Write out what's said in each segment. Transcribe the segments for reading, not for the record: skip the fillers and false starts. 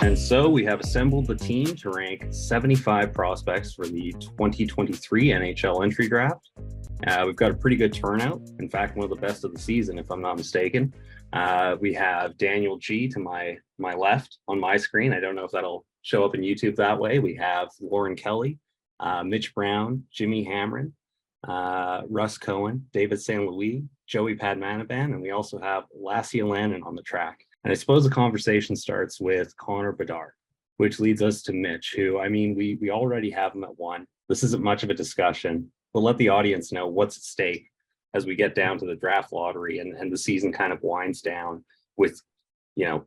And so we have assembled the team to rank 75 prospects for the 2023 NHL entry draft. We've got a pretty good turnout. In fact, one of the best of the season, if I'm not mistaken. We have Daniel G to my left on my screen. I don't know if that'll show up in YouTube that way. We have Lauren Kelly, Mitch Brown, Jimmy Hamrin, Russ Cohen, David St. Louis, Joey Padmanabhan, and we also have Lassia Lannon on the track. And I suppose the conversation starts with Connor Bedard, which leads us to Mitch, who, I mean, we already have him at 1. This isn't much of a discussion. We'll let the audience know what's at stake as we get down to the draft lottery and the season kind of winds down with,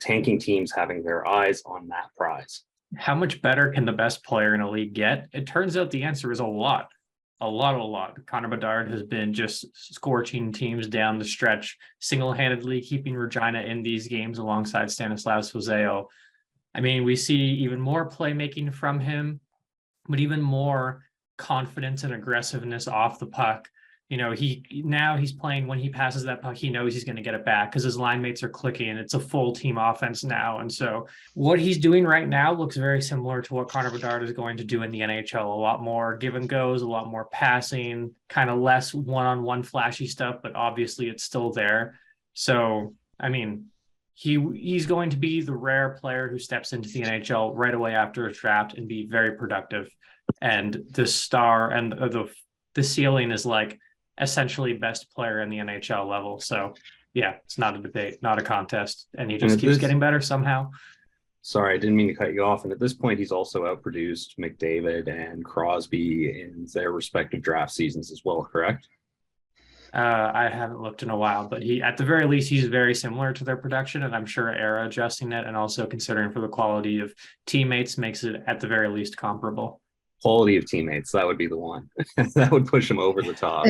tanking teams having their eyes on that prize. How much better can the best player in a league get? It turns out the answer is a lot. A lot. Connor Bedard has been just scorching teams down the stretch, single-handedly keeping Regina in these games alongside Stanislav Svozeo. I mean, we see even more playmaking from him, but even more confidence and aggressiveness off the puck. He's playing when he passes that puck, he knows he's going to get it back because his line mates are clicking. It's a full team offense now. And so what he's doing right now looks very similar to what Connor Bedard is going to do in the NHL. A lot more give and goes, a lot more passing, kind of less one-on-one flashy stuff, but obviously it's still there. So, I mean, he's going to be the rare player who steps into the NHL right away after a draft and be very productive. And the star and the ceiling is like essentially best player in the NHL level. So yeah, it's not a debate, not a contest. And he just keeps getting better somehow. Sorry, I didn't mean to cut you off. And at this point, he's also outproduced McDavid and Crosby in their respective draft seasons as well, correct? I haven't looked in a while, but at the very least, he's very similar to their production. And I'm sure era adjusting it and also considering for the quality of teammates makes it at the very least comparable. Quality of teammates, that would be the one. That would push him over the top.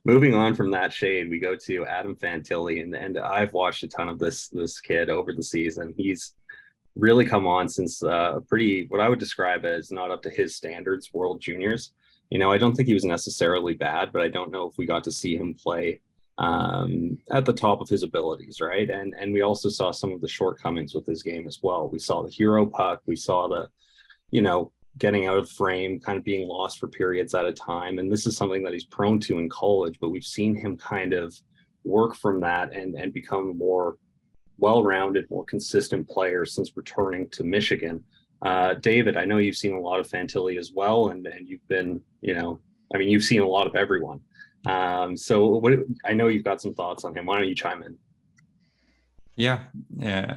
Moving on from that shade, we go to Adam Fantilli, and I've watched a ton of this kid over the season. He's really come on since what I would describe as not up to his standards, World Juniors. I don't think he was necessarily bad, but I don't know if we got to see him play at the top of his abilities, right? And we also saw some of the shortcomings with his game as well. We saw the hero puck, we saw the getting out of frame, kind of being lost for periods at a time. And this is something that he's prone to in college, but we've seen him kind of work from that and become a more well-rounded, more consistent player since returning to Michigan. David, I know you've seen a lot of Fantilli as well, and you've been, you've seen a lot of everyone. So I know you've got some thoughts on him. Why don't you chime in? Yeah,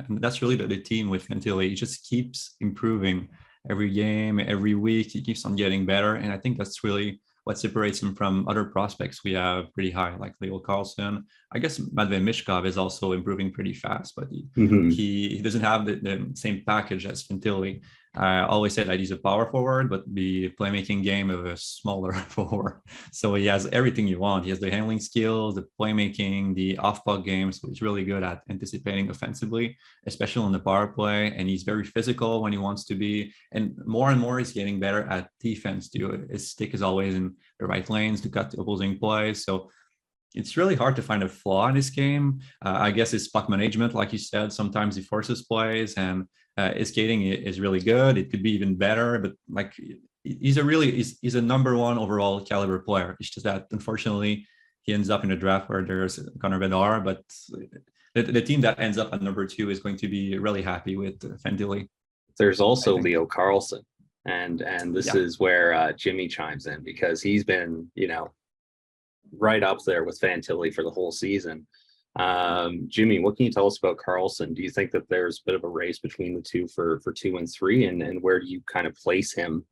that's really the team with Fantilli. He just keeps improving. Every game, every week, he keeps on getting better. And I think that's really what separates him from other prospects we have pretty high, like Leo Carlsson. I guess Matvei Michkov is also improving pretty fast, but he doesn't have the same package as Fantilli. I always say that he's a power forward, but the playmaking game of a smaller forward. So he has everything you want. He has the handling skills, the playmaking, the off-puck game. So he's really good at anticipating offensively, especially on the power play. And he's very physical when he wants to be. And more he's getting better at defense too. His stick is always in the right lanes to cut the opposing plays. So it's really hard to find a flaw in his game. I guess his puck management, like you said, sometimes he forces plays, and his skating is really good. It could be even better, but like he's a number 1 overall caliber player. It's just that unfortunately he ends up in a draft where there's Connor Bedard, but the team that ends up at number 2 is going to be really happy with Fantilli. There's also Leo Carlsson, and this is where Jimmy chimes in, because he's been right up there with Fantilli for the whole season. Jimmy, what can you tell us about Carlsson? Do you think that there's a bit of a race between the two for 2 and 3, and where do you kind of place him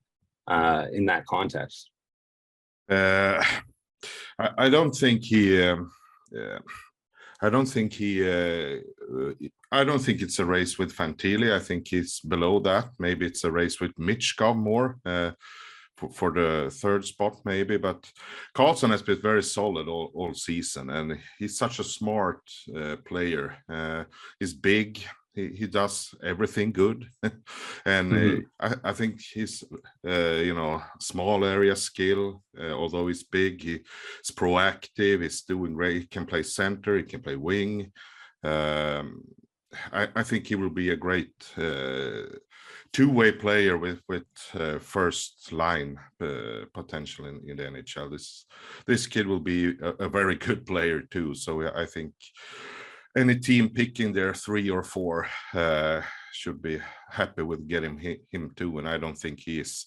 in that context? I don't think it's a race with Fantilli. I think he's below that. Maybe it's a race with Michkov more. For the 3rd spot maybe, but Carlsson has been very solid all season, and he's such a smart player. He's big, he does everything good, and I think he's small area skill, although he's big, he's proactive, he's doing great. He can play center, he can play wing. I think he will be a great two-way player with first line potential in the NHL. This kid will be a very good player too. So I think any team picking their 3 or 4 should be happy with getting him too. And I don't think he is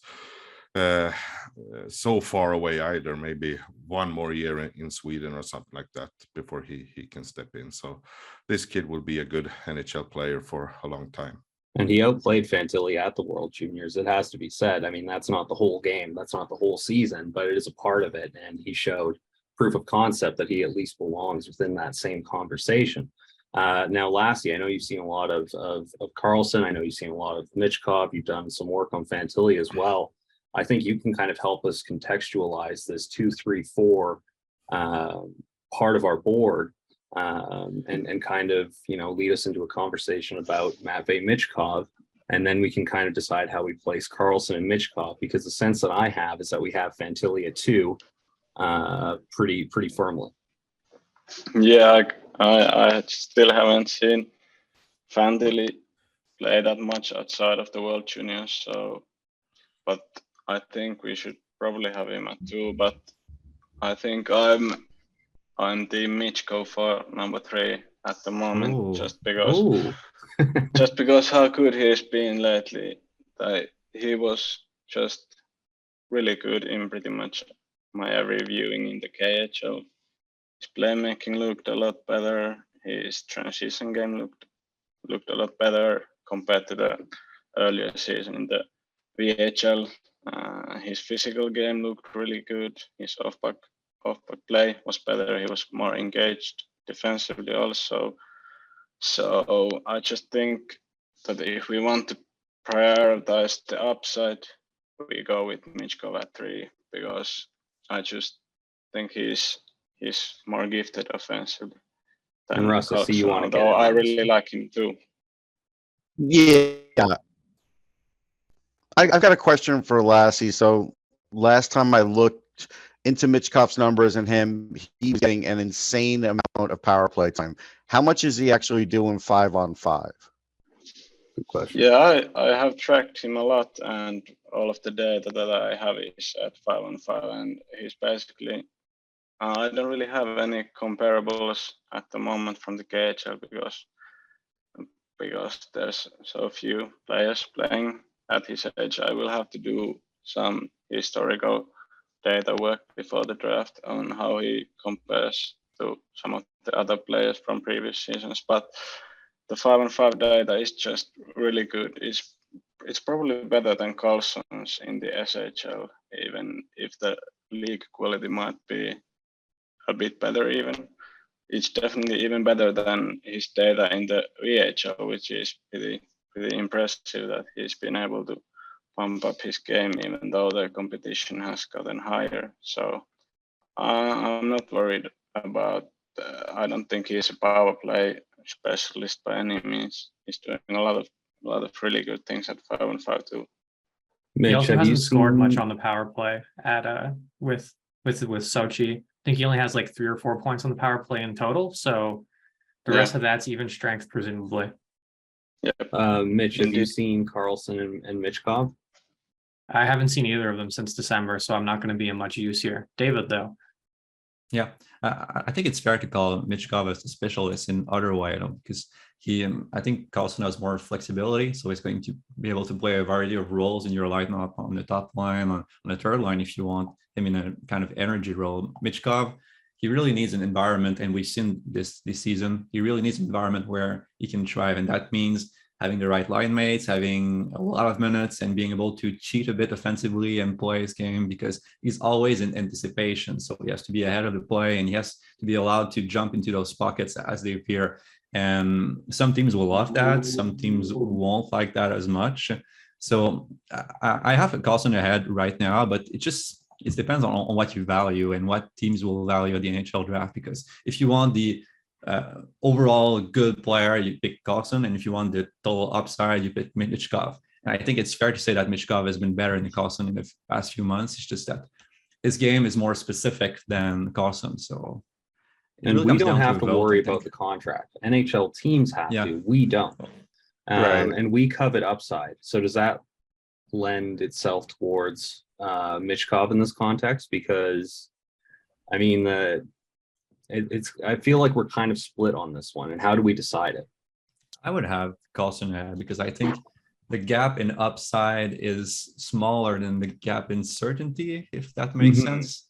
so far away either. Maybe one more year in Sweden or something like that before he can step in. So this kid will be a good NHL player for a long time. And he outplayed Fantilli at the World Juniors. It has to be said. I mean, that's not the whole game. That's not the whole season, but it is a part of it. And he showed proof of concept that he at least belongs within that same conversation. Now, lastly, I know you've seen a lot of Carlsson. I know you've seen a lot of Michkov. You've done some work on Fantilli as well. I think you can kind of help us contextualize this 2, 3, 4 part of our board and kind of, lead us into a conversation about Matvei Michkov. And then we can kind of decide how we place Carlsson and Michkov, because the sense that I have is that we have Fantilli at 2 pretty firmly. Yeah, I still haven't seen Fantilli play that much outside of the World Juniors, but I think we should probably have him at 2. But I think I'm Team Michkov for number 3 at the moment. Ooh. just because Ooh. just because how good he has been lately. He was just really good in pretty much my every viewing in the KHL. His playmaking looked a lot better. His transition game looked a lot better compared to the earlier season in the VHL. His physical game looked really good. His off-puck play was better. He was more engaged defensively also. So I just think that if we want to prioritize the upside, we go with Michkov at 3, because I just think he's more gifted offensively. And Russ, I see you want to get although I in. really like him too. Yeah. I've got a question for Lassie. So last time I looked into Michkov's numbers and him, he was getting an insane amount of power play time. How much is he actually doing 5-on-5? Good question. Yeah, I have tracked him a lot, and all of the data that I have is at 5-on-5, and he's basically. I don't really have any comparables at the moment from the KHL because there's so few players playing at his age. I will have to do some historical data work before the draft on how he compares to some of the other players from previous seasons. But the 5-on-5 data is just really good. It's probably better than Carlsson's in the SHL, even if the league quality might be a bit better even. It's definitely even better than his data in the VHL, which is pretty impressive that he's been able to pump up his game even though the competition has gotten higher. So I'm not worried about I don't think he's a power play specialist by any means. He's doing a lot of really good things at 5-on-5 too. He also hasn't scored much on the power play at with Sochi. I think he only has like 3 or 4 points on the power play in total. So the rest of that's even strength, presumably. Yeah. Mitch, have you seen Carlsson and Michkov? I haven't seen either of them since December, so I'm not going to be in much use here. David, though. Yeah, I think it's fair to call Michkov as the specialist in other way, because I think Carlsson has more flexibility, so he's going to be able to play a variety of roles in your lineup on the top line, on the third line if you want him in a kind of energy role. Michkov, he really needs an environment, and we've seen this season. He really needs an environment where he can thrive, and that means having the right line mates, having a lot of minutes, and being able to cheat a bit offensively and play his game, because he's always in anticipation. So he has to be ahead of the play, and he has to be allowed to jump into those pockets as they appear. And some teams will love that. Some teams won't like that as much. So I have Carlsson ahead right now, but it depends on what you value and what teams will value at the NHL draft. Because if you want the overall good player, you pick Carlsson, and if you want the total upside, you pick Michkov. And I think it's fair to say that Michkov has been better than Carlsson in the past few months. It's just that his game is more specific than Carlsson. So And really we comes don't down have a to vote, worry I about think. the contract. NHL teams have Yeah. to. We don't. Right. And we covet upside. So does that lend itself towards Michkov in this context? Because I mean, I feel like we're kind of split on this one. And how do we decide it? I would have Carlsson ahead because I think the gap in upside is smaller than the gap in certainty, if that makes Mhm. sense.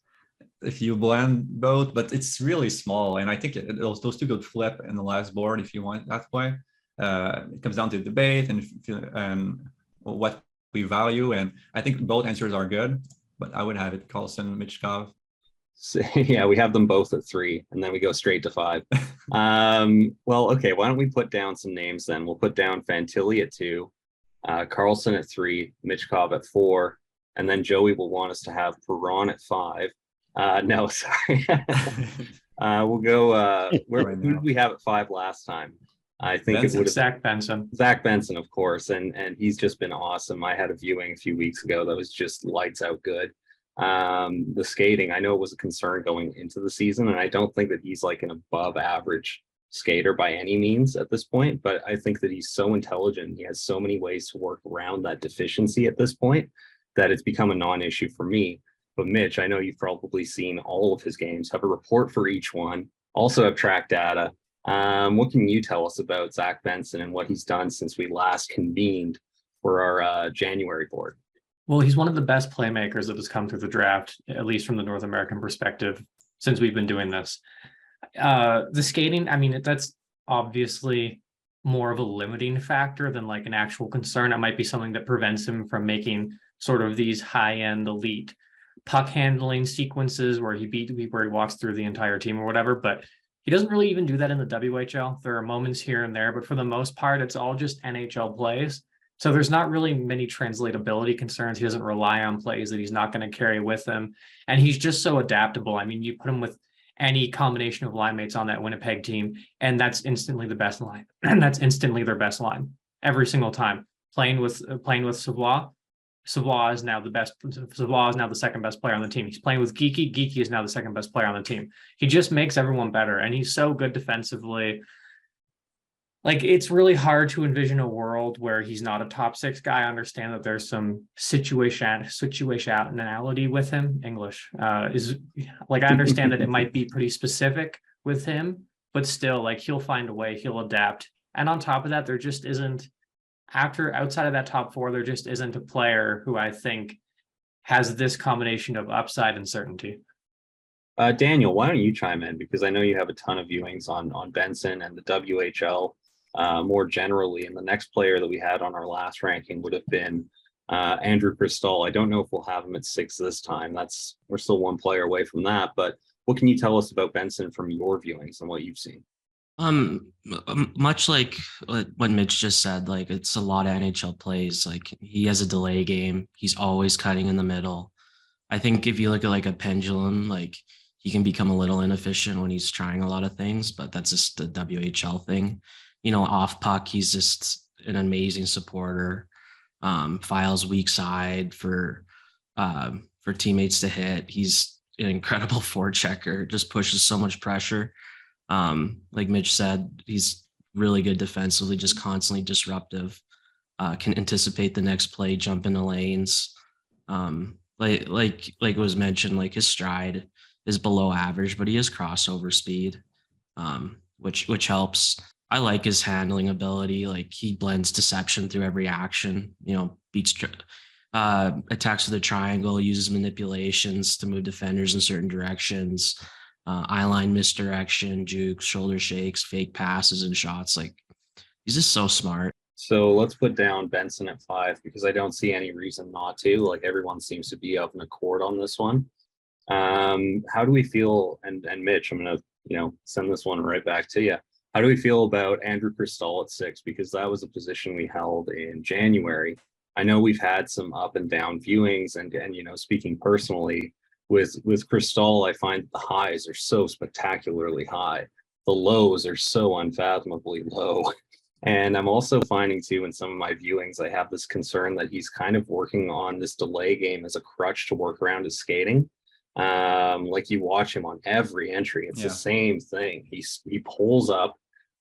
If you blend both, but it's really small. And I think those two could flip in the last board if you want that way. It comes down to debate and what we value. And I think both answers are good, but I would have it Carlsson, Michkov. So, yeah, we have them both at 3, and then we go straight to 5. Well, okay, why don't we put down some names then? We'll put down Fantilli at 2, Carlsson at 3, Michkov at 4, and then Joey will want us to have Perron at 5. No, sorry. We'll go, who did we have at 5 last time? I think Benson. it would have Zach Benson. Zach Benson, of course, and he's just been awesome. I had a viewing a few weeks ago that was just lights out good. The skating, I know it was a concern going into the season, and I don't think that he's like an above average skater by any means at this point, but I think that he's so intelligent. He has so many ways to work around that deficiency at this point that it's become a non-issue for me. But Mitch, I know you've probably seen all of his games, have a report for each one, also have track data. What can you tell us about Zach Benson and what he's done since we last convened for our January board? Well, he's one of the best playmakers that has come through the draft, at least from the North American perspective, since we've been doing this. The skating, I mean, that's obviously more of a limiting factor than like an actual concern. It might be something that prevents him from making sort of these high-end elite puck handling sequences where where he walks through the entire team or whatever, but he doesn't really even do that in the WHL. There are moments here and there, but for the most part, it's all just NHL plays. So there's not really many translatability concerns. He doesn't rely on plays that he's not going to carry with him. And he's just so adaptable. I mean, you put him with any combination of line mates on that Winnipeg team, and that's instantly the best line. And that's instantly their best line every single time. Playing with Savoie. Savoie is now the second best player on the team. He's playing with Geekie. Geekie is now the second best player on the team. He just makes everyone better, and he's so good defensively. Like, it's really hard to envision a world where he's not a top 6 guy. I understand that there's some situationality with him. English is like, I understand that it might be pretty specific with him, but still, like, he'll find a way, he'll adapt. And on top of that, there just isn't, outside of that top 4, there just isn't a player who I think has this combination of upside and certainty. Daniel, why don't you chime in? Because I know you have a ton of viewings on Benson and the WHL more generally. And the next player that we had on our last ranking would have been Andrew Cristall. I don't know if we'll have him at 6 this time. We're still one player away from that. But what can you tell us about Benson from your viewings and what you've seen? Much like what Mitch just said, like, it's a lot of NHL plays. Like, he has a delay game. He's always cutting in the middle. I think if you look at like a pendulum, like, he can become a little inefficient when he's trying a lot of things, but that's just the WHL thing. You know, off puck, he's just an amazing supporter. Files weak side for teammates to hit. He's an incredible forechecker, just pushes so much pressure. Like Mitch said, he's really good defensively, just constantly disruptive, can anticipate the next play, jump into lanes. Like it was mentioned, like, his stride is below average, but he has crossover speed, which helps. I like his handling ability. Like, he blends deception through every action, you know, beats attacks with a triangle, uses manipulations to move defenders in certain directions, eye-line misdirection, jukes, shoulder shakes, fake passes and shots. Like, he's just so smart. So let's put down Benson at 5 because I don't see any reason not to. Like, everyone seems to be of an accord on this one. How do we feel? And Mitch, I'm going to, send this one right back to you. How do we feel about Andrew Cristall at 6? Because that was a position we held in January. I know we've had some up and down viewings, and speaking personally with Cristall, I find the highs are so spectacularly high. The lows are so unfathomably low. And I'm also finding too, in some of my viewings, I have this concern that he's kind of working on this delay game as a crutch to work around his skating. Like you watch him on every entry, it's the same thing. He pulls up.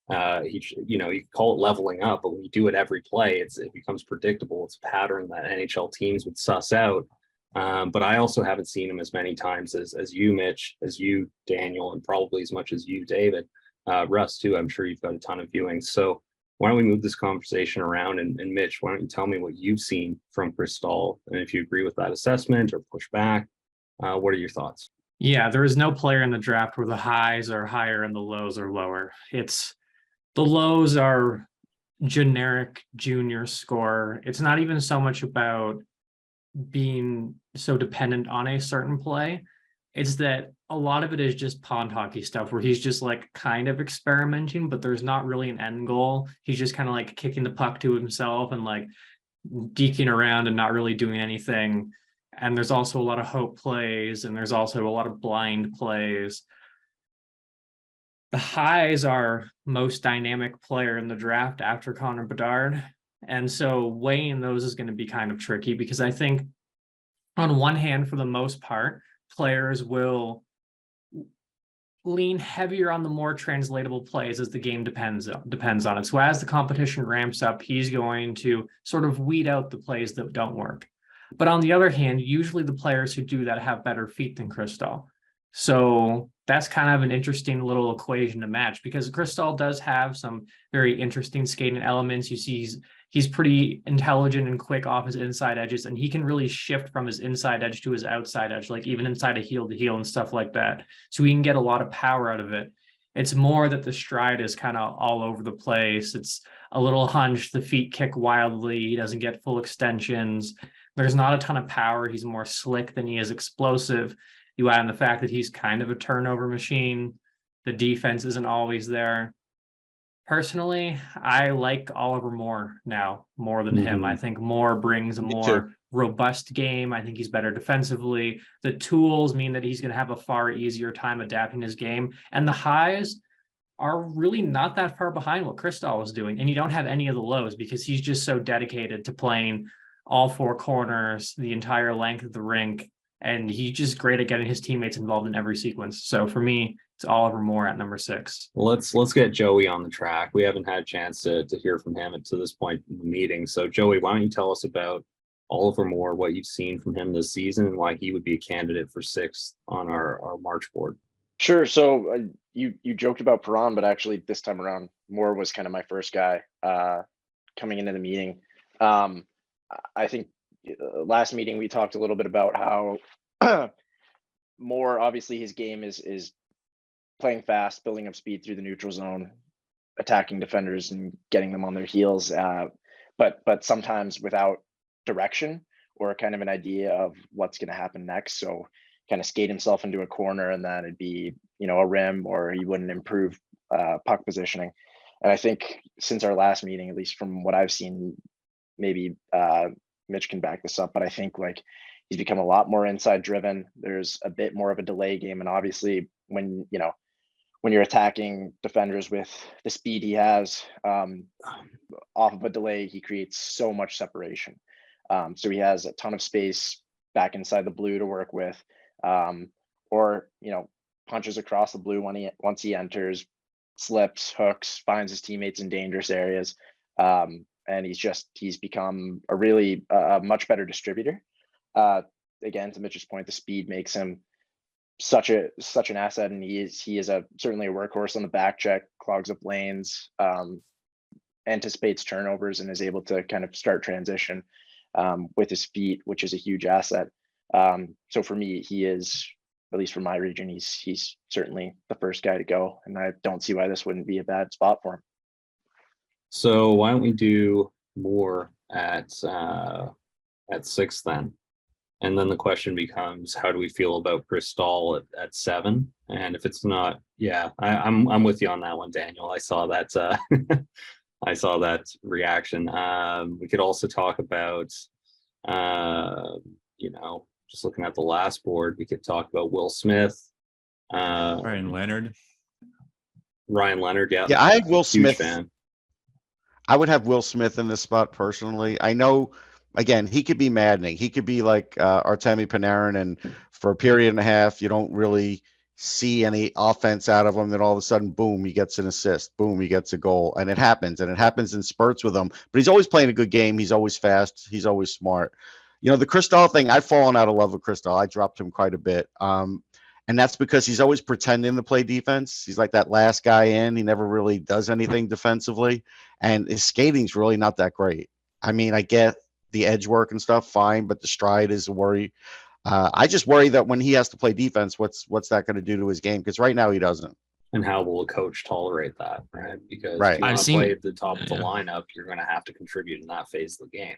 You call it leveling up, but when you do it every play, it becomes predictable. It's a pattern that NHL teams would suss out. But I also haven't seen him as many times as you, Mitch, as you, Daniel, and probably as much as you, David. Russ, too. I'm sure you've got a ton of viewings. So why don't we move this conversation around? And Mitch, why don't you tell me what you've seen from Cristall, and if you agree with that assessment or push back? What are your thoughts? Yeah, there is no player in the draft where the highs are higher and the lows are lower. The lows are generic junior score. It's not even so much about being so dependent on a certain play. It's that a lot of it is just pond hockey stuff where he's just like kind of experimenting, but there's not really an end goal. He's just kind of like kicking the puck to himself and like deking around and not really doing anything. And there's also a lot of hope plays, and there's also a lot of blind plays. The highs are most dynamic player in the draft after Connor Bedard. And so weighing those is going to be kind of tricky, because I think on one hand, for the most part, players will lean heavier on the more translatable plays as the game depends on it. So as the competition ramps up, he's going to sort of weed out the plays that don't work. But on the other hand, usually the players who do that have better feet than Cristall. So that's kind of an interesting little equation to match, because Cristall does have some very interesting skating elements. You see he's pretty intelligent and quick off his inside edges, and he can really shift from his inside edge to his outside edge, like even inside a heel to heel and stuff like that. So he can get a lot of power out of it. It's more that the stride is kind of all over the place. It's a little hunch. The feet kick wildly. He doesn't get full extensions. There's not a ton of power. He's more slick than he is explosive. You add in the fact that he's kind of a turnover machine. The defense isn't always there. Personally, I like Oliver Moore now more than him. I think Moore brings a more robust game. I think he's better defensively. The tools mean that he's going to have a far easier time adapting his game. And the highs are really not that far behind what Cristall was doing. And you don't have any of the lows, because he's just so dedicated to playing all four corners, the entire length of the rink. And he's just great at getting his teammates involved in every sequence. So for me, it's Oliver Moore at number 6. Well, let's get Joey on the track. We haven't had a chance to hear from him to this point in the meeting. So Joey, why don't you tell us about Oliver Moore, what you've seen from him this season, and why he would be a candidate for 6th on our March board? Sure. So you joked about Perron, but actually this time around, Moore was kind of my first guy coming into the meeting. I think last meeting we talked a little bit about how Moore, obviously his game is playing fast, building up speed through the neutral zone, attacking defenders and getting them on their heels, but sometimes without direction or kind of an idea of what's going to happen next. So kind of skate himself into a corner, and then it'd be, a rim, or he wouldn't improve puck positioning. And I think since our last meeting, at least from what I've seen, maybe Mitch can back this up, but I think like he's become a lot more inside driven. There's a bit more of a delay game. And obviously when you're attacking defenders with the speed he has, off of a delay, he creates so much separation. So he has a ton of space back inside the blue to work with, or, punches across the blue once he enters, slips, hooks, finds his teammates in dangerous areas. And he's become a really much better distributor. Again, to Mitch's point, the speed makes him such an asset, and he is certainly a workhorse on the back check, clogs up lanes, anticipates turnovers, and is able to kind of start transition with his feet, which is a huge asset. So for me, he is, at least for my region, he's certainly the first guy to go, and I don't see why this wouldn't be a bad spot for him. So why don't we do Moore at 6 then? And then the question becomes, how do we feel about Cristall at 7? And if it's not, I'm with you on that one, Daniel. I saw that I saw that reaction. We could also talk about just looking at the last board, we could talk about Will Smith, Ryan Leonard. Yeah. Yeah, I have Will Huge Smith. fan. I would have Will Smith in this spot personally. I know again, he could be maddening. He could be like Artemi Panarin, and for a period and a half, you don't really see any offense out of him. Then all of a sudden, boom, he gets an assist. Boom, he gets a goal. And it happens. And it happens in spurts with him. But he's always playing a good game. He's always fast. He's always smart. You know, the Cristall thing, I've fallen out of love with Cristall. I dropped him quite a bit. And that's because he's always pretending to play defense. He's like that last guy in. He never really does anything defensively. And his skating's really not that great. I mean, I get the edge work and stuff, fine, but the stride is a worry. I just worry that when he has to play defense, what's that going to do to his game? Because right now he doesn't. And how will a coach tolerate that, right? Because Right. if you want I've to seen- play at the top of the yeah. lineup, you're going to have to contribute in that phase of the game.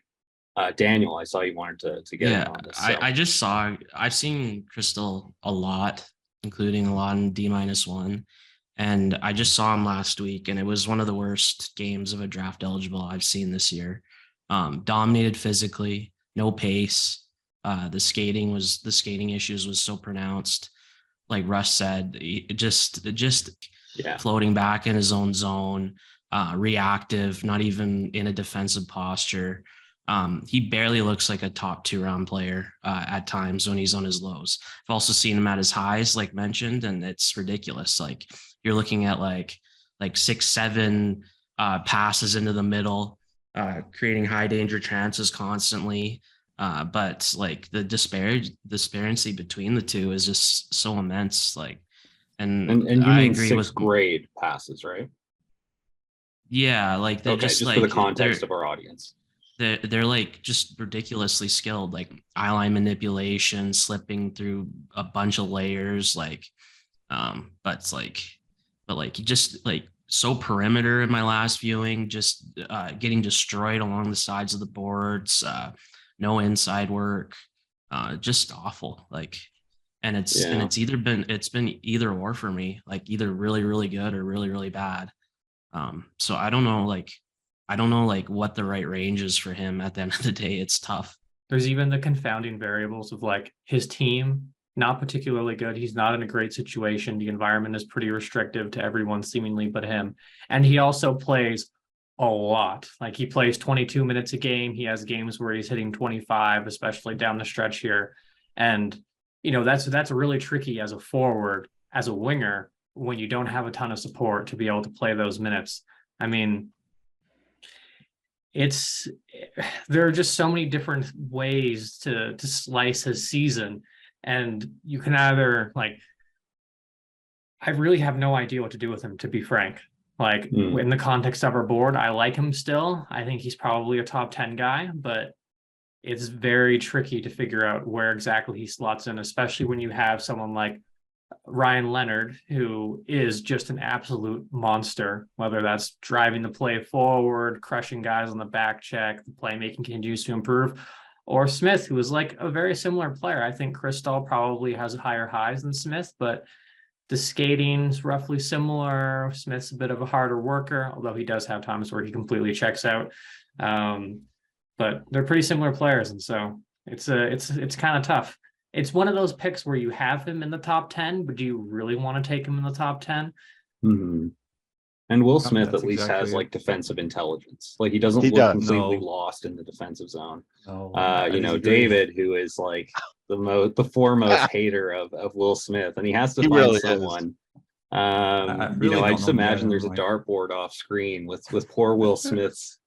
Daniel, I saw you wanted to get in on this. So. I've seen Cristall a lot, including a lot in D-1. And I just saw him last week, and it was one of the worst games of a draft eligible I've seen this year. Dominated physically, no pace. The skating issues was so pronounced. Like Russ said, just Yeah. floating back in his own zone, reactive, not even in a defensive posture. He barely looks like a top 2-round player at times when he's on his lows. I've also seen him at his highs, like mentioned, and it's ridiculous. Like you're looking at like 6-7 passes into the middle, creating high danger chances constantly. But like the disparity between the two is just so immense. Like, and And you I mean agree sixth with grade passes, right? yeah, like they're Okay, just like for the context they're- of our audience. they're like just ridiculously skilled, like eye line manipulation, slipping through a bunch of layers, like but just like so perimeter in my last viewing, just getting destroyed along the sides of the boards, no inside work, just awful. Like, and it's been either or for me, like either really, really good or really, really bad. So I don't know what the right range is for him at the end of the day. It's tough. There's even the confounding variables of like his team, not particularly good. He's not in a great situation. The environment is pretty restrictive to everyone seemingly but him. And he also plays a lot. Like he plays 22 minutes a game. He has games where he's hitting 25, especially down the stretch here. And, you know, that's really tricky as a forward, as a winger, when you don't have a ton of support to be able to play those minutes. I mean, there are just so many different ways to slice his season, and you can either I really have no idea what to do with him, to be frank. In the context of our board, I like him still. I think he's probably a top 10 guy, but it's very tricky to figure out where exactly he slots in, especially when you have someone like Ryan Leonard, who is just an absolute monster, whether that's driving the play forward, crushing guys on the back check, the playmaking continues to improve, or Smith, who is like a very similar player. I think Cristall probably has higher highs than Smith, but the skating's roughly similar. Smith's a bit of a harder worker, although he does have times where he completely checks out. But they're pretty similar players, and so it's kind of tough. It's one of those picks where you have him in the top 10, but do you really want to take him in the top 10? Mm-hmm. And Will Smith That's at least has exactly like defensive intelligence. Like he doesn't He look does. completely No. lost in the defensive zone. No, You I know, disagree. David, who is like the foremost hater of Will Smith, and he has to He find really is. someone. I You really know, I don't just know imagine better, there's a like- dartboard off screen with poor Will Smith's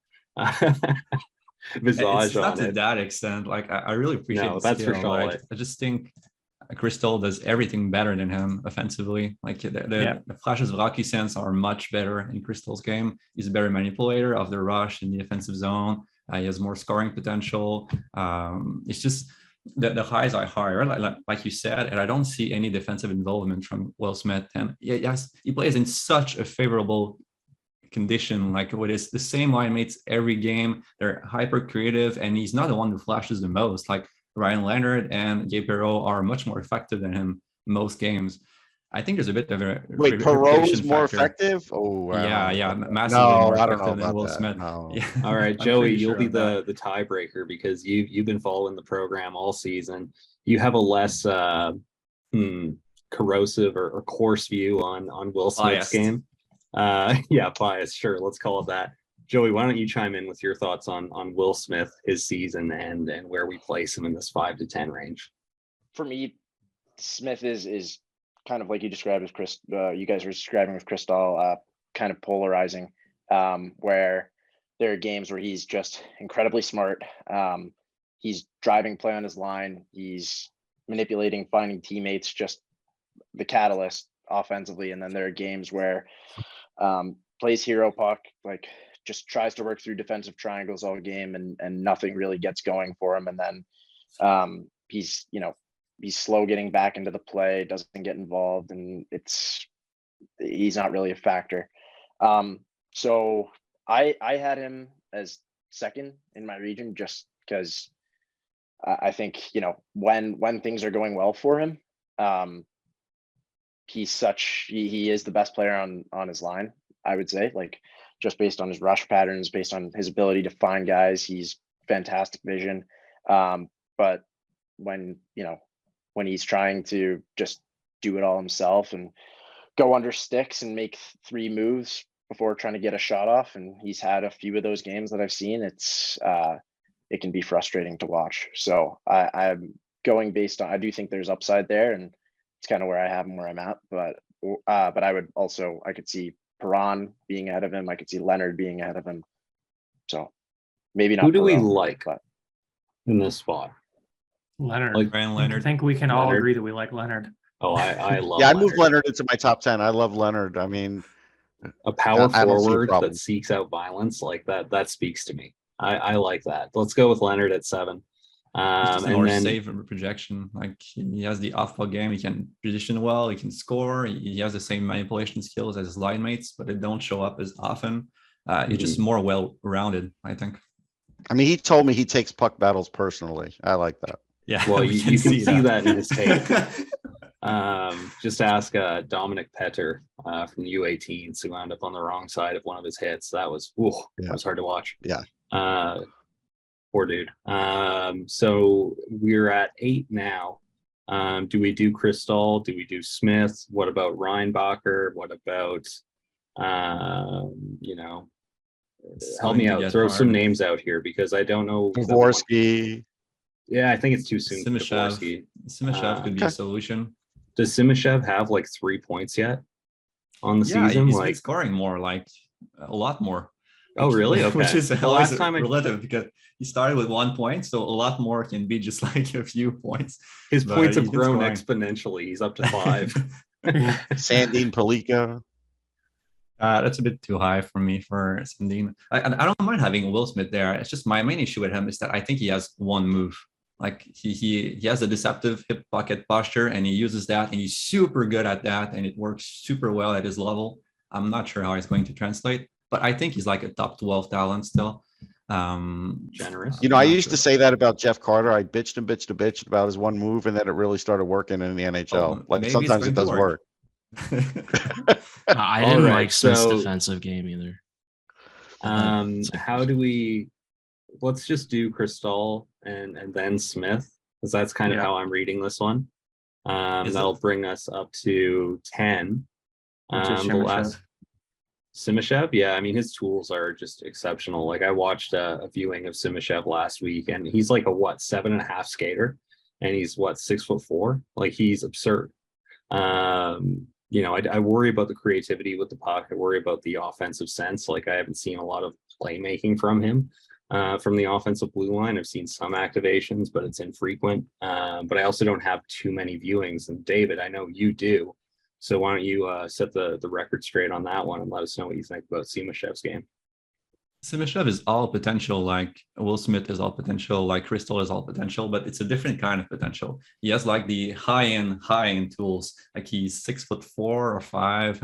visage It's not on to it. that extent. Like I really appreciate No, the that's for skill. Like, Šalé. I just think Cristall does everything better than him offensively. Like the flashes of hockey sense are much better in Cristall's game. He's a better manipulator of the rush in the offensive zone. He has more scoring potential. It's just the highs are higher, like you said, and I don't see any defensive involvement from Will Smith. And yes, he plays in such a favorable condition, like with the same line mates every game. They're hyper creative, and he's not the one who flashes the most. Like Ryan Leonard and Gabe Perreault are much more effective than him most games. I think there's a bit of a Wait, Perreault is reputation more factor. effective? Oh, Yeah, massively No, more I don't know effective than about Will that. Smith. No. Yeah. All right, I'm Joey, pretty you'll sure be of that. the tiebreaker because you've been following the program all season. You have a less corrosive or coarse view on Will Smith's Biased. game. Yeah, biased. Sure, let's call it that. Joey, why don't you chime in with your thoughts on Will Smith, his season, and where we place him in this 5 to 10 range? For me, Smith is kind of like you described with Chris. You guys were describing with Cristall, kind of polarizing, where there are games where he's just incredibly smart. He's driving play on his line. He's manipulating, finding teammates, just the catalyst offensively. And then there are games where plays hero puck, like just tries to work through defensive triangles all game, and nothing really gets going for him. And then he's slow getting back into the play, doesn't get involved, and he's not really a factor. So I had him as second in my region just because I think, when things are going well for him, he is the best player on his line, I would say, like just based on his rush patterns, based on his ability to find guys, he's fantastic vision. But when he's trying to just do it all himself and go under sticks and make 3 moves before trying to get a shot off, and he's had a few of those games that I've seen, it can be frustrating to watch. So I'm going based on, I do think there's upside there, and it's kind of where I have him where I'm at. But I could see Perron being ahead of him. I could see Leonard being ahead of him. So maybe not. Who do we Perron, like in this spot? Leonard. Like Brayden I Leonard. think we can all Leonard. agree that we like Leonard. Oh, I love. Yeah, I moved Leonard. Leonard into my top 10. I love Leonard. I mean, A power I don't see a forward problem. that seeks out violence like that. That speaks to me. I like that. Let's go with Leonard at 7. Just And more then safe projection. Like he has the off-ball game. He can position well. He can score. He has the same manipulation skills as his line mates, but it don't show up as often. He's just more well-rounded, I think. I mean, he told me he takes puck battles personally. I like that. Yeah. well, we you can see that in his tape. tape. Just ask Dominic Petter from the U18s who wound up on the wrong side of one of his hits. That was that was hard to watch. Yeah. Poor dude. So we're at 8 now. Do we do Cristall? Do we do Smith? What about Reinbacher? What about help me out. Throw some names out here because I don't know. Dvorsky. Yeah, I think it's too soon for Dvorsky. Simashev could be a solution. Does Simashev have like 3 points yet on the Yeah, season? he's Like been scoring more, like a lot more. Oh, really? Okay. Which is The always last time relative because he started with 1 point, so a lot more can be just like a few points. His But points have he's been grown scoring. exponentially. He's up to 5. Sandin, Pellikka. That's a bit too high for me for Sandin. I don't mind having Will Smith there. It's just my main issue with him is that I think he has one move. Like he has a deceptive hip pocket posture and he uses that and he's super good at that and it works super well at his level. I'm not sure how he's going to translate, but I think he's like a top 12 talent still. Generous. I used to say that about Jeff Carter. I bitched about his one move, and then it really started working in the NHL. Like maybe sometimes it's it does going to work. I didn't Alright, like Smith's so- defensive game either. How do we? Let's just do Cristall and then Smith because that's kind of how I'm reading this one. That'll bring us up to 10. Simashev, yeah, I mean his tools are just exceptional. Like I watched a viewing of Simashev last week, and he's like a 7.5 skater, and he's 6'4". Like he's absurd. I worry about the creativity with the puck. I worry about the offensive sense. Like I haven't seen a lot of playmaking from him from the offensive blue line. I've seen some activations, but it's infrequent. But I also don't have too many viewings. And David, I know you do. So why don't you set the record straight on that one and let us know what you think about Simashev's game. Simashev is all potential, like Will Smith is all potential, like Cristall is all potential, but it's a different kind of potential. He has like the high-end tools. Like he's 6'4" or 5.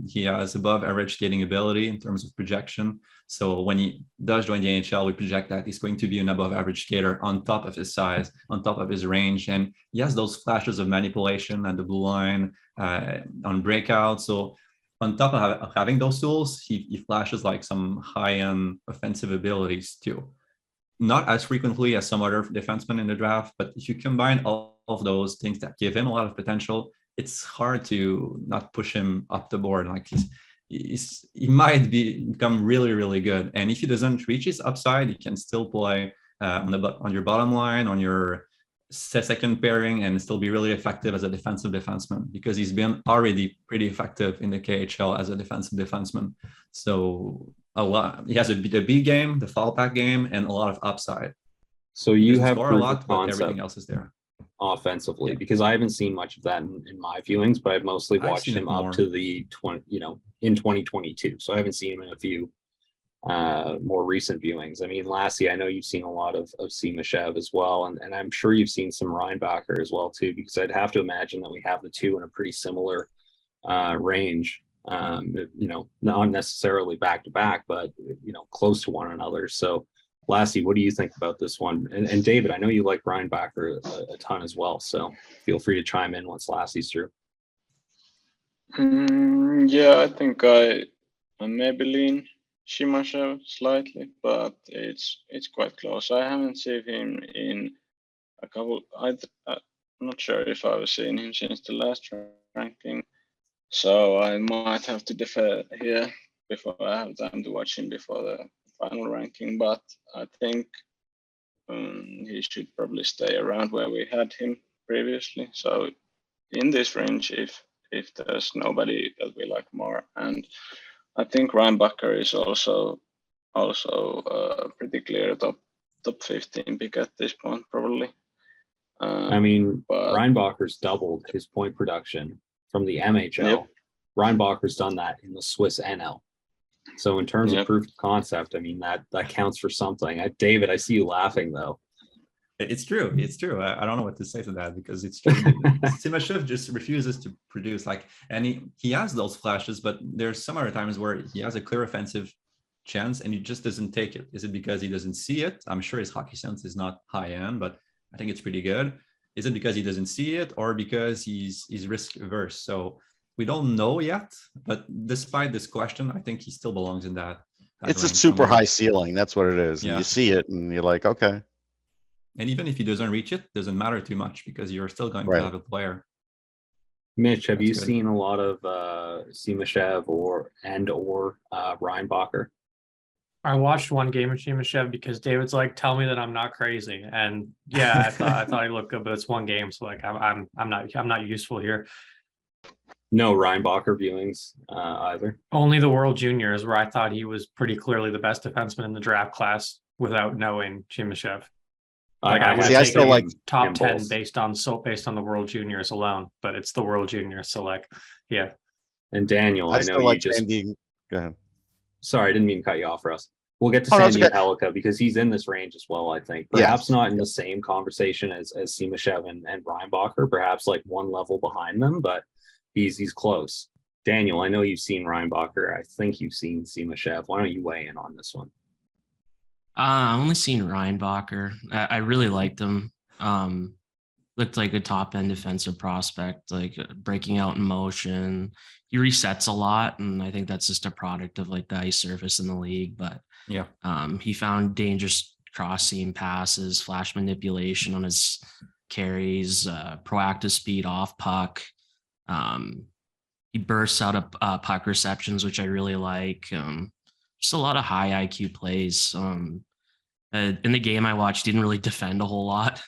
He has above average skating ability in terms of projection. So when he does join the NHL, we project that he's going to be an above average skater on top of his size, on top of his range. And he has those flashes of manipulation at the blue line, on breakout. So on top of having those tools, he flashes like some high-end offensive abilities too. Not as frequently as some other defensemen in the draft, but if you combine all of those things that give him a lot of potential, it's hard to not push him up the board. Like he might become really, really good. And if he doesn't reach his upside, he can still play on your bottom line, on your second pairing, and still be really effective as a defensive defenseman, because he's been already pretty effective in the KHL as a defensive defenseman. So he has the B game, the fall back game, and a lot of upside. So you have score a lot, but everything else is there offensively, because I haven't seen much of that in my viewings, but I've mostly watched him up to the in 2022. So I haven't seen him in a few more recent viewings. I mean, Lassie, I know you've seen a lot of Simashev as well, and I'm sure you've seen some Reinbacher as well too, because I'd have to imagine that we have the two in a pretty similar range. Not necessarily back to back, but close to one another. So Lassie, what do you think about this one? And David, I know you like Reinbacher a ton as well, so feel free to chime in once Lassie's through. Yeah, I think I maybe lean Simashev slightly, but it's quite close. I haven't seen him in a couple. I'm not sure if I've seen him since the last ranking, so I might have to defer here before I have time to watch him before the final ranking. But I think he should probably stay around where we had him previously. So in this range, if there's nobody that we like more, and I think Reinbacher is also pretty clear top 15 pick at this point, probably. I mean, Reinbacher's doubled his point production from the MHL. Yep. Reinbacher's done that in the Swiss NL. So in terms of proof of concept, I mean, that counts for something. David, I see you laughing though. It's true. It's true. I don't know what to say to that, because it's true. Simashev just refuses to produce, and he has those flashes, but there's some other times where he has a clear offensive chance and he just doesn't take it. Is it because he doesn't see it? I'm sure his hockey sense is not high end, but I think it's pretty good. Is it because he doesn't see it, or because he's risk averse? So we don't know yet, but despite this question, I think he still belongs in that it's a super high ceiling. That's what it is. Yeah. You see it and you're like, okay. And even if he doesn't reach it, doesn't matter too much, because you're still going to have a player. Mitch, have you seen a lot of Simashev or Reinbacher? I watched one game of Simashev because David's like, "Tell me that I'm not crazy," and yeah, I thought he looked good, but it's one game, so I'm not useful here. No Reinbacher viewings either. Only the World Juniors, where I thought he was pretty clearly the best defenseman in the draft class without knowing Simashev. I would say like top 10 based on the World Juniors alone, but it's the World Juniors, so yeah. And Daniel, I know you just. Go ahead. Sorry, I didn't mean to cut you off, Russ. We'll get to Sandin and Pellikka because he's in this range as well, I think. Perhaps not in the same conversation as Simashev and Reinbacher, perhaps like one level behind them, but he's close. Daniel, I know you've seen Reinbacher. I think you've seen Simashev. Why don't you weigh in on this one? I've only seen Reinbacher. I really liked him. Looked like a top-end defensive prospect, like breaking out in motion. He resets a lot, and I think that's just a product of the ice surface in the league. But he found dangerous cross-seam passes, flash manipulation on his carries, proactive speed off puck. He bursts out of puck receptions, which I really like. Just a lot of high IQ plays. In the game I watched, didn't really defend a whole lot.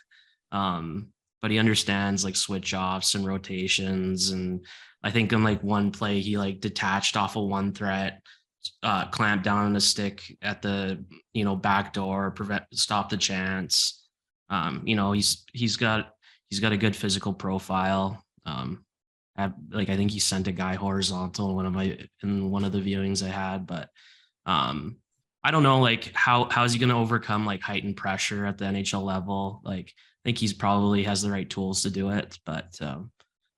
But he understands switch offs and rotations. And I think in one play, he detached off of one threat, clamped down on a stick at the, back door, stop the chance. He's got a good physical profile. I think he sent a guy horizontal in one of the viewings I had, but I don't know how is he going to overcome heightened pressure at the NHL level. I think he's probably has the right tools to do it, but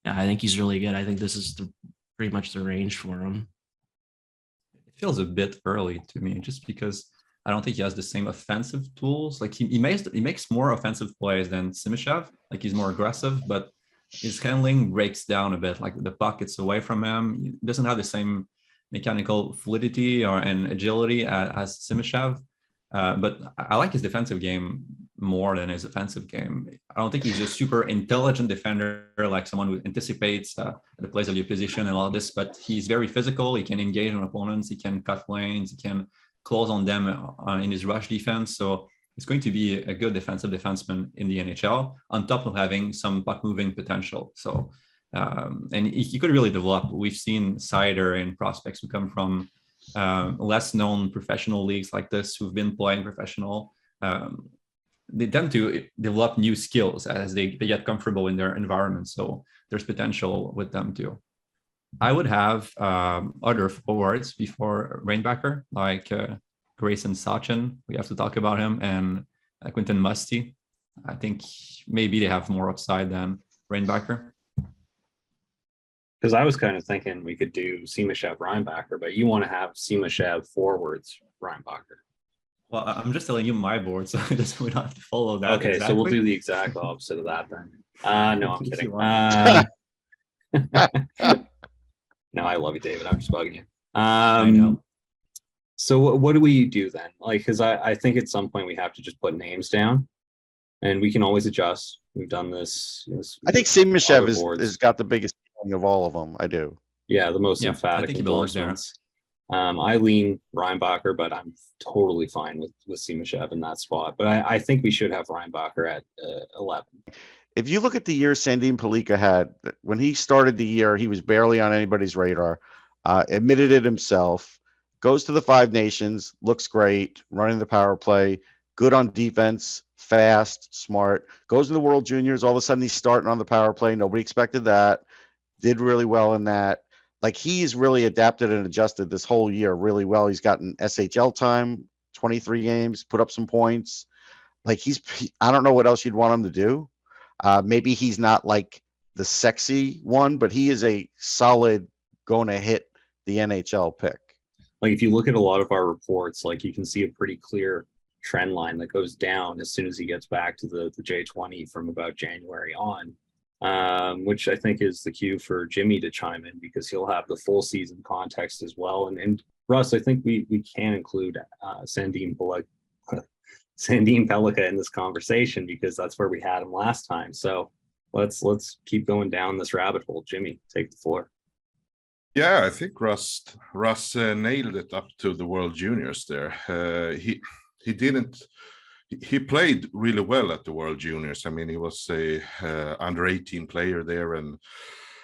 I think he's really good. I think this is pretty much the range for him. It feels a bit early to me, just because I don't think he has the same offensive tools. He makes more offensive plays than Simashev. He's more aggressive, but his handling breaks down a bit. The puck gets away from him. He doesn't have the same mechanical fluidity and agility as Simashev. But I like his defensive game more than his offensive game. I don't think he's a super intelligent defender, like someone who anticipates the plays of the opposition and all this, but he's very physical. He can engage on opponents. He can cut lanes. He can close on them in his rush defense. So it's going to be a good defensive defenseman in the NHL, on top of having some puck moving potential. So, and he could really develop. We've seen Cider and prospects who come from less known professional leagues like this, who've been playing professional. They tend to develop new skills as they get comfortable in their environment. So there's potential with them too. I would have other forwards before Reinbacher, like Gracyn Sawchyn. We have to talk about him, and Quentin Musty. I think maybe they have more upside than Reinbacher. Because I was kind of thinking we could do Simashev, Reinbacher, but you want to have Simashev forwards, Reinbacher. Well, I'm just telling you my board, so we don't have to follow that. Okay, exactly. so we'll do the exact opposite of that then. No, I'm kidding. No, I love you, David. I'm just bugging you. I know. So what do we do then? Like, because I think at some point we have to just put names down, and we can always adjust. We've done this. I think Simashev has got the biggest of all of them. I do. Yeah, the most I emphatic think he belongs there. endorsements. I lean Reinbacher, but I'm totally fine with Simashev in that spot. But I think we should have Reinbacher at 11. If you look at the year Sandin Pellikka had, when he started the year, he was barely on anybody's radar. Admitted it himself. Goes to the Five Nations, looks great, running the power play, good on defense, fast, smart. Goes to the World Juniors. All of a sudden, he's starting on the power play. Nobody expected that. Did really well in that. Like, he's really adapted and adjusted this whole year really well. He's gotten SHL time, 23 games, put up some points. Like, I don't know what else you'd want him to do. Maybe he's not like the sexy one, but he is a solid going to hit the NHL pick. Like, if you look at a lot of our reports, like, you can see a pretty clear trend line that goes down as soon as he gets back to the J20 from about January on. Which I think is the cue for Jimmy to chime in, because he'll have the full season context as well. And Russ, I think we can include Sandin Pellikka in this conversation, because that's where we had him last time. So let's keep going down this rabbit hole. Jimmy, take the floor. Yeah, I think Russ nailed it up to the World Juniors there. He played really well at the World Juniors. I mean, he was a under 18 player there, and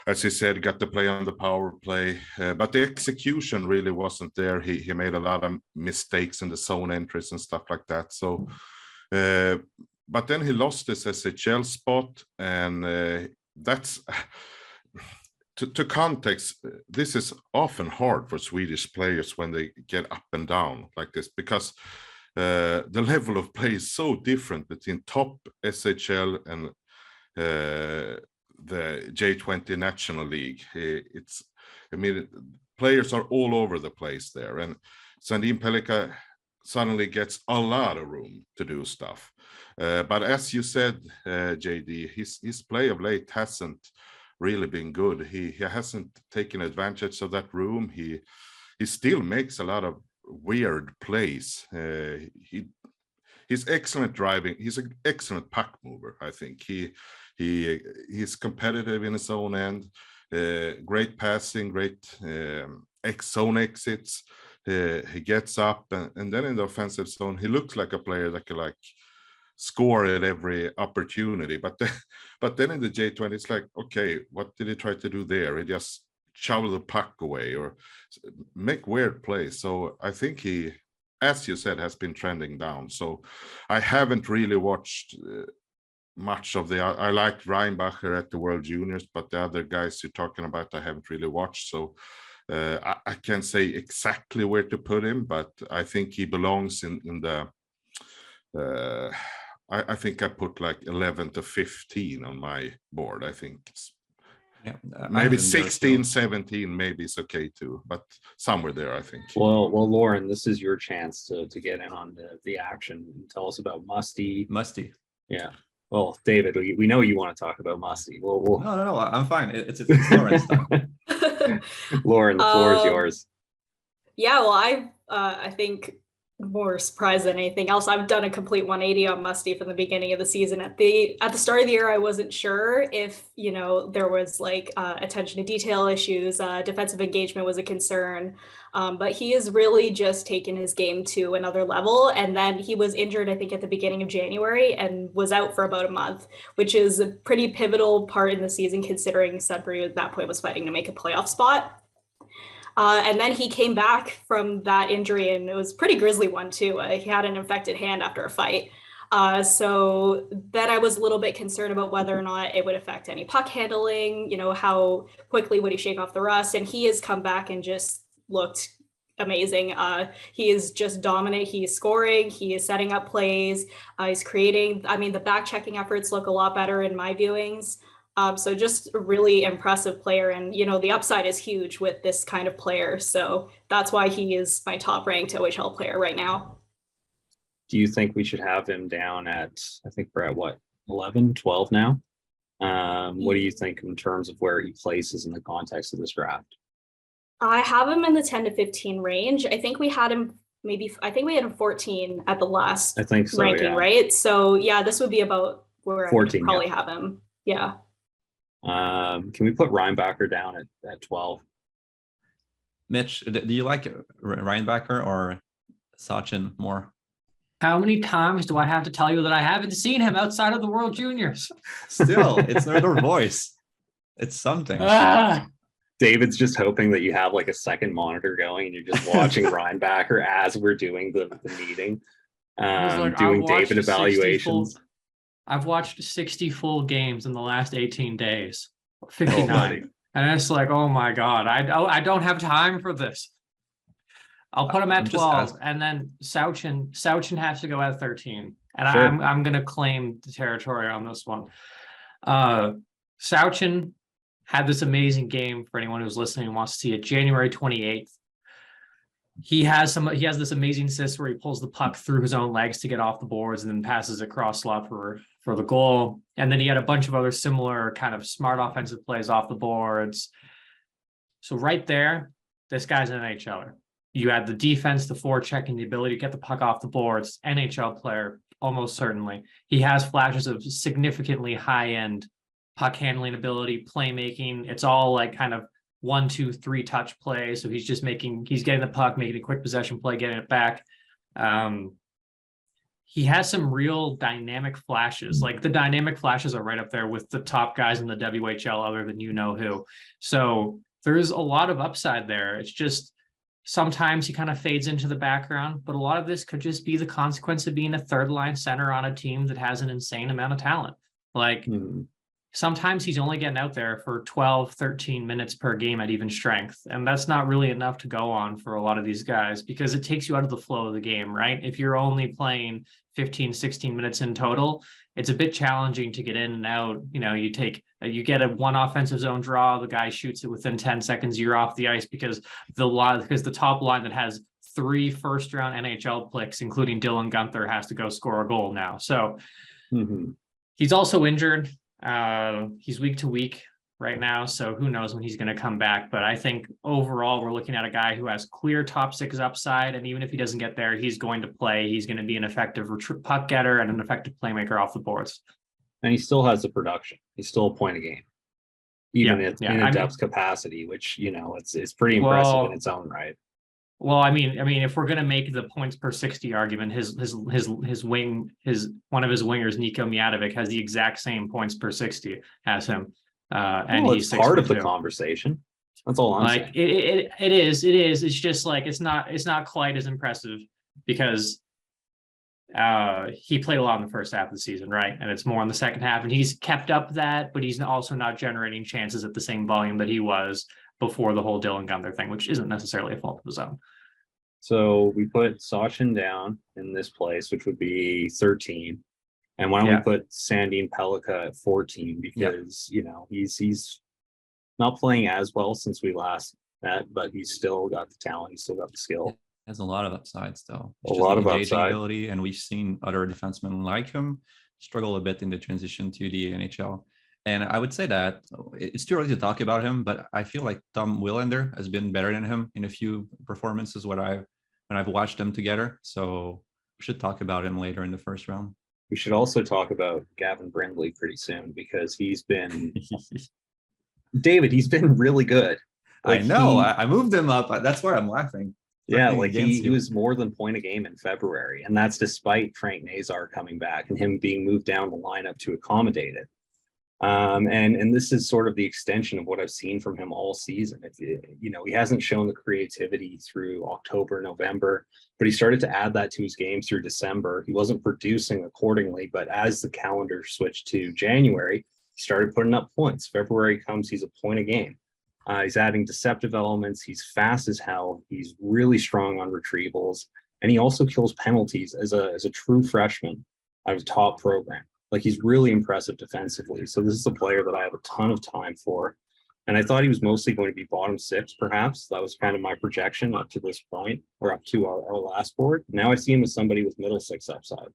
as he said, got to play on the power play. But the execution really wasn't there. He made a lot of mistakes in the zone entries and stuff like that. So, but then he lost his SHL spot, and that's to context. This is often hard for Swedish players when they get up and down like this, because the level of play is so different between top SHL and the J20 National League. Players are all over the place there, and Sandin Pellikka suddenly gets a lot of room to do stuff. But as you said, JD, his play of late hasn't really been good. He hasn't taken advantage of that room. He still makes a lot of weird plays. He's excellent driving. He's an excellent puck mover. I think he's competitive in his own end. Great passing, great zone exits. He gets up, and then in the offensive zone, he looks like a player that can score at every opportunity. But then in the J20, it's like, okay, what did he try to do there? He just shovel the puck away or make weird plays. So I think he, as you said, has been trending down. So I haven't really watched much of I liked Reinbacher at the World Juniors, but the other guys you're talking about, I haven't really watched. So I can't say exactly where to put him, but I think he belongs in the, I think I put 11 to 15 on my board. I think it's maybe 16, 17, maybe it's okay too, but somewhere there, I think. Well, Lauren, this is your chance to get in on the action. Tell us about Musty. Yeah. Well, David, we know you want to talk about Musty. We'll... No, I'm fine. It's Lauren's time. Lauren, the floor is yours. Yeah, well, I think more surprised than anything else. I've done a complete 180 on Musty from the beginning of the season. At the start of the year, I wasn't sure if, you know, there was like attention to detail issues, defensive engagement was a concern, but he has really just taken his game to another level. And then he was injured, I think, at the beginning of January and was out for about a month, which is a pretty pivotal part in the season, considering Sudbury at that point was fighting to make a playoff spot. And then he came back from that injury, and it was a pretty grisly one too. He had an infected hand after a fight. So then I was a little bit concerned about whether or not it would affect any puck handling, you know, how quickly would he shake off the rust? And he has come back and just looked amazing. He is just dominant. He is scoring. He is setting up plays. He's creating. I mean, the back checking efforts look a lot better in my viewings. So just a really impressive player. And, you know, the upside is huge with this kind of player. So that's why he is my top ranked OHL player right now. Do you think we should have him down at, I think we're at what, 11, 12 now? What do you think in terms of where he places in the context of this draft? I have him in the 10 to 15 range. I think we had him I think we had him 14 at the last ranking, yeah. Right? So yeah, this would be about where 14, I would probably have him. Yeah. Can we put Reinbacher down at 12? Mitch, do you like Reinbacher or Sawchyn more? How many times do I have to tell you that I haven't seen him outside of the World Juniors? Still, it's another voice. It's something. David's just hoping that you have like a second monitor going and you're just watching Reinbacher as we're doing the meeting, doing David evaluations. I've watched 60 full games in the last 18 days, 59. And it's like, oh my God, I don't have time for this. I'll put him at 12, and then Sawchyn has to go at 13. And Sure. I'm going to claim the territory on this one. Sawchyn had this amazing game for anyone who's listening and wants to see it. January 28th. He has this amazing assist where he pulls the puck through his own legs to get off the boards and then passes across slot for the goal. And then he had a bunch of other similar kind of smart offensive plays off the boards. So right there, this guy's an NHLer. You add the defense, the forecheck, and the ability to get the puck off the boards. NHL player, almost certainly. He has flashes of significantly high-end puck handling ability, playmaking. It's all like kind of 1, 2, 3 touch plays. So he's getting the puck, making a quick possession play, getting it back. He has some real dynamic flashes. Like the dynamic flashes are right up there with the top guys in the WHL other than you know who. So there's a lot of upside there. It's just sometimes he kind of fades into the background, but a lot of this could just be the consequence of being a third line center on a team that has an insane amount of talent. Like sometimes he's only getting out there for 12, 13 minutes per game at even strength. And that's not really enough to go on for a lot of these guys because it takes you out of the flow of the game, right? If you're only playing 15, 16 minutes in total, it's a bit challenging to get in and out. You know, you get a one offensive zone draw, the guy shoots it within 10 seconds, you're off the ice because the top line that has 3 first-round NHL picks, including Dylan Guenther, has to go score a goal now. So he's also injured. He's week to week right now, so who knows when he's going to come back. But I think overall we're looking at a guy who has clear top 6 upside, and even if he doesn't get there, he's going to play. He's going to be an effective puck getter and an effective playmaker off the boards. And he still has the production. He's still a point a game, even in a depth capacity, which, you know, it's pretty impressive in its own right. Well, I mean, if we're gonna make the points per 60 argument, his one of his wingers, Nico Mijatovic, has the exact same points per 60 as him. And he's part of the conversation. That's all I'm saying. It is. It's just like it's not quite as impressive because he played a lot in the first half of the season, right? And it's more in the second half, and he's kept up that, but he's also not generating chances at the same volume that he was before the whole Dylan Guenther thing, which isn't necessarily a fault of his own. So we put Sawchyn down in this place, which would be 13. And why don't we put Sandin Pellikka at 14? Because, you know, he's not playing as well since we last met, but he's still got the talent. He's still got the skill. Has a lot of upsides, though. A lot of upside. Ability, and we've seen other defensemen like him struggle a bit in the transition to the NHL. And I would say that it's too early to talk about him, but I feel like Tom Willander has been better than him in a few performances, what I've when I've watched them together. So we should talk about him later in the first round. We should also talk about Gavin Brindley pretty soon because he's been David. He's been really good. I know. I moved him up. That's why I'm laughing. Yeah, like he was more than point a game in February, and that's despite Frank Nazar coming back and him being moved down the lineup to accommodate it. And this is sort of the extension of what I've seen from him all season. He hasn't shown the creativity through October, November, but he started to add that to his games through December. He wasn't producing accordingly, but as the calendar switched to January, he started putting up points. February comes, he's a point a game. He's adding deceptive elements. He's fast as hell. He's really strong on retrievals, and he also kills penalties as a true freshman out of a top program. Like, he's really impressive defensively. So this is a player that I have a ton of time for. And I thought he was mostly going to be bottom 6, perhaps. That was kind of my projection up to this point, or up to our last board. Now I see him as somebody with middle 6 upside.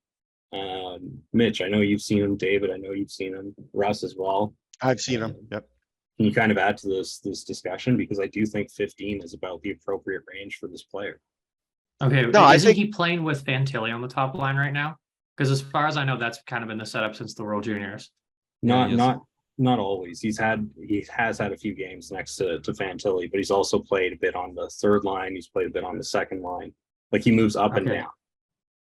Mitch, I know you've seen him. David, I know you've seen him. Russ as well. I've seen him. Yep. Can you kind of add to this discussion? Because I do think 15 is about the appropriate range for this player. Okay. No, I isn't think he playing with Fantilli on the top line right now? Because as far as I know, that's kind of been the setup since the World Juniors. Not always. He has had a few games next to Fantilli, but he's also played a bit on the third line. He's played a bit on the second line. Like, he moves up and down.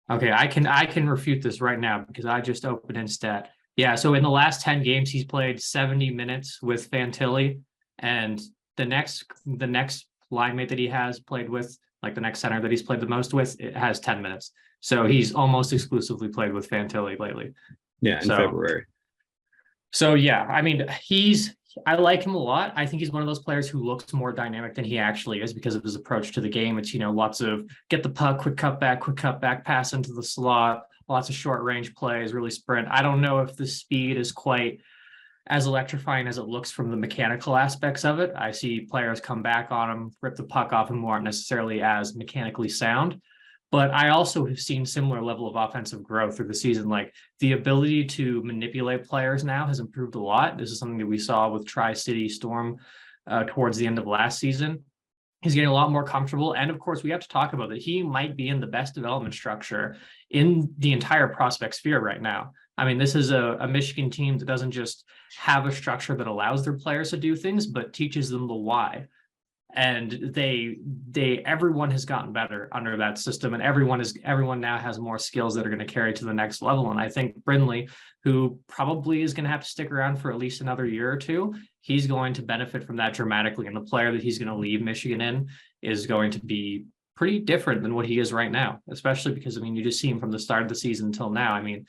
Okay, I can refute this right now because I just opened in stat. Yeah, so in the last 10 games, he's played 70 minutes with Fantilli, and the next line mate that he has played with, like the next center that he's played the most with, it has 10 minutes. So he's almost exclusively played with Fantilli lately. Yeah, in February. So yeah, I mean, I like him a lot. I think he's one of those players who looks more dynamic than he actually is because of his approach to the game. It's, lots of get the puck, quick cutback, pass into the slot, lots of short range plays, really sprint. I don't know if the speed is quite as electrifying as it looks from the mechanical aspects of it. I see players come back on him, rip the puck off him, who aren't necessarily as mechanically sound. But I also have seen similar level of offensive growth through the season. Like, the ability to manipulate players now has improved a lot. This is something that we saw with Tri-City Storm towards the end of last season. He's getting a lot more comfortable. And of course, we have to talk about that. He might be in the best development structure in the entire prospect sphere right now. I mean, this is a Michigan team that doesn't just have a structure that allows their players to do things, but teaches them the why. And everyone has gotten better under that system, and everyone now has more skills that are going to carry to the next level. And I think Brindley, who probably is going to have to stick around for at least another year or two, he's going to benefit from that dramatically. And the player that he's going to leave Michigan in is going to be pretty different than what he is right now, especially because, I mean, you just see him from the start of the season until now. I mean,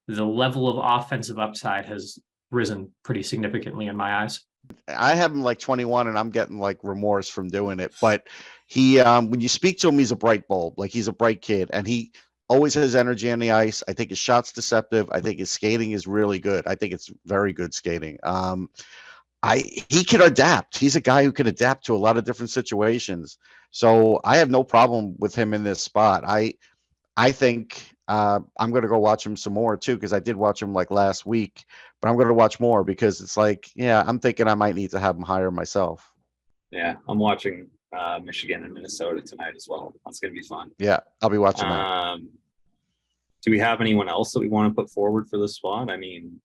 the level of offensive upside has risen pretty significantly in my eyes. I have him like 21 and I'm getting like remorse from doing it. But he, when you speak to him, he's a bright bulb. Like, he's a bright kid and he always has energy on the ice. I think his shot's deceptive. I think his skating is really good. I think it's very good skating. He can adapt. He's a guy who can adapt to a lot of different situations. So I have no problem with him in this spot. I think I'm going to go watch him some more too, because I did watch him like last week, but I'm going to watch more because it's like, yeah, I'm thinking I might need to have him higher myself. Yeah, I'm watching Michigan and Minnesota tonight as well. That's going to be fun. Yeah, I'll be watching that. Do we have anyone else that we want to put forward for this spot? I mean,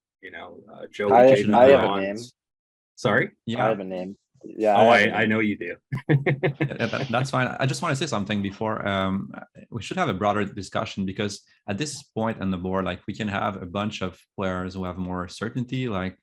Joey. I have a name. Sorry? Yeah, I have a name. Yeah. Oh, I know you do. That's fine. I just want to say something before. We should have a broader discussion because at this point on the board, like, we can have a bunch of players who have more certainty, like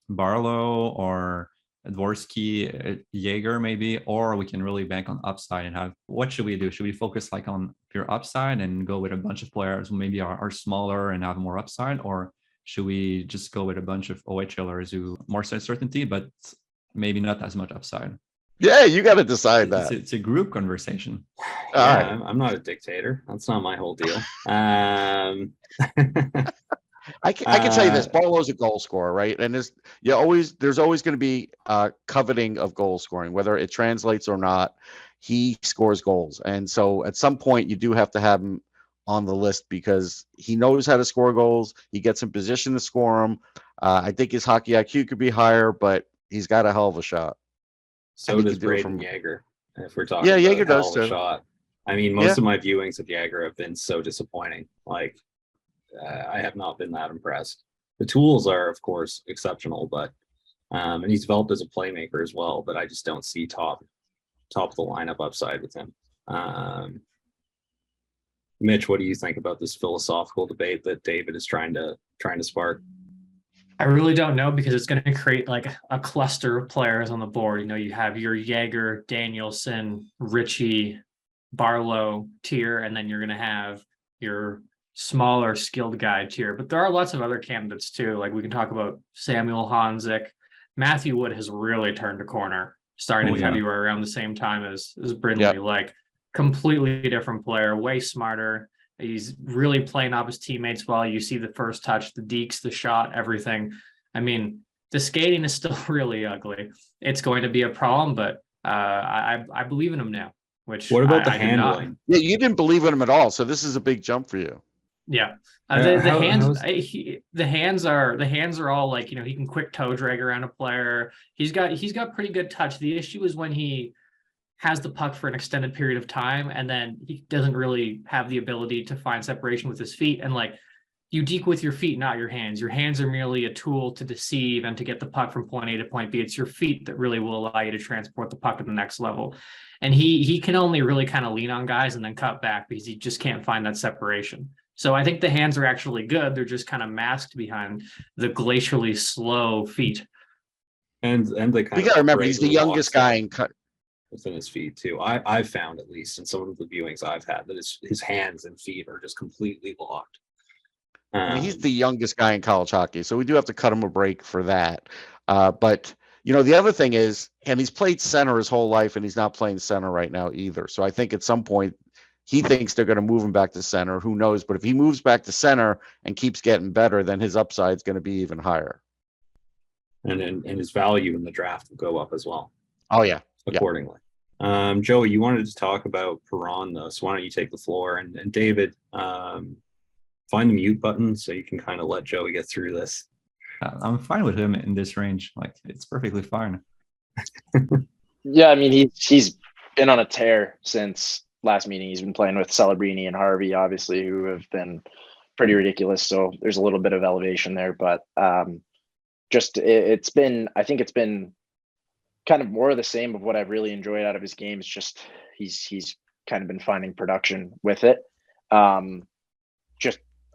Barlow or Dvorsky, Yager maybe, or we can really bank on upside and have, what should we do? Should we focus like on pure upside and go with a bunch of players who maybe are smaller and have more upside, or should we just go with a bunch of OHLers who more certainty, but maybe not as much upside? Yeah, you got to decide that. It's a group conversation. Yeah, I'm not a dictator. That's not my whole deal. I can tell you this: Barlow's a goal scorer, right? And there's always going to be coveting of goal scoring, whether it translates or not. He scores goals, and so at some point you do have to have him on the list because he knows how to score goals. He gets in position to score them. I think his hockey IQ could be higher, but he's got a hell of a shot. So does Brayden Yager. If we're talking Yeah, about Yager a hell does of a too. shot. I mean, most of my viewings of Yager have been so disappointing. Like, I have not been that impressed. The tools are, of course, exceptional, but and he's developed as a playmaker as well. But I just don't see top of the lineup upside with him. Mitch, what do you think about this philosophical debate that David is trying to spark? I really don't know, because it's going to create like a cluster of players on the board. You know, you have your Yager, Danielson, Ritchie, Barlow tier, and then you're going to have your smaller skilled guy tier. But there are lots of other candidates too. Like we can talk about Samuel Honzek. Matthew Wood has really turned a corner starting in February around the same time as Brindley. Like completely different player, way smarter. He's really playing off his teammates well. You see the first touch, the dekes, the shot, everything. I mean, the skating is still really ugly. It's going to be a problem, but I believe in him now. What about the handling? Yeah, you didn't believe in him at all, so this is a big jump for you. Yeah, the hands are all like, you know, he can quick toe drag around a player. He's got pretty good touch. The issue is when he has the puck for an extended period of time, and then he doesn't really have the ability to find separation with his feet. And like, you deke with your feet, not your hands. Your hands are merely a tool to deceive and to get the puck from point A to point B. It's your feet that really will allow you to transport the puck to the next level. And he can only really kind of lean on guys and then cut back because he just can't find that separation. So I think the hands are actually good. They're just kind of masked behind the glacially slow feet. And they kind You got to remember, he's the youngest guy in cut. Within his feet too. I've found, at least in some of the viewings I've had, that his hands and feet are just completely locked. I mean, he's the youngest guy in college hockey, so we do have to cut him a break for that. But you know, the other thing is, and he's played center his whole life, and he's not playing center right now either. So I think at some point he thinks they're going to move him back to center. Who knows? But if he moves back to center and keeps getting better, then his upside is going to be even higher. And his value in the draft will go up as well. Oh yeah. Accordingly. Joey, you wanted to talk about Perron though, so why don't you take the floor? And David, find the mute button so you can kind of let Joey get through this. I'm fine with him in this range. Like, it's perfectly fine. Yeah, I mean, he's been on a tear since last meeting. He's been playing with Celebrini and Harvey, obviously, who have been pretty ridiculous. So there's a little bit of elevation there, but I think it's been kind of more of the same of what I've really enjoyed out of his game. It's just he's kind of been finding production with it.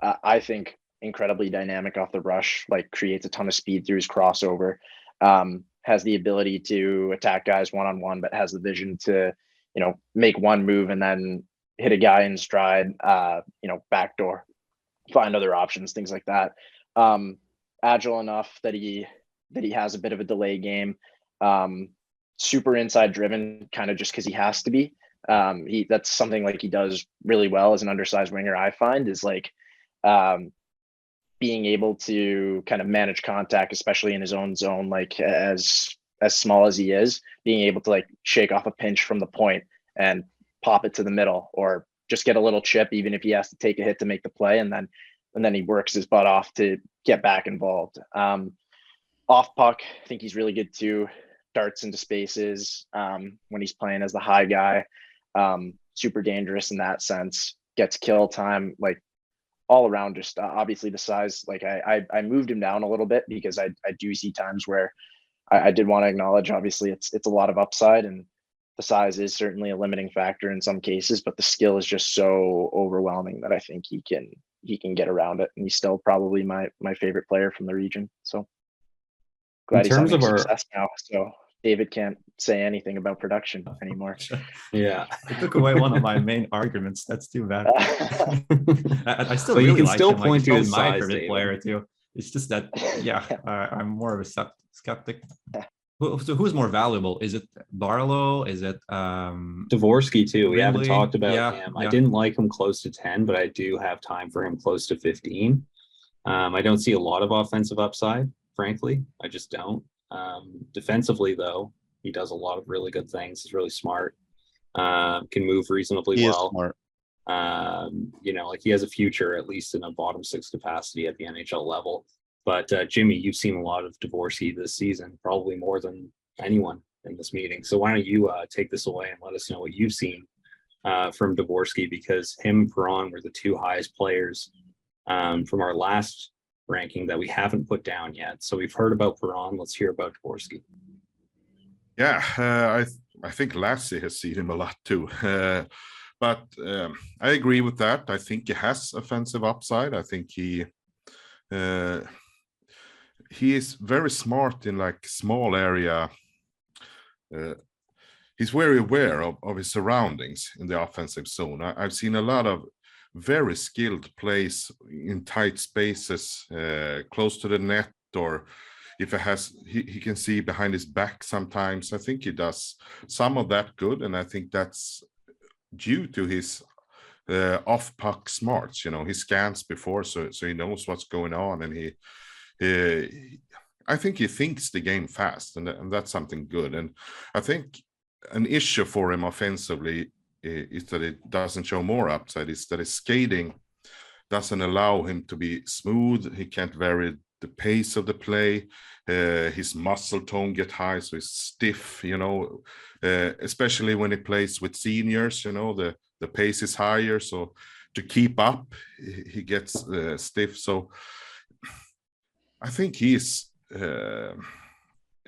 I think incredibly dynamic off the rush, like creates a ton of speed through his crossover, has the ability to attack guys one-on-one, but has the vision to, you know, make one move and then hit a guy in stride, backdoor, find other options, things like that. Agile enough that he has a bit of a delay game. Super inside driven, kind of just because he has to be. That's something like he does really well as an undersized winger. I find is like being able to kind of manage contact, especially in his own zone, like as small as he is, being able to like shake off a pinch from the point and pop it to the middle, or just get a little chip, even if he has to take a hit to make the play, and then he works his butt off to get back involved. Off puck, I think he's really good too. Darts into spaces when he's playing as the high guy. Super dangerous in that sense. Gets kill time, like all around. Just obviously the size. Like I moved him down a little bit because I do see times where I did want to acknowledge. Obviously, it's a lot of upside, and the size is certainly a limiting factor in some cases. But the skill is just so overwhelming that I think he can get around it, and he's still probably my favorite player from the region. So. Glad he's having success now, so David can't say anything about production anymore. Yeah, it took away one of my main arguments. That's too bad. I still but really you can like still him. point to his my size, favorite David. player too. It's just that, I'm more of a skeptic. So who's more valuable? Is it Barlow? Is it Dvorsky too? We haven't Brindley? talked about Yeah, him. yeah. I didn't like him close to 10, but I do have time for him close to 15. I don't see a lot of offensive upside, frankly. I just don't. Defensively, though, he does a lot of really good things. He's really smart. Can move reasonably He is well. smart. Like he has a future, at least in a bottom six capacity at the NHL level. But Jimmy, you've seen a lot of Dvorsky this season, probably more than anyone in this meeting. So why don't you take this away and let us know what you've seen from Dvorsky, because him and Perron were the two highest players from our last ranking that we haven't put down yet. So we've heard about Perron. Let's hear about Dvorsky. Yeah, I think Lassie has seen him a lot too. But I agree with that. I think he has offensive upside. I think he is very smart in like small area. He's very aware of his surroundings in the offensive zone. I've seen a lot of very skilled plays in tight spaces, close to the net, or if it has, he can see behind his back sometimes. I think he does some of that good, and I think that's due to his off puck smarts. You know, he scans before, so he knows what's going on, and I think he thinks the game fast, and that's something good. And I think an issue for him offensively is that it doesn't show more upside, is that his skating doesn't allow him to be smooth. He can't vary the pace of the play. His muscle tone get high, so he's stiff, you know, especially when he plays with seniors, you know, the pace is higher. So to keep up, he gets stiff. So I think he's,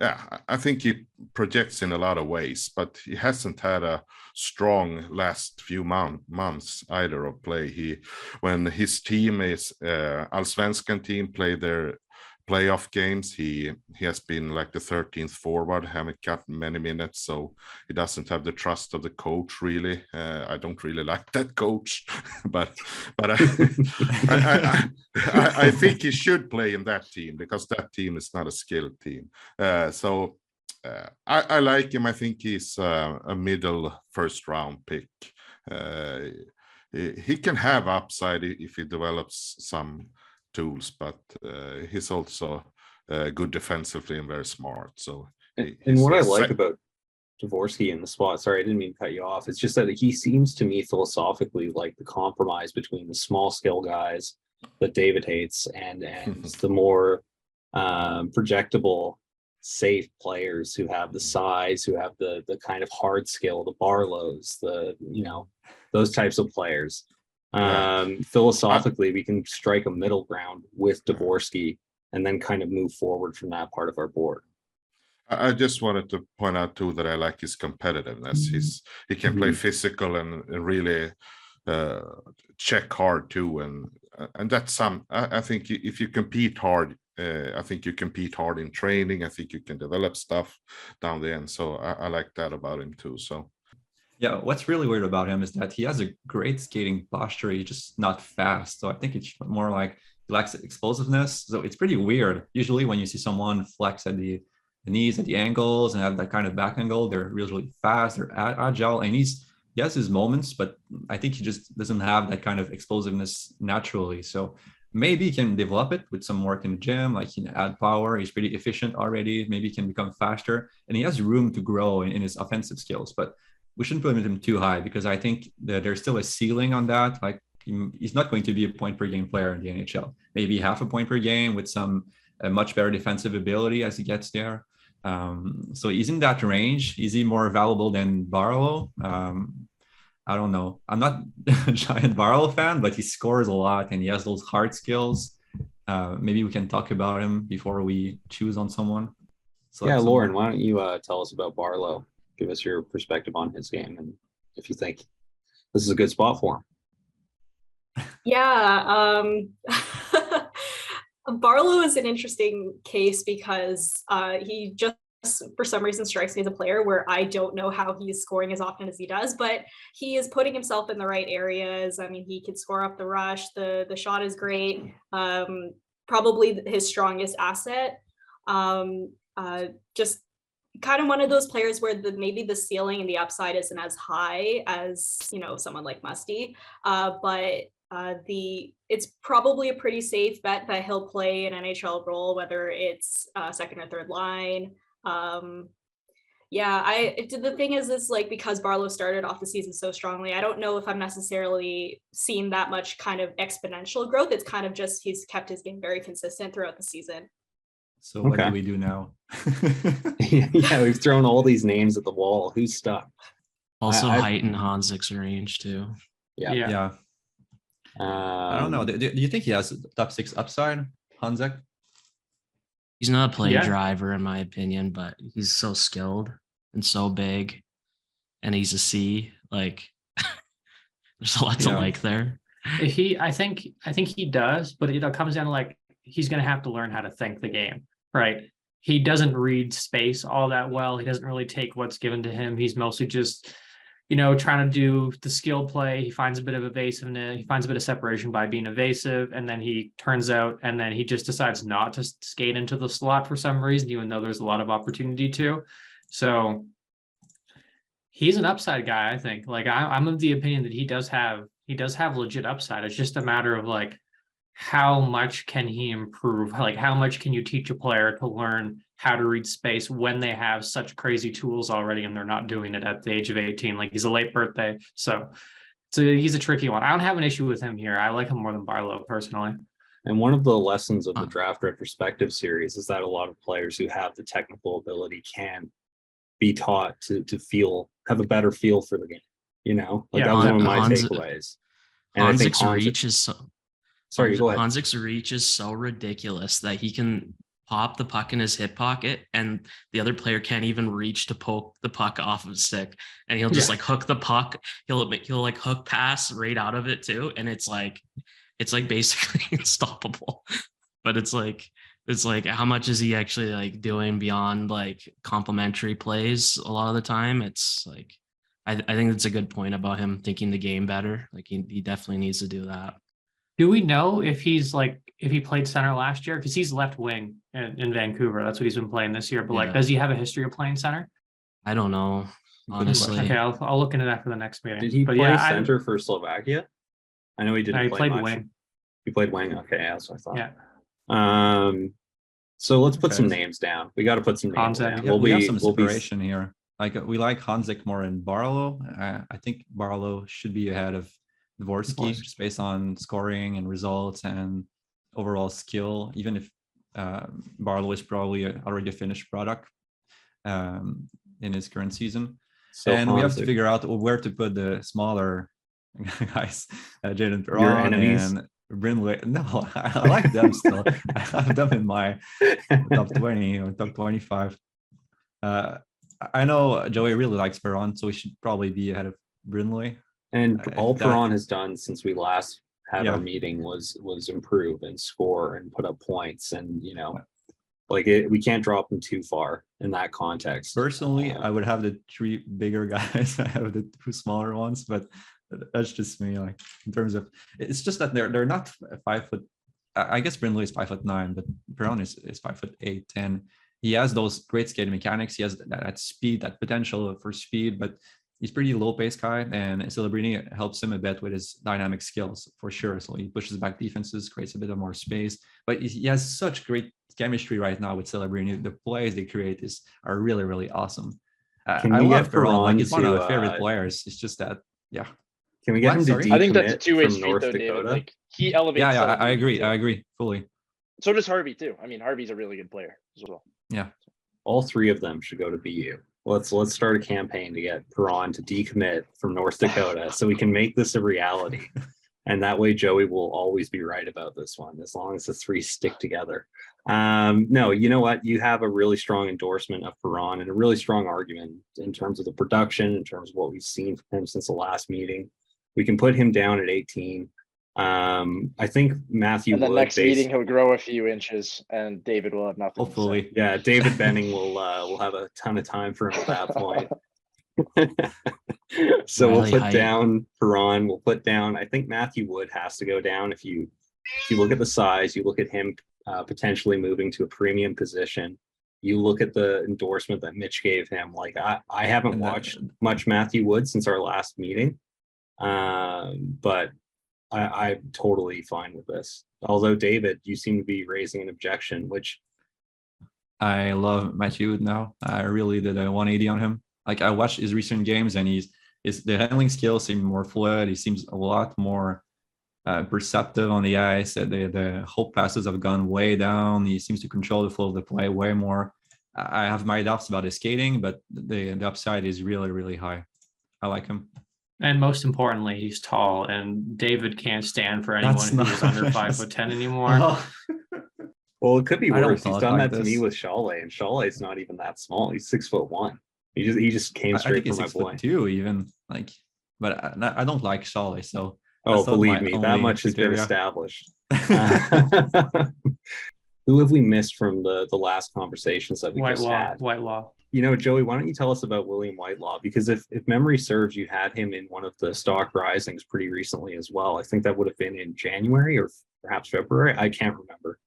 I think he projects in a lot of ways, but he hasn't had a strong last few months either of play. When his team is Allsvenskan team play their playoff games, he has been like the 13th forward, haven't got many minutes, so he doesn't have the trust of the coach really. I don't really like that coach, but I think he should play in that team, because that team is not a skilled team. So I like him. I think he's a middle first round pick. He can have upside if he develops some tools, but he's also good defensively and very smart. So and what I like about Dvorsky in the spot, sorry, I didn't mean to cut you off, it's just that he seems to me philosophically like the compromise between the small skill guys that David hates and the more projectable, safe players who have the size, who have the kind of hard skill, the Barlows, those types of players. Philosophically, we can strike a middle ground with Dvorsky and then kind of move forward from that part of our board. I just wanted to point out too that I like his competitiveness. He can play physical and really check hard too, and that's some. I think if you compete hard, I think you compete hard in training. I think you can develop stuff down the end. So I like that about him too. So. Yeah, what's really weird about him is that he has a great skating posture. He's just not fast. So I think it's more like he lacks explosiveness. So it's pretty weird. Usually when you see someone flex at the knees, at the ankles, and have that kind of back angle, they're really fast, they're agile, and he has his moments, but I think he just doesn't have that kind of explosiveness naturally. So maybe he can develop it with some work in the gym, like he can add power. He's pretty efficient already. Maybe he can become faster, and he has room to grow in his offensive skills, but we shouldn't put him too high, because I think that there's still a ceiling on that. Like he's not going to be a point per game player in the NHL. Maybe half a point per game with some much better defensive ability as he gets there. So he's in that range. Is he more valuable than Barlow? I don't know. I'm not a giant Barlow fan, but he scores a lot and he has those hard skills. Maybe we can talk about him before we choose on someone. Yeah, Lauren, why don't you tell us about Barlow? Give us your perspective on his game and if you think this is a good spot for him. Yeah, Barlow is an interesting case because he just, for some reason, strikes me as a player where I don't know how he's scoring as often as he does, but he is putting himself in the right areas. I mean, he can score up the rush. The shot is great. Probably his strongest asset. Just kind of one of those players where maybe the ceiling and the upside isn't as high as, someone like Musty, but it's probably a pretty safe bet that he'll play an NHL role, whether it's second or third line. The thing is like, because Barlow started off the season so strongly, I don't know if I'm necessarily seeing that much kind of exponential growth. It's kind of just he's kept his game very consistent throughout the season. So what Okay. do we do now? Yeah, we've thrown all these names at the wall. Who's stuck? Also, I- Height and Honzek's range too. Yeah. Yeah, I don't know. Do you think he has top 6 upside, Honzek? He's not a play Yeah. driver in my opinion, but he's so skilled and so big, and he's a C. Like, there's a lot to Yeah. like there. I think he does, but it comes down to like he's going to have to learn how to think the game, right? He doesn't read space all that well. He doesn't really take what's given to him. He's mostly just, trying to do the skill play. He finds a bit of evasiveness. He finds a bit of separation by being evasive, and then he turns out, and then he just decides not to skate into the slot for some reason, even though there's a lot of opportunity to. So he's an upside guy, I think. Like I'm of the opinion that he does have legit upside. It's just a matter of like how much can he improve? Like how much can you teach a player to learn how to read space when they have such crazy tools already and they're not doing it at the age of 18? Like he's a late birthday. So he's a tricky one. I don't have an issue with him here. I like him more than Barlow personally. And one of the lessons of the Draft Retrospective series is that a lot of players who have the technical ability can be taught to have a better feel for the game. Like that was one of my takeaways. And I think Honzek's reach is so. Sorry, go ahead. Honzek's reach is so ridiculous that he can pop the puck in his hip pocket, and the other player can't even reach to poke the puck off of stick, and he'll just like hook the puck. He'll like hook pass right out of it too, and it's like basically unstoppable. But it's like how much is he actually like doing beyond like complementary plays a lot of the time? It's like I think that's a good point about him thinking the game better. Like he definitely needs to do that. Do we know if if he played center last year? Because he's left wing in Vancouver. That's what he's been playing this year. But like, does he have a history of playing center? I don't know, honestly. Okay, I'll look into that for the next meeting. Did he play center for Slovakia? I know he didn't he play played much. wing. He played wing. Okay, that's what I thought. Yeah. So let's put some names down. We got to put some names Honzek. down. We have some separation here. Like we like Honzek more than Barlow. I think Barlow should be ahead of Dvorsky just based on scoring and results and overall skill, even if Barlow is probably already a finished product in his current season. So and we have to figure out where to put the smaller guys, Jayden Perron and Brindley. No, I like them still. I have them in my top 20 or top 25. I know Joey really likes Perron, so we should probably be ahead of Brindley. And all Perron has done since we last had our meeting was improve and score and put up points, and we can't drop him too far in that context. Personally, I would have the 3 bigger guys. I have the 2 smaller ones, but that's just me. Like in terms of, it's just that they're not 5 foot. I guess Brindley is 5'9", but Perron is 5'8", 10. He has those great skating mechanics. He has that speed, that potential for speed, but he's pretty low pace guy, and Celebrini helps him a bit with his dynamic skills for sure. So he pushes back defenses, creates a bit of more space, but he has such great chemistry right now with Celebrini. The plays they create are really, really awesome. I love Perron. Like he's one of my favorite players. It's just that, Can we get him to decommit I think that's a two-way from street North though, Dakota? David. Like he elevates. Yeah, I agree fully. So does Harvey too. I mean, Harvey's a really good player as well. Yeah. All 3 of them should go to BU. Let's start a campaign to get Perron to decommit from North Dakota so we can make this a reality. And that way Joey will always be right about this one, as long as the 3 stick together. No, you know what? You have a really strong endorsement of Perron and a really strong argument in terms of the production, in terms of what we've seen from him since the last meeting. We can put him down at 18. I think Matthew and the Wood next meeting he'll grow a few inches and David will have nothing. Hopefully. Yeah, David Benning will have a ton of time for him at that point. So we'll put down Perron. We'll put down, I think Matthew Wood has to go down. If you look at the size, you look at him potentially moving to a premium position. You look at the endorsement that Mitch gave him. Like I haven't watched much Matthew Wood since our last meeting, but I'm totally fine with this. Although David, you seem to be raising an objection, which I love Matthew Wood now. I really did a 180 on him. Like I watched his recent games, and the handling skills seem more fluid. He seems a lot more perceptive on the ice. The hope passes have gone way down. He seems to control the flow of the play way more. I have my doubts about his skating, but the upside is really, really high. I like him. And most importantly, he's tall, and David can't stand for anyone That's who's not- under 5'10" anymore. Oh. Well, it could be I don't worse. He's talk done like that to me this. with Šalé, and Šalé's not even that small. He's 6'1". He just came I straight think for he's my boy. 6'2" even, like, but I don't like Šalé, so Oh, that's not believe my me, that only much has been criteria. established. Who have we missed from the last conversations that we just had? Whitelaw. You know, Joey, why don't you tell us about William Whitelaw? Because if memory serves, you had him in one of the stock risings pretty recently as well. I think that would have been in January or perhaps February. I can't remember.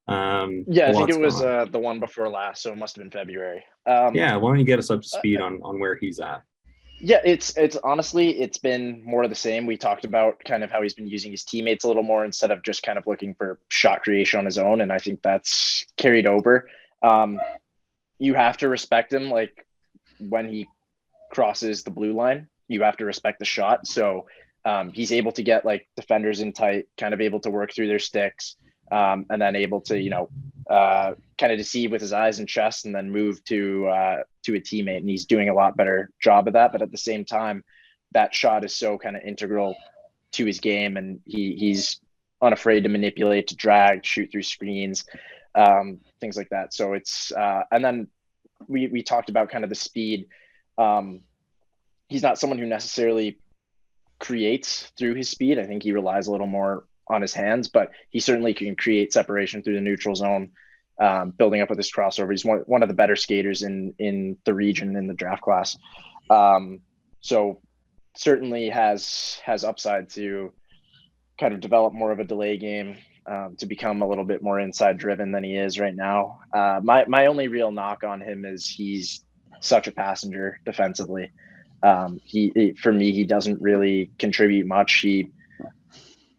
Yeah, I think lots it was going on. the one before last, so it must have been February. Yeah, why don't you get us up to speed on where he's at? Yeah, it's honestly, it's been more of the same. We talked about kind of how he's been using his teammates a little more instead of just kind of looking for shot creation on his own, and I think that's carried over. You have to respect him, like when he crosses the blue line, you have to respect the shot. So he's able to get like defenders in tight, kind of able to work through their sticks, and then able to, you know, kind of deceive with his eyes and chest and then move to a teammate. And he's doing a lot better job of that. But at the same time, that shot is so kind of integral to his game, and he's unafraid to manipulate, to drag, shoot through screens, things like that. So it's and then we talked about kind of the speed. He's not someone who necessarily creates through his speed. I think he relies a little more on his hands, but he certainly can create separation through the neutral zone, building up with his crossover. He's one of the better skaters in the region, in the draft class. So certainly has upside to kind of develop more of a delay game, to become a little bit more inside driven than he is right now. My only real knock on him is he's such a passenger defensively. For me, he doesn't really contribute much. He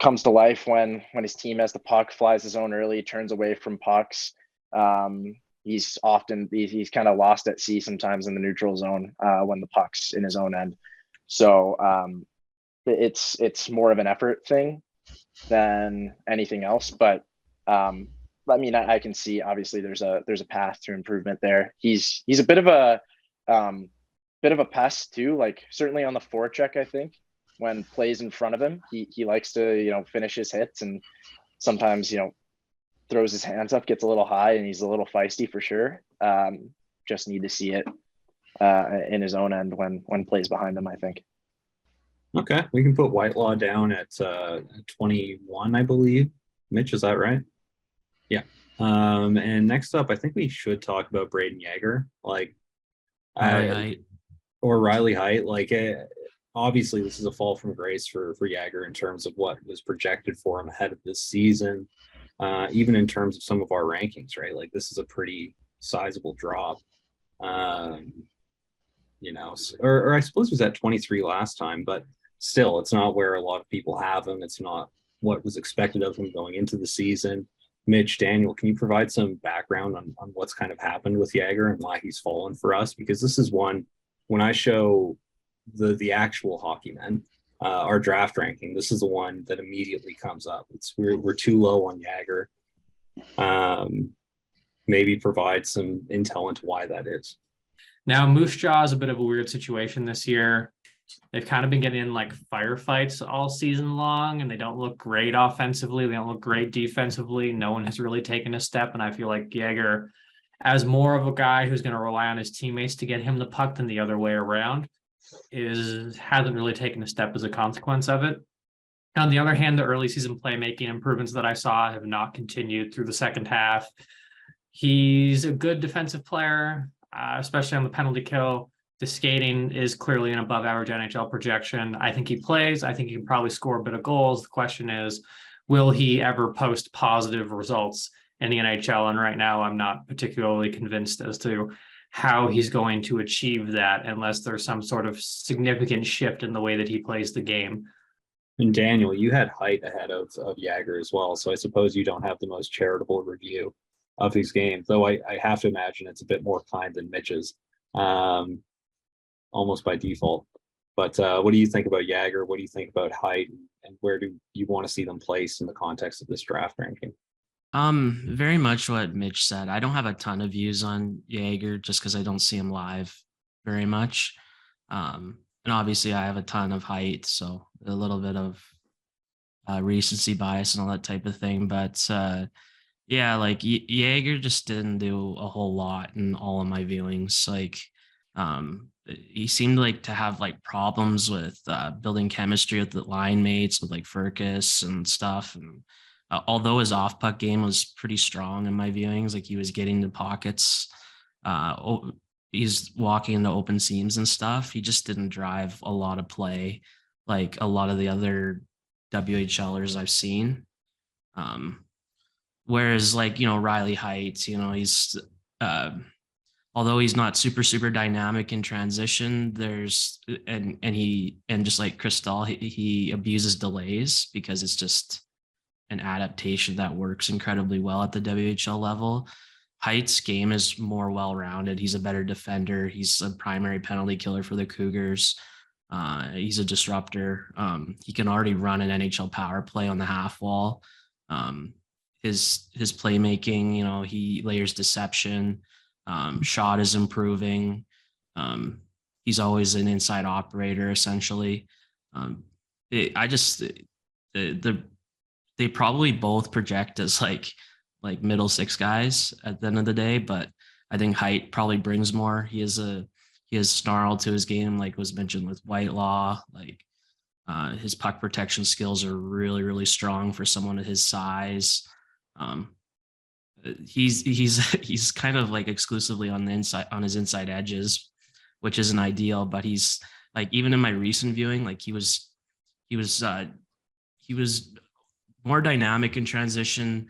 comes to life when his team has the puck, flies his own early, turns away from pucks. He's kind of lost at sea sometimes in the neutral zone when the puck's in his own end. So it's more of an effort thing than anything else. But I mean, I can see obviously there's a path to improvement there. He's a bit of a pest too, like certainly on the forecheck. I think when plays in front of him, he likes to, you know, finish his hits, and sometimes, you know, throws his hands up, gets a little high, and he's a little feisty for sure. Just need to see it in his own end when plays behind him, I think. Okay, we can put Whitelaw down at 21, I believe. Mitch, is that right? Yeah. And next up, I think we should talk about Brayden Yager, like, or Riley Height. Like, obviously, this is a fall from grace for Yager in terms of what was projected for him ahead of this season, even in terms of some of our rankings, right? Like, this is a pretty sizable drop. You know, or I suppose it was at 23 last time, but still, it's not where a lot of people have him. It's not what was expected of him going into the season. Mitch, Daniel, can you provide some background on what's kind of happened with Yager and why he's fallen for us? Because this is one, when I show the actual hockey men, our draft ranking, this is the one that immediately comes up. We're too low on Yager. Maybe provide some intel into why that is. Now, Moose Jaw is a bit of a weird situation this year. They've kind of been getting in like firefights all season long, and they don't look great offensively. They don't look great defensively. No one has really taken a step, and I feel like Yager, as more of a guy who's going to rely on his teammates to get him the puck than the other way around, hasn't really taken a step as a consequence of it. On the other hand, the early season playmaking improvements that I saw have not continued through the second half. He's a good defensive player, especially on the penalty kill. The skating is clearly an above average NHL projection. I think he plays. I think he can probably score a bit of goals. The question is, will he ever post positive results in the NHL? And right now, I'm not particularly convinced as to how he's going to achieve that unless there's some sort of significant shift in the way that he plays the game. And Daniel, you had Height ahead of Yager as well, so I suppose you don't have the most charitable review of his game, though I have to imagine it's a bit more kind than Mitch's, almost by default. But what do you think about Yager? What do you think about Height? And where do you want to see them placed in the context of this draft ranking? Very much what Mitch said. I don't have a ton of views on Yager just because I don't see him live very much. And obviously I have a ton of Height, so a little bit of recency bias and all that type of thing. But yeah, like Yager just didn't do a whole lot in all of my viewings. Like he seemed like to have like problems with building chemistry with the line mates, with like Furcus and stuff. And although his off puck game was pretty strong in my viewings, like he was getting the pockets, he's walking into open seams and stuff. He just didn't drive a lot of play like a lot of the other WHLers I've seen. Whereas like, you know, Riley Heights, you know, he's although he's not super dynamic in transition, there's and just like Cristall, he abuses delays because it's just an adaptation that works incredibly well at the WHL level. Height's game is more well-rounded. He's a better defender. He's a primary penalty killer for the Cougars. He's a disruptor. He can already run an NHL power play on the half wall. His playmaking, you know, he layers deception. Shot is improving. He's always an inside operator, essentially. They probably both project as like middle six guys at the end of the day, but I think Height probably brings more. He has snarl to his game, like was mentioned with Whitelaw. Like his puck protection skills are really strong for someone of his size. He's kind of like exclusively on the inside, on his inside edges, which isn't ideal, but he's like, even in my recent viewing, like he was more dynamic in transition,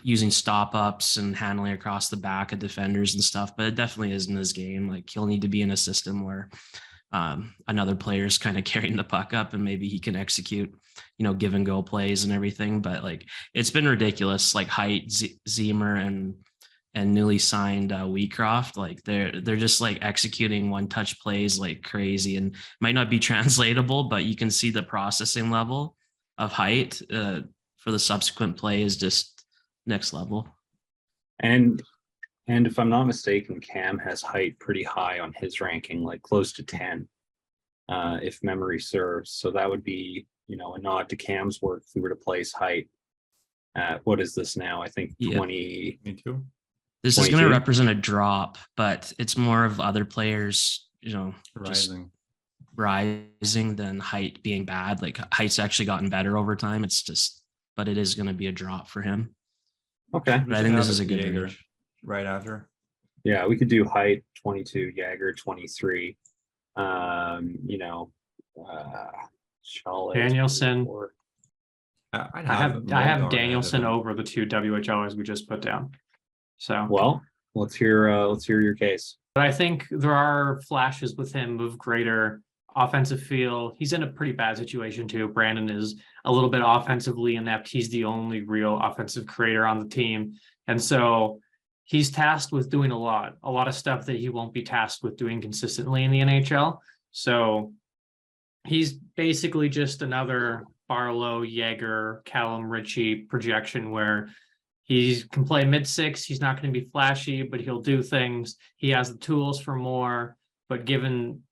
using stop ups and handling across the back of defenders and stuff, but it definitely isn't his game. Like he'll need to be in a system where another player's kind of carrying the puck up and maybe he can execute, you know, give and go plays and everything. But like, it's been ridiculous. Like Height, Zemer and newly signed Wheatcroft, like they're just like executing one touch plays like crazy, and might not be translatable, but you can see the processing level of Height for the subsequent play is just next level. And if I'm not mistaken, Cam has Height pretty high on his ranking, like close to 10, if memory serves. So that would be, you know, a nod to Cam's work if we were to place Height at, what is this now? I think 22. This 22? Is going to represent a drop, but it's more of other players, you know, rising than Height being bad. Like Height's actually gotten better over time. It's just, but it is going to be a drop for him. Okay. But I think this is a good Yager right after. Yeah, we could do Height 22, Yager 23. You know, Šalé, Danielson. I have Danielson over the two WHLers we just put down. So well, let's hear your case. But I think there are flashes with him of greater offensive feel. He's in a pretty bad situation too. Brandon is a little bit offensively inept. He's the only real offensive creator on the team. And so he's tasked with doing a lot of stuff that he won't be tasked with doing consistently in the NHL. So he's basically just another Barlow, Yager, Calum Ritchie projection where he can play mid-six. He's not going to be flashy, but he'll do things. He has the tools for more, but given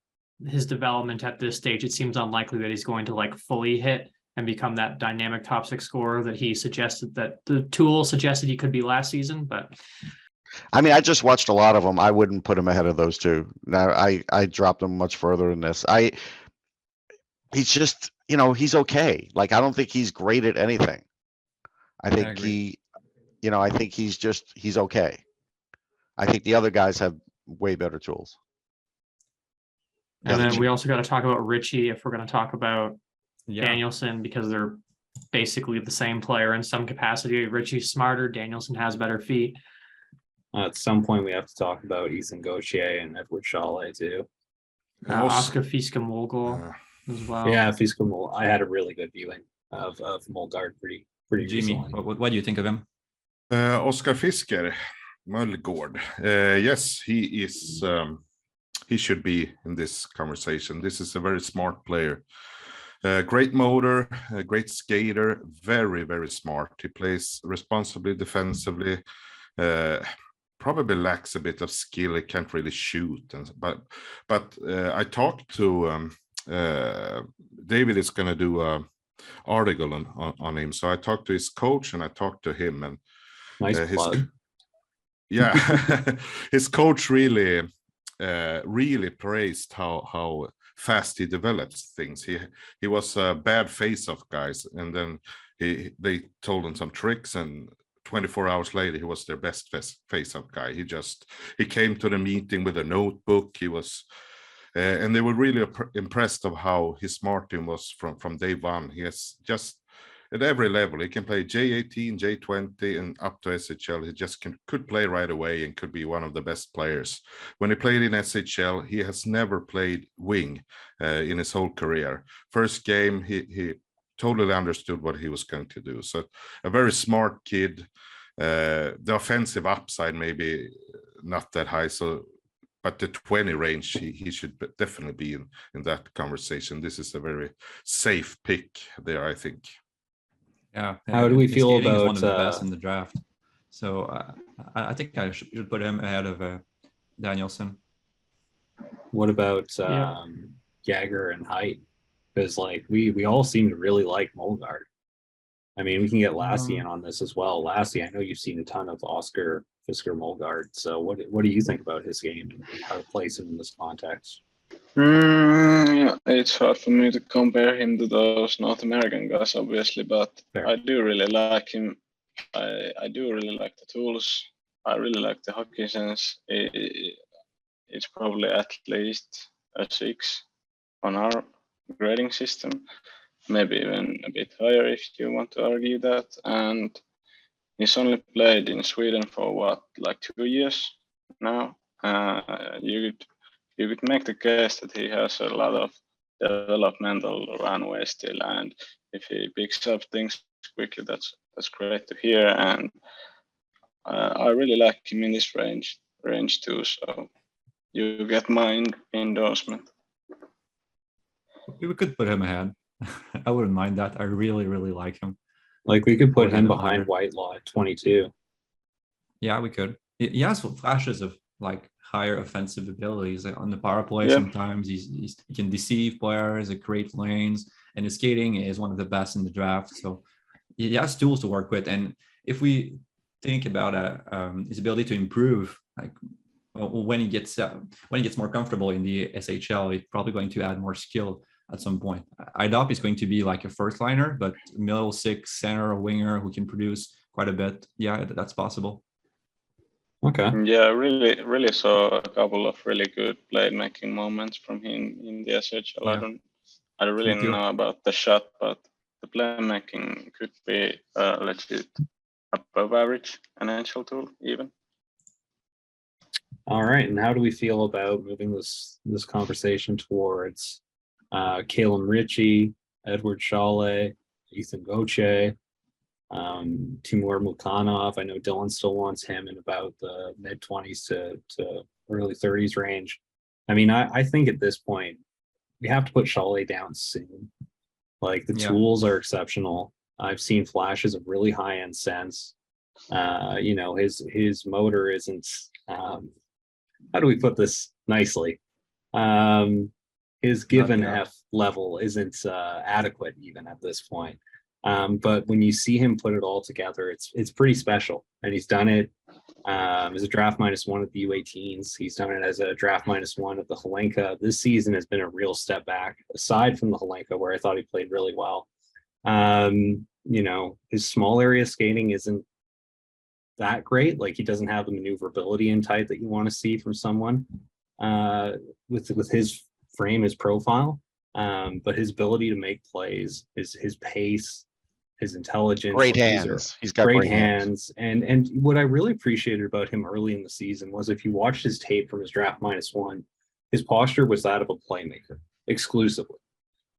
his development at this stage, it seems unlikely that he's going to like fully hit and become that dynamic top six scorer that he suggested, that the tool suggested he could be last season. But I mean, I just watched a lot of them. I wouldn't put him ahead of those two. Now I dropped him much further in this. He's just, you know, he's okay. Like, I don't think he's great at anything. I think he's okay. I think the other guys have way better tools. And then we also got to talk about Ritchie if we're going to talk about Danielson, because they're basically the same player in some capacity. Ritchie's smarter. Danielson has better feet. At some point, we have to talk about Ethan Gauthier and Eduard Šalé too. Oscar Fiska-Molgard as well. Yeah, Fiska-Molgard. I had a really good viewing of Molgard pretty Jimmy, what do you think of him? Oscar Fisker, Molgard. Yes, he is he should be in this conversation. This is a very smart player. Great motor, a great skater, very, very smart. He plays responsibly defensively. Probably lacks a bit of skill. He can't really shoot. But I talked to David is going to do a article on him. So I talked to his coach and I talked to him, and Nice plug. Yeah, his coach really praised how fast he develops things. He was a bad face-off guys, and then they told him some tricks, and 24 hours later he was their best face-off guy. He came to the meeting with a notebook. He was and they were really impressed of how his smarting was from day one. He has just at every level. He can play J18, J20, and up to SHL. He just could play right away and could be one of the best players. When he played in SHL, he has never played wing in his whole career. First game, he totally understood what he was going to do. So a very smart kid. The offensive upside maybe not that high. But the 20 range, he should definitely be in that conversation. This is a very safe pick there, I think. Yeah. How do we his feel skating is about, one of the best in the draft? So I think I should put him ahead of Danielson. What about Yeah. Yager and Height? Because like we all seem to really like Molgard. I mean, we can get Lassie in on this as well. Lassie, I know you've seen a ton of Oscar Fisker Molgard. So what do you think about his game and how to place him in this context? Yeah, it's hard for me to compare him to those North American guys, obviously, but Fair. I do really like him. I do really like the tools. I really like the hockey sense. It's probably at least a 6 on our grading system, maybe even a bit higher if you want to argue that. And he's only played in Sweden for what, like 2 years now. You could make the case that he has a lot of developmental runway still, and if he picks up things quickly, that's great to hear. And I really like him in this range too. So you get my endorsement. We could put him ahead. I wouldn't mind that. I really, really like him. Like we could put More him than behind Yager. Whitelaw at 22. Yeah, we could. He has flashes of like higher offensive abilities. Like on the power play, Yeah. sometimes he can deceive players at great lanes, and his skating is one of the best in the draft. So he has tools to work with. And if we think about his ability to improve, like when he gets more comfortable in the SHL, he's probably going to add more skill at some point. I doubt he's going to be like a first liner, but middle six, center, or winger who can produce quite a bit. Yeah, that's possible. Okay. Yeah, really saw a couple of really good playmaking moments from him in the SHL. Yeah. I don't really Me too. know about the shot, but the playmaking could be legit above average NHL tool even. All right. And how do we feel about moving this conversation towards Calum Ritchie, Eduard Šalé, Ethan Gauthier, Timur Mukhanov? I know Dylan still wants him in about the mid-20s to early 30s range. I mean, I think at this point we have to put Šalé down soon. Like the tools are exceptional. I've seen flashes of really high-end sense. His motor isn't. How do we put this nicely? His given F level isn't adequate even at this point. But when you see him put it all together, it's pretty special. And he's done it as a draft -1 at the U18s. He's done it as a draft -1 at the Holenka. This season has been a real step back, aside from the Holenka, where I thought he played really well. His small area skating isn't that great. Like he doesn't have the maneuverability in tight that you want to see from someone with his frame, his profile. But his ability to make plays, his pace, his intelligence, Great hands. He's got great hands. And what I really appreciated about him early in the season was if you watched his tape from his draft -1, his posture was that of a playmaker exclusively.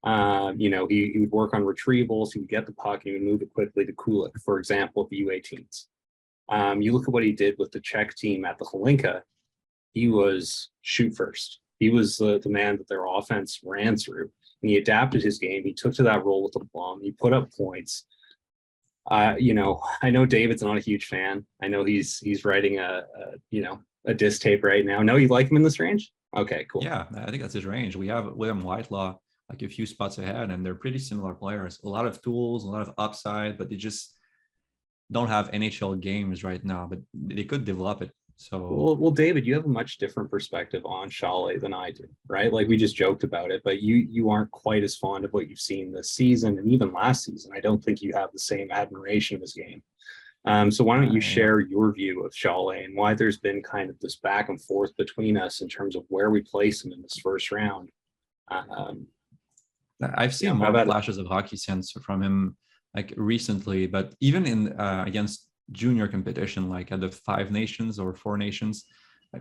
He would work on retrievals, he would get the puck, and he would move it quickly to Kulik, for example, at the U18s. You look at what he did with the Czech team at the Holenka, he was shoot first. He was the man that their offense ran through, and he adapted his game. He took to that role with aplomb. He put up points. You know, I know David's not a huge fan. I know he's writing a diss tape right now. No, you like him in this range? Okay, cool. Yeah, I think that's his range. We have William Whitelaw like a few spots ahead, and they're pretty similar players. A lot of tools, a lot of upside, but they just don't have NHL games right now, but they could develop it. So well, David, you have a much different perspective on Šalé than I do, right? Like we just joked about it, but you aren't quite as fond of what you've seen this season and even last season. I don't think you have the same admiration of his game. So why don't you share your view of Šalé and why there's been kind of this back and forth between us in terms of where we place him in this first round? I've seen more flashes of hockey sense from him like recently, but even in against junior competition, like at the 5 Nations or 4 Nations,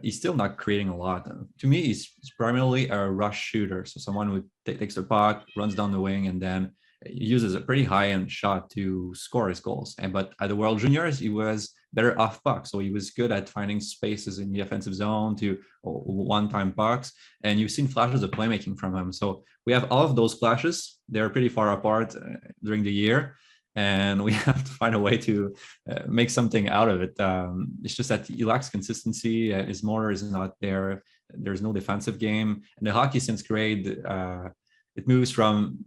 he's still not creating a lot. To me, he's primarily a rush shooter. So someone who takes the puck, runs down the wing, and then uses a pretty high-end shot to score his goals. But at the World Juniors, he was better off puck. So he was good at finding spaces in the offensive zone to one-time pucks. And you've seen flashes of playmaking from him. So we have all of those flashes. They're pretty far apart during the year. And we have to find a way to make something out of it. It's just that he lacks consistency. His motor is not there. There's no defensive game. And the hockey sense grade, it moves from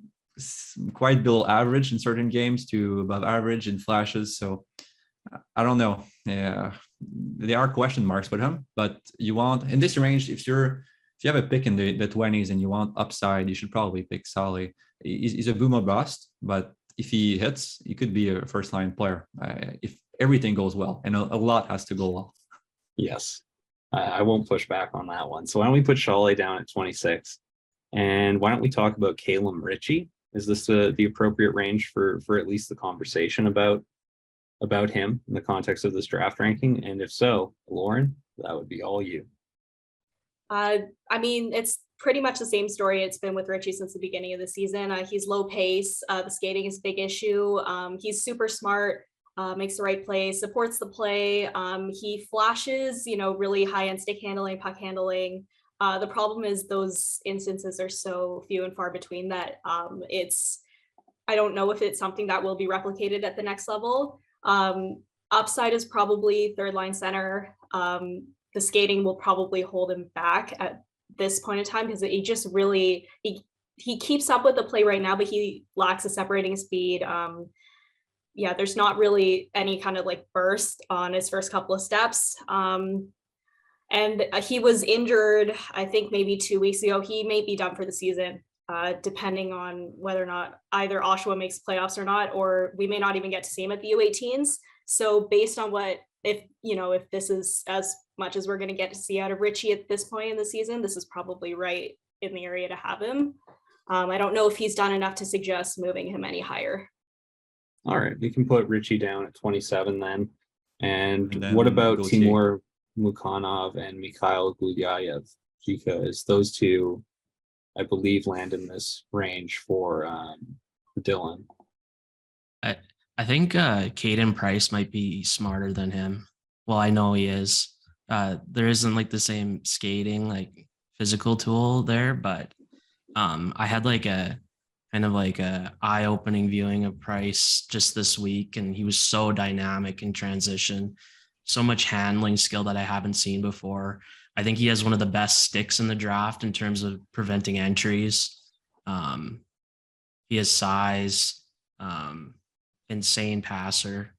quite below average in certain games to above average in flashes. So I don't know. Yeah, there are question marks with him. But you want in this range, if you have a pick in the 20s and you want upside, you should probably pick Šalé. He's a boom or bust, but if he hits, he could be a first-line player if everything goes well, and a lot has to go well. Yes, I won't push back on that one. So why don't we put Šalé down at 26, and why don't we talk about Calum Ritchie? Is this the appropriate range for at least the conversation about him in the context of this draft ranking? And if so, Lauren, that would be all you. I mean, it's pretty much the same story it's been with Ritchie since the beginning of the season. He's low pace. The skating is a big issue. He's super smart, makes the right play, supports the play. He flashes, really high-end stick handling, puck handling. The problem is those instances are so few and far between that I don't know if it's something that will be replicated at the next level. Upside is probably third-line center. The skating will probably hold him back at this point in time because he just really he keeps up with the play right now, but he lacks a separating speed. There's not really any kind of like burst on his first couple of steps. And he was injured, I think maybe 2 weeks ago. He may be done for the season, depending on whether or not either Oshawa makes playoffs or not, or we may not even get to see him at the U18s. So based on if this is as much as we're going to get to see out of Ritchie at this point in the season, this is probably right in the area to have him. I don't know if he's done enough to suggest moving him any higher. All right, we can put Ritchie down at 27 then. And what about Timur Mukhanov and Mikhail Gudyayev? Because those two, I believe, land in this range for Dylan. I think Caden Price might be smarter than him. Well, I know he is. There isn't like the same skating, like physical tool there, but I had like a kind of like a eye-opening viewing of Price just this week, and he was so dynamic in transition, so much handling skill that I haven't seen before. I think he has one of the best sticks in the draft in terms of preventing entries. He has size, insane passer.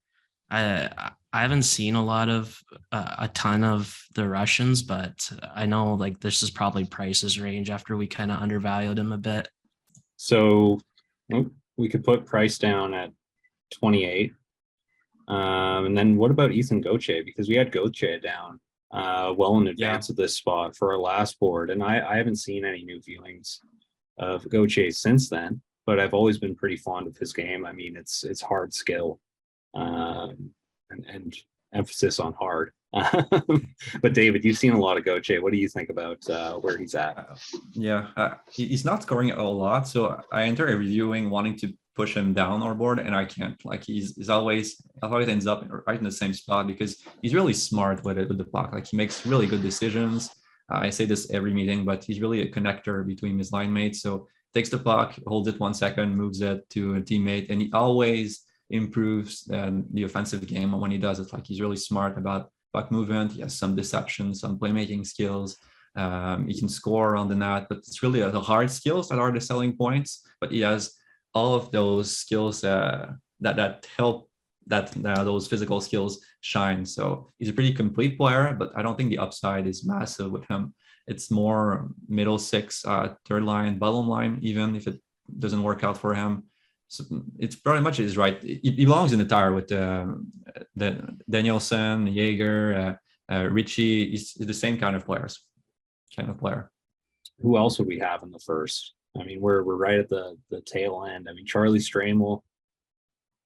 I haven't seen a ton of the Russians, but I know like this is probably Price's range after we kind of undervalued him a bit. So we could put Price down at 28. And then what about Ethan Gauthier? Because we had Gauthier down well in advance of this spot for our last board. And I haven't seen any new viewings of Gauthier since then, but I've always been pretty fond of his game. I mean, it's hard skill. And emphasis on hard. But David, you've seen a lot of Gauthier. What do you think about where he's at? He's not scoring a lot, so I enter a reviewing wanting to push him down our board, and I can't. Like he's always ends up right in the same spot because he's really smart with the puck. Like he makes really good decisions. I say this every meeting, but he's really a connector between his line mates. So takes the puck, holds it 1 second, moves it to a teammate, and he always improves the offensive game when he does it. Like, he's really smart about puck movement. He has some deception, some playmaking skills. He can score on the net, but it's really the hard skills that are the selling points. But he has all of those skills that help those physical skills shine. So he's a pretty complete player, but I don't think the upside is massive with him. It's more middle six, third line, bottom line, even if it doesn't work out for him. So it's pretty much is right. He belongs in the tire with the Danielson, Yager, Ritchie. He's the same kind of player. Who else would we have in the first? I mean, we're right at the tail end. I mean, Charlie Stramel.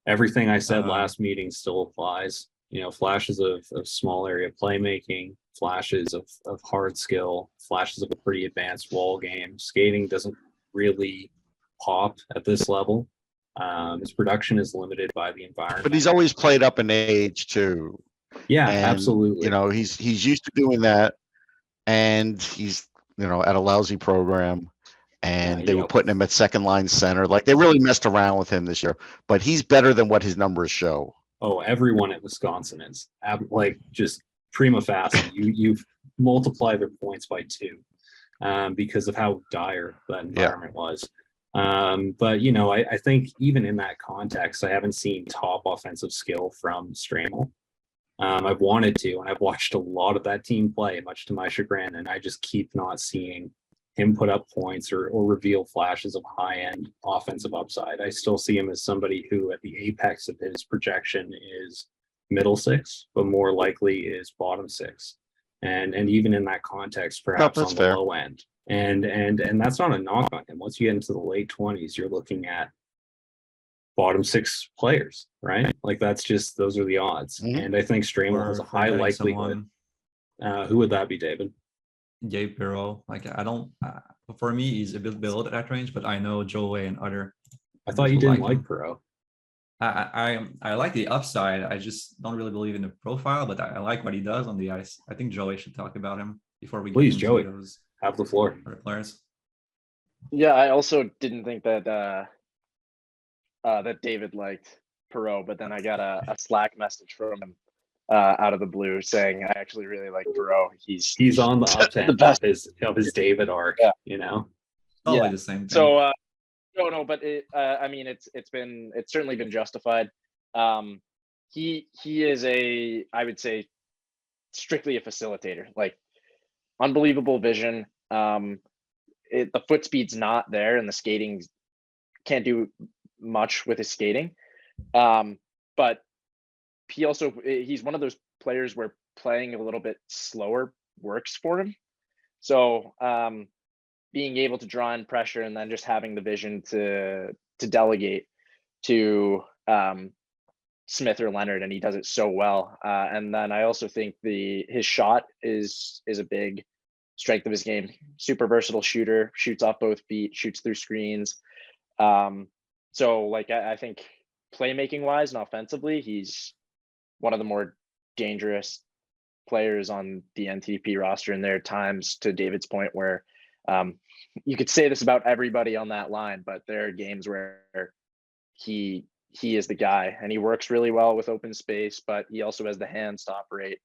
Everything I said last meeting still applies. You know, flashes of small area playmaking, flashes of hard skill, flashes of a pretty advanced wall game. Skating doesn't really pop at this level. His production is limited by the environment. But he's always played up in age too. Yeah, And, absolutely. You know, he's used to doing that, and he's, you know, at a lousy program, and they were putting him at second line center. Like, they really messed around with him this year, but he's better than what his numbers show. Oh, everyone at Wisconsin is like just prima facie. You've multiplied their points by 2 because of how dire that environment was. But, you know, I think even in that context, I haven't seen top offensive skill from Stramel. I've wanted to, and I've watched a lot of that team play, much to my chagrin, and I just keep not seeing him put up points or reveal flashes of high-end offensive upside. I still see him as somebody who at the apex of his projection is middle six, but more likely is bottom six. And even in that context, perhaps on the low end. And that's not a knock on him. Once you get into the late 20s, you're looking at bottom 6 players, right? Like, that's just, those are the odds. Mm-hmm. And I think Stramel has a high likelihood. Who would that be, David? Gabe Perreault. Like, I don't, for me, he's a bit below that range, but I know Joey and other. I thought you didn't like Perreault. I like the upside. I just don't really believe in the profile, but I like what he does on the ice. I think Joey should talk about him before we Please, get into Joey, those have the floor. other players. Yeah, I also didn't think that that David liked Perreault, but then I got a Slack message from him out of the blue saying I actually really like Perreault. He's on the up end of his David arc, you know. Probably the same thing. So no, but I mean, it's certainly been justified. He is I would say, strictly a facilitator. Like, unbelievable vision. The foot speed's not there, and the skating can't do much with his skating. But he's one of those players where playing a little bit slower works for him. So being able to draw in pressure and then just having the vision to delegate to Smith or Leonard, and he does it so well. And then I also think his shot is a big strength of his game. Super versatile shooter, shoots off both feet, shoots through screens. So like, I think playmaking wise and offensively, he's one of the more dangerous players on the NTP roster. And there are times, to David's point, where you could say this about everybody on that line, but there are games where he is the guy, and he works really well with open space, but he also has the hands to operate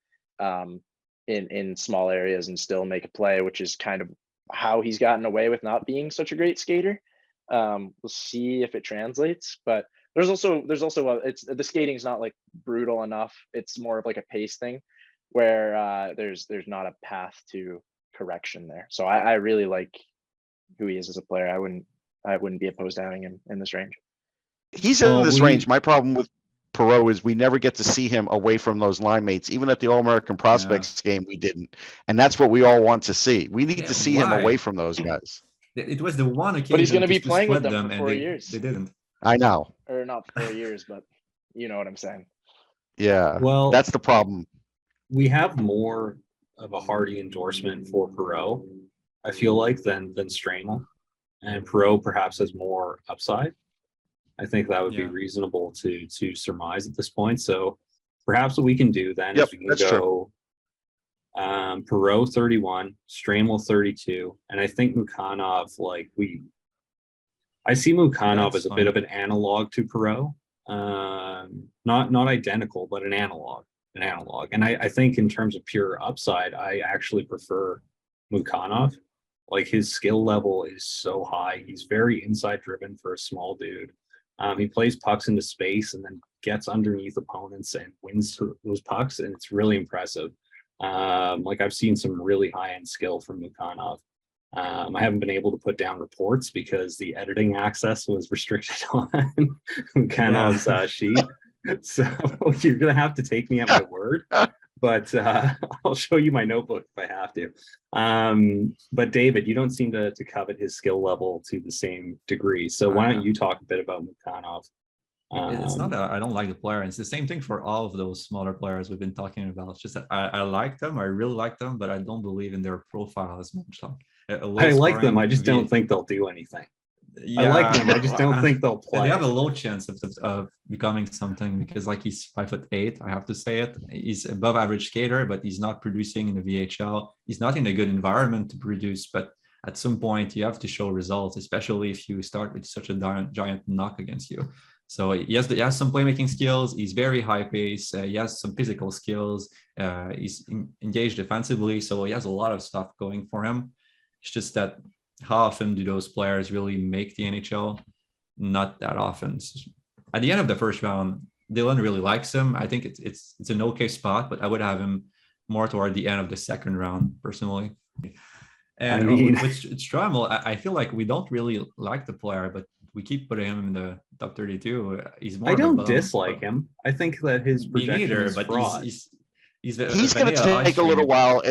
in small areas and still make a play, which is kind of how he's gotten away with not being such a great skater. We'll see if it translates, but there's also the skating's not like brutal enough. It's more of like a pace thing where there's not a path to correction there. So I really like who he is as a player. I wouldn't be opposed to having him in this range. He's in this range. My problem with Perreault is we never get to see him away from those line mates. Even at the All-American Prospects game, we didn't. And that's what we all want to see. We need to see him away from those guys. It was the one occasion. But he's going to be playing with them for 4 years. They didn't. I know. Or not 4 years, but you know what I'm saying. Yeah. Well, that's the problem. We have more of a hearty endorsement for Perreault, I feel like, than Stramel. And Perreault perhaps has more upside. I think that would be reasonable to surmise at this point. So perhaps what we can do then is we can go Perreault 31, Stramel 32, and I think Mukhanov, I see Mukhanov as a bit of an analog to Perreault. Not identical, but an analog. And I think in terms of pure upside, I actually prefer Mukhanov. Like, his skill level is so high. He's very inside driven for a small dude. He plays pucks into space and then gets underneath opponents and wins those pucks, and it's really impressive. I've seen some really high-end skill from Mukhanov. I haven't been able to put down reports because the editing access was restricted on Mukhanov's sheet. So you're going to have to take me at my word, but I'll show you my notebook if I have to. But David, you don't seem to covet his skill level to the same degree. So why don't you talk a bit about Mukhanov? It's not that I don't like the player. It's the same thing for all of those smaller players we've been talking about. It's just that I like them. I really like them, but I don't believe in their profile as much. I like them. I just don't think they'll do anything. Yeah. I like them. I just don't think they'll play. They have a low chance of becoming something because, he's 5'8". I have to say it. He's above average skater, but he's not producing in the VHL. He's not in a good environment to produce. But at some point, you have to show results, especially if you start with such a giant knock against you. So he has some playmaking skills. He's very high pace. He has some physical skills. He's engaged defensively. So he has a lot of stuff going for him. It's just that how often do those players really make the NHL? Not that often. At the end of the first round, Dylan really likes him. I think it's an okay spot, but I would have him more toward the end of the second round personally. And with Stramel, I feel like we don't really like the player, but we keep putting him in the top 32. He's more. I don't dislike him. I think that his projection is fraud. He's going to take a little while,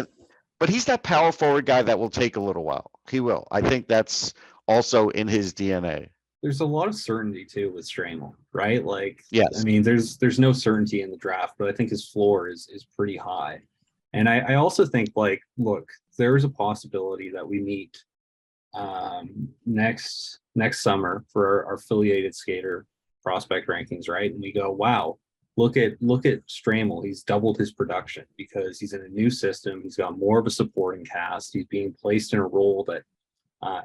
but he's that power forward guy that will take a little while. He will. I think that's also in his DNA. There's a lot of certainty too with Stramel, right? Yes. I mean, there's no certainty in the draft, but I think his floor is pretty high. And I also think, look, there is a possibility that we meet next summer for our affiliated skater prospect rankings, right? And we go, wow, look at Stramel. He's doubled his production because he's in a new system. He's got more of a supporting cast. He's being placed in a role that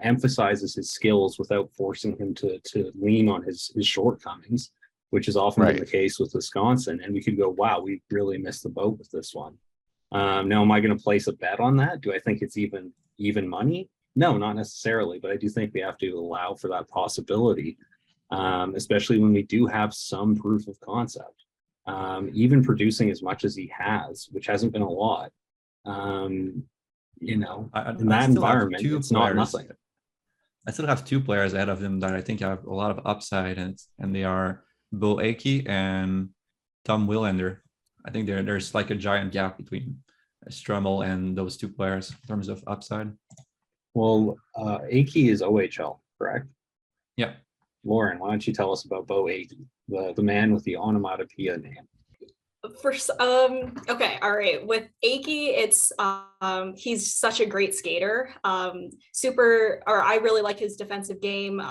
emphasizes his skills without forcing him to lean on his shortcomings, which is often been the case with Wisconsin. And we could go, wow, we really missed the boat with this one. Now, am I going to place a bet on that? Do I think it's even money? No, not necessarily, but I do think we have to allow for that possibility, especially when we do have some proof of concept. Even producing as much as he has, which hasn't been a lot, in that environment, it's not nothing. I still have two players ahead of him that I think have a lot of upside, and they are Beau Akey and Tom Willander. I think there's a giant gap between Stramel and those two players in terms of upside. Well, Akey is OHL, correct? Yeah. Lauren, why don't you tell us about Beau Akey, the man with the onomatopoeia name? Okay, all right. With Akey, it's he's such a great skater. I really like his defensive game.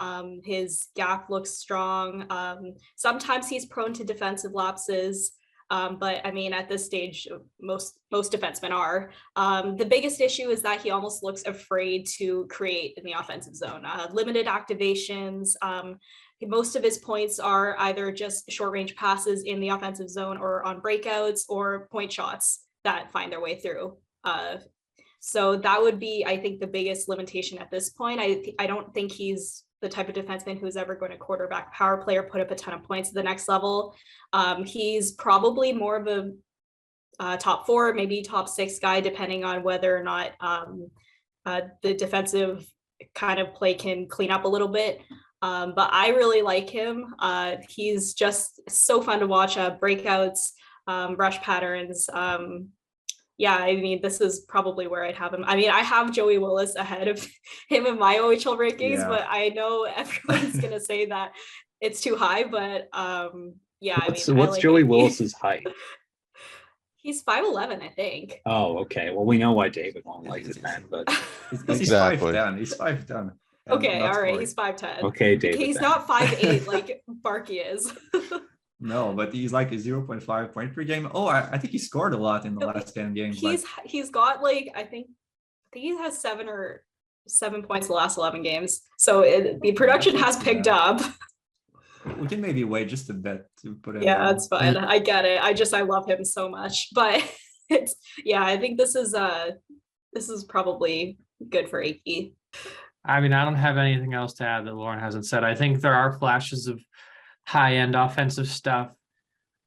His gap looks strong. Sometimes he's prone to defensive lapses. But I mean, at this stage, most defensemen are. The biggest issue is that he almost looks afraid to create in the offensive zone. Limited activations. Most of his points are either just short range passes in the offensive zone or on breakouts or point shots that find their way through. So that would be, I think, the biggest limitation at this point. I don't think he's the type of defenseman who's ever going to quarterback power play or put up a ton of points at the next level. He's probably more of a top 4, maybe top 6 guy, depending on whether or not the defensive kind of play can clean up a little bit. But I really like him. He's just so fun to watch. Breakouts, rush patterns. Yeah, I mean, this is probably where I'd have him. I mean, I have Joey Willis ahead of him in my OHL rankings, but I know everyone's going to say that it's too high, but what's Joey Willis's height? He's 5'11", I think. Oh, okay. Well, we know why David won't like this man, but exactly. He's 5'10". Okay, all right. He's 5'10". Okay, David. He's not 5'8" like Barkey is. No, but he's like a 0.5 point per game. Oh, I think he scored a lot in the last 10 games. He's got like I think he has 7 points the last 11 games. So the production has picked up. We can maybe wait just a bit to put it. Yeah, that's fine. I get it. I love him so much, but it's I think this is probably good for Akey. I mean, I don't have anything else to add that Lauren hasn't said. I think there are flashes of high-end offensive stuff.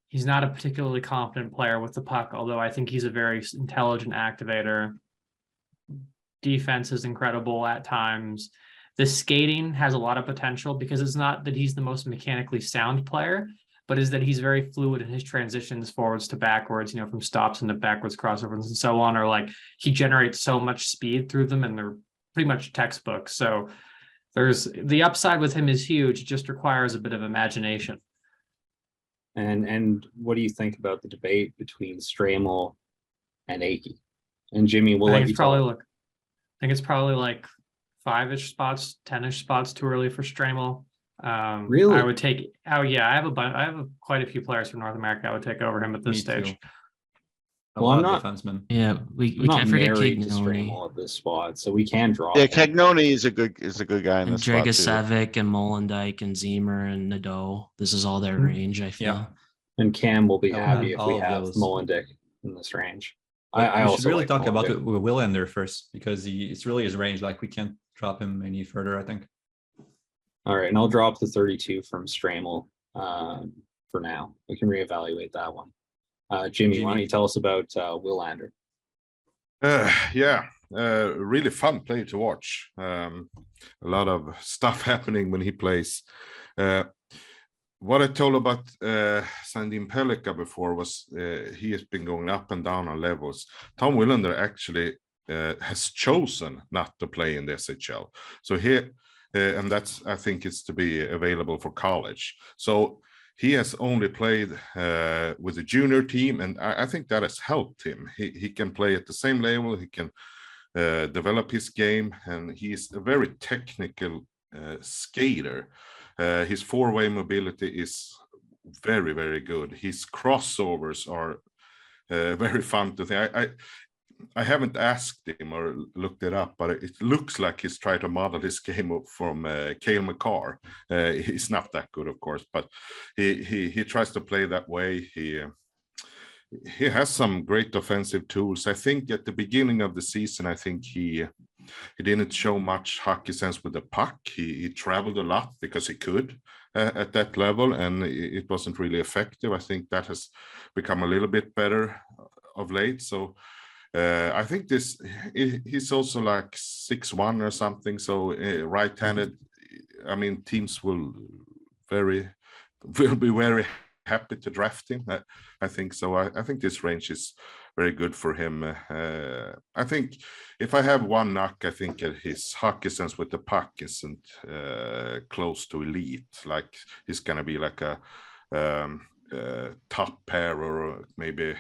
He's not a particularly confident player with the puck, although I think he's a very intelligent activator. Defense is incredible at times. The skating has a lot of potential because it's not that he's the most mechanically sound player, but is that he's very fluid in his transitions forwards to backwards, from stops into backwards crossovers and so on, or like he generates so much speed through them and they're pretty much textbook. So there's the upside with him is huge. It just requires a bit of imagination. And what do you think about the debate between Stramel and Akey? And Jimmy, I think it's probably like 5-ish spots, 10-ish spots too early for Stramel. Really? I would take. Oh yeah, I have quite a few players from North America I would take over him at this stage. Too. Well, I'm not defenseman. Yeah, we can't can't forget married to Cagnoni. Stramel at this spot, so we can draw. Yeah, him. Cagnoni is a good guy in And this spot too. Dragosevic and Molendijk and Zemer and Nadeau. This is all their range, I feel. Yeah. And Cam will be Oh, happy if all we of have those. Molendick in this range. We I should also really like talk about Molendick. Willander first because it's really his range. Like we can't drop him any further, I think. All right, and I'll drop the 32 from Stramel for now. We can reevaluate that one. Jimmy, why don't you tell us about Willander? Really fun player to watch. A lot of stuff happening when he plays. What I told about Sandin Pellikka before was he has been going up and down on levels. Tom Willander actually has chosen not to play in the SHL. So here, and that's, I think, it's to be available for college. So he has only played with the junior team, and I think that has helped him. He can play at the same level. He can develop his game, and he's a very technical skater. His four-way mobility is very, very good. His crossovers are very fun to think. I haven't asked him or looked it up, but it looks like he's trying to model his game from Cale McCarr. He's not that good, of course, but he tries to play that way. He has some great offensive tools. I think at the beginning of the season, I think he didn't show much hockey sense with the puck. He traveled a lot because he could at that level, and it wasn't really effective. I think that has become a little bit better of late. So I think he's also like 6'1" or something. So right-handed, I mean, teams will be very happy to draft him. I think so. I think this range is very good for him. I think if I have one knock, I think his hockey sense with the puck isn't close to elite. Like he's gonna be like a top pair, or maybe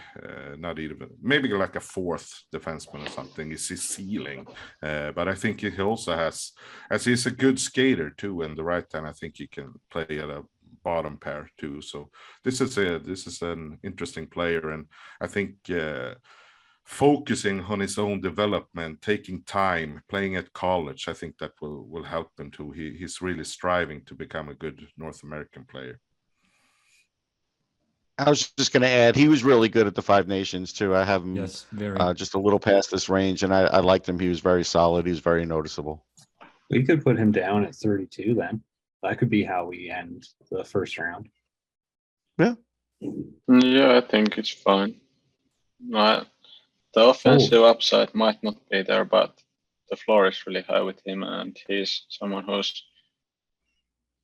not even, maybe like a fourth defenseman or something is his ceiling. But I think he also has, as he's a good skater too, and the right hand, I think he can play at a bottom pair too. So this is an interesting player, and I think focusing on his own development, taking time, playing at college, I think that will help him too. He's really striving to become a good North American player. I was just going to add, he was really good at the Five Nations too. I have him just a little past this range, and I liked him. He was very solid. He was very noticeable. We could put him down at 32 then. That could be how we end the first round. Yeah, I think it's fine. The offensive upside might not be there, but the floor is really high with him, and he's someone who's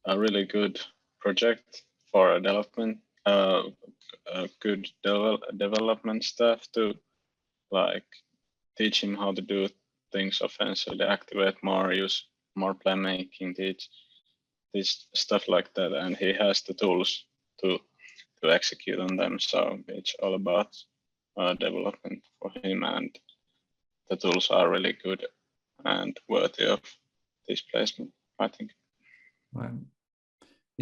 a really good project for a development. A good development staff to like teach him how to do things offensively, activate more, use more playmaking, teach stuff like that, and he has the tools to execute on them. So it's all about development for him, and the tools are really good and worthy of this placement, I think.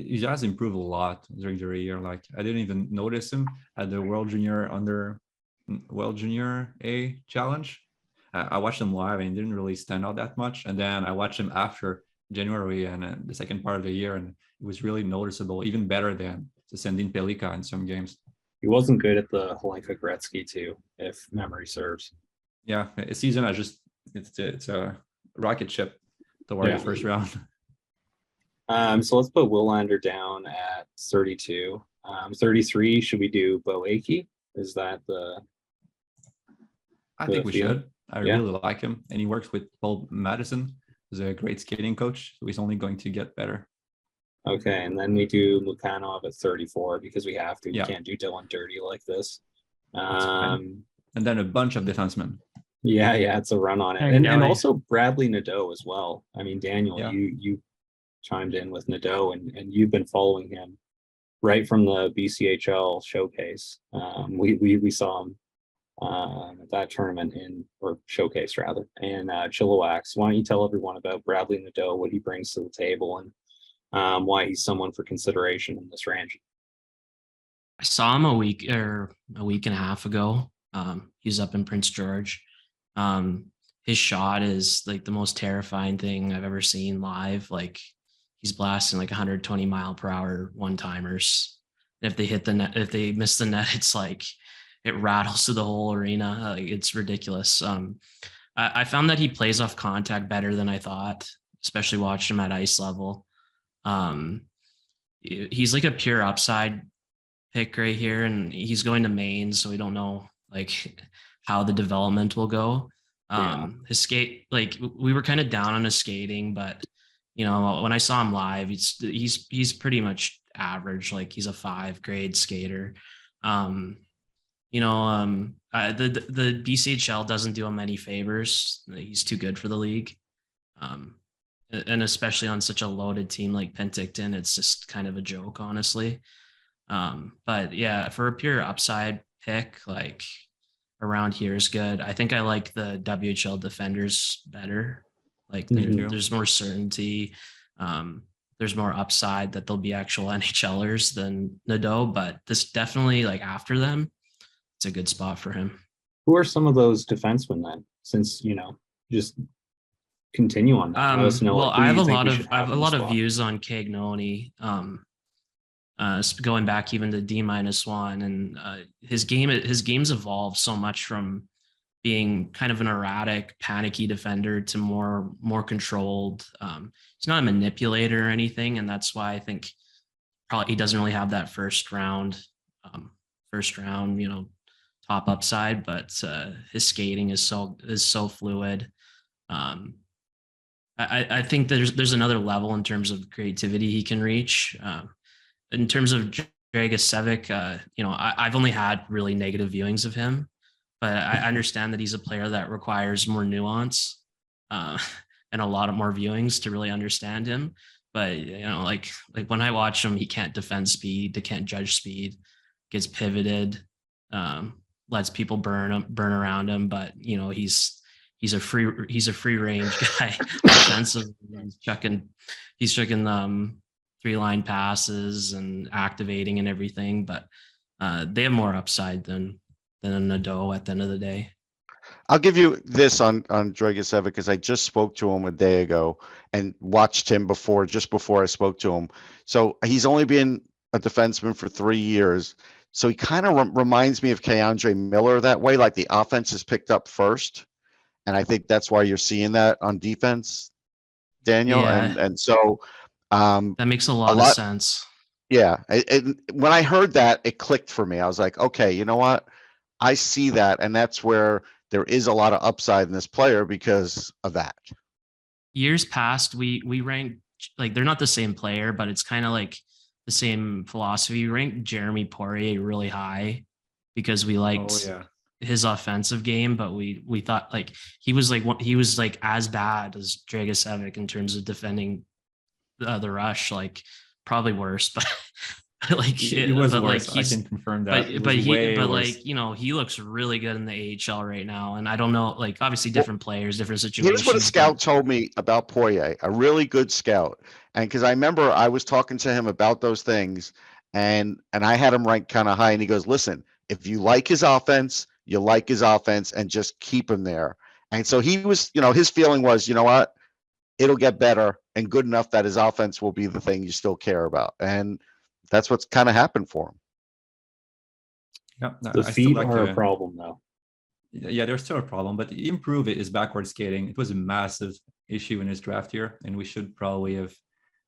he has improved a lot during the year. Like I didn't even notice him at the World Junior A challenge. I watched him live and he didn't really stand out that much. And then I watched him after January and the second part of the year, and it was really noticeable, even better than the Sandin Pellikka in some games. He wasn't good at the Holinka Gretzky too, if memory serves. Yeah, a season it's a rocket ship toward the first round. So let's put Willander down at 32. 33, should we do Beau Akey? Is that I think we field? should. I really like him, and he works with Paul Madison, who's a great skating coach, so he's only going to get better. Okay, and then we do Mukhanov at 34 because we have to. Yeah. We can't do Dylan dirty like this. That's fine. And then a bunch of defensemen. Yeah, it's a run on it. And also Bradley Nadeau as well. I mean, Daniel, you chimed in with Nadeau, and you've been following him right from the BCHL showcase. We saw him at that tournament or showcase rather, in Chilliwack. Why don't you tell everyone about Bradley Nadeau, what he brings to the table, and why he's someone for consideration in this range? I saw him a week and a half ago. He's up in Prince George. His shot is like the most terrifying thing I've ever seen live. Like he's blasting like 120 mile per hour one-timers. If they hit the net, if they miss the net, it's like it rattles through the whole arena. It's ridiculous. I found that he plays off contact better than I thought, especially watching him at ice level. He's like a pure upside pick right here, and he's going to Maine, so we don't know like how the development will go. His skate, like we were kind of down on his skating, but you know, when I saw him live, he's pretty much average. Like he's a 5 grade skater. The BCHL doesn't do him any favors. He's too good for the league. And especially on such a loaded team like Penticton, it's just kind of a joke, honestly. But yeah, for a pure upside pick, like around here is good. I think I like the WHL defenders better. Like there's more certainty. There's more upside that they'll be actual NHLers than Nadeau, but this definitely, like after them, it's a good spot for him. Who are some of those defensemen then? Since just continue on that. Let us know, well, I have a lot of views on Cagnoni. Going back even to D-1, and his game's evolved so much from being kind of an erratic, panicky defender to more controlled. He's not a manipulator or anything, and that's why I think probably he doesn't really have that first round, top upside. But his skating is so fluid. I think there's another level in terms of creativity he can reach. In terms of Dragicevic, I've only had really negative viewings of him, but I understand that he's a player that requires more nuance and a lot of more viewings to really understand him. But like when I watch him, he can't defend speed, he can't judge speed, gets pivoted, lets people burn around him. But he's a free range guy offensively. He's chucking 3-line passes and activating and everything, but they have more upside than a Nadeau at the end of the day. I'll give you this on Dragicevic because I just spoke to him a day ago and watched him just before I spoke to him. So he's only been a defenseman for 3 years. So he kind of reminds me of Keandre Miller that way. Like the offense is picked up first. And I think that's why you're seeing that on defense, Daniel. Yeah. And so that makes a lot of sense. Yeah. When I heard that, it clicked for me. I was like, okay, you know what? I see that. And that's where there is a lot of upside in this player because of that. Years past, we ranked, like, they're not the same player, but it's kind of like the same philosophy. We ranked Jeremy Poirier really high because we liked his offensive game, but we thought like he was like as bad as Dragicevic in terms of defending the rush, like probably worse, like It was but worse. like he's I can confirm that. It but was he way but worse. like he looks really good in the AHL right now, and I don't know, like obviously different players, different Here's situations. what a but- scout told me about Poirier, a really good scout. And because I remember I was talking to him about those things, and I had him ranked kind of high, and he goes, listen, if you like his offense, you like his offense, and just keep him there. And so he was, his feeling was, you know what, it'll get better and good enough that his offense will be the thing you still care about. And that's what's kind of happened for him. Yeah, The I still feet like are a problem, though. Yeah, there's still a problem, but improve it is backward skating. It was a massive issue in his draft year, and we should probably have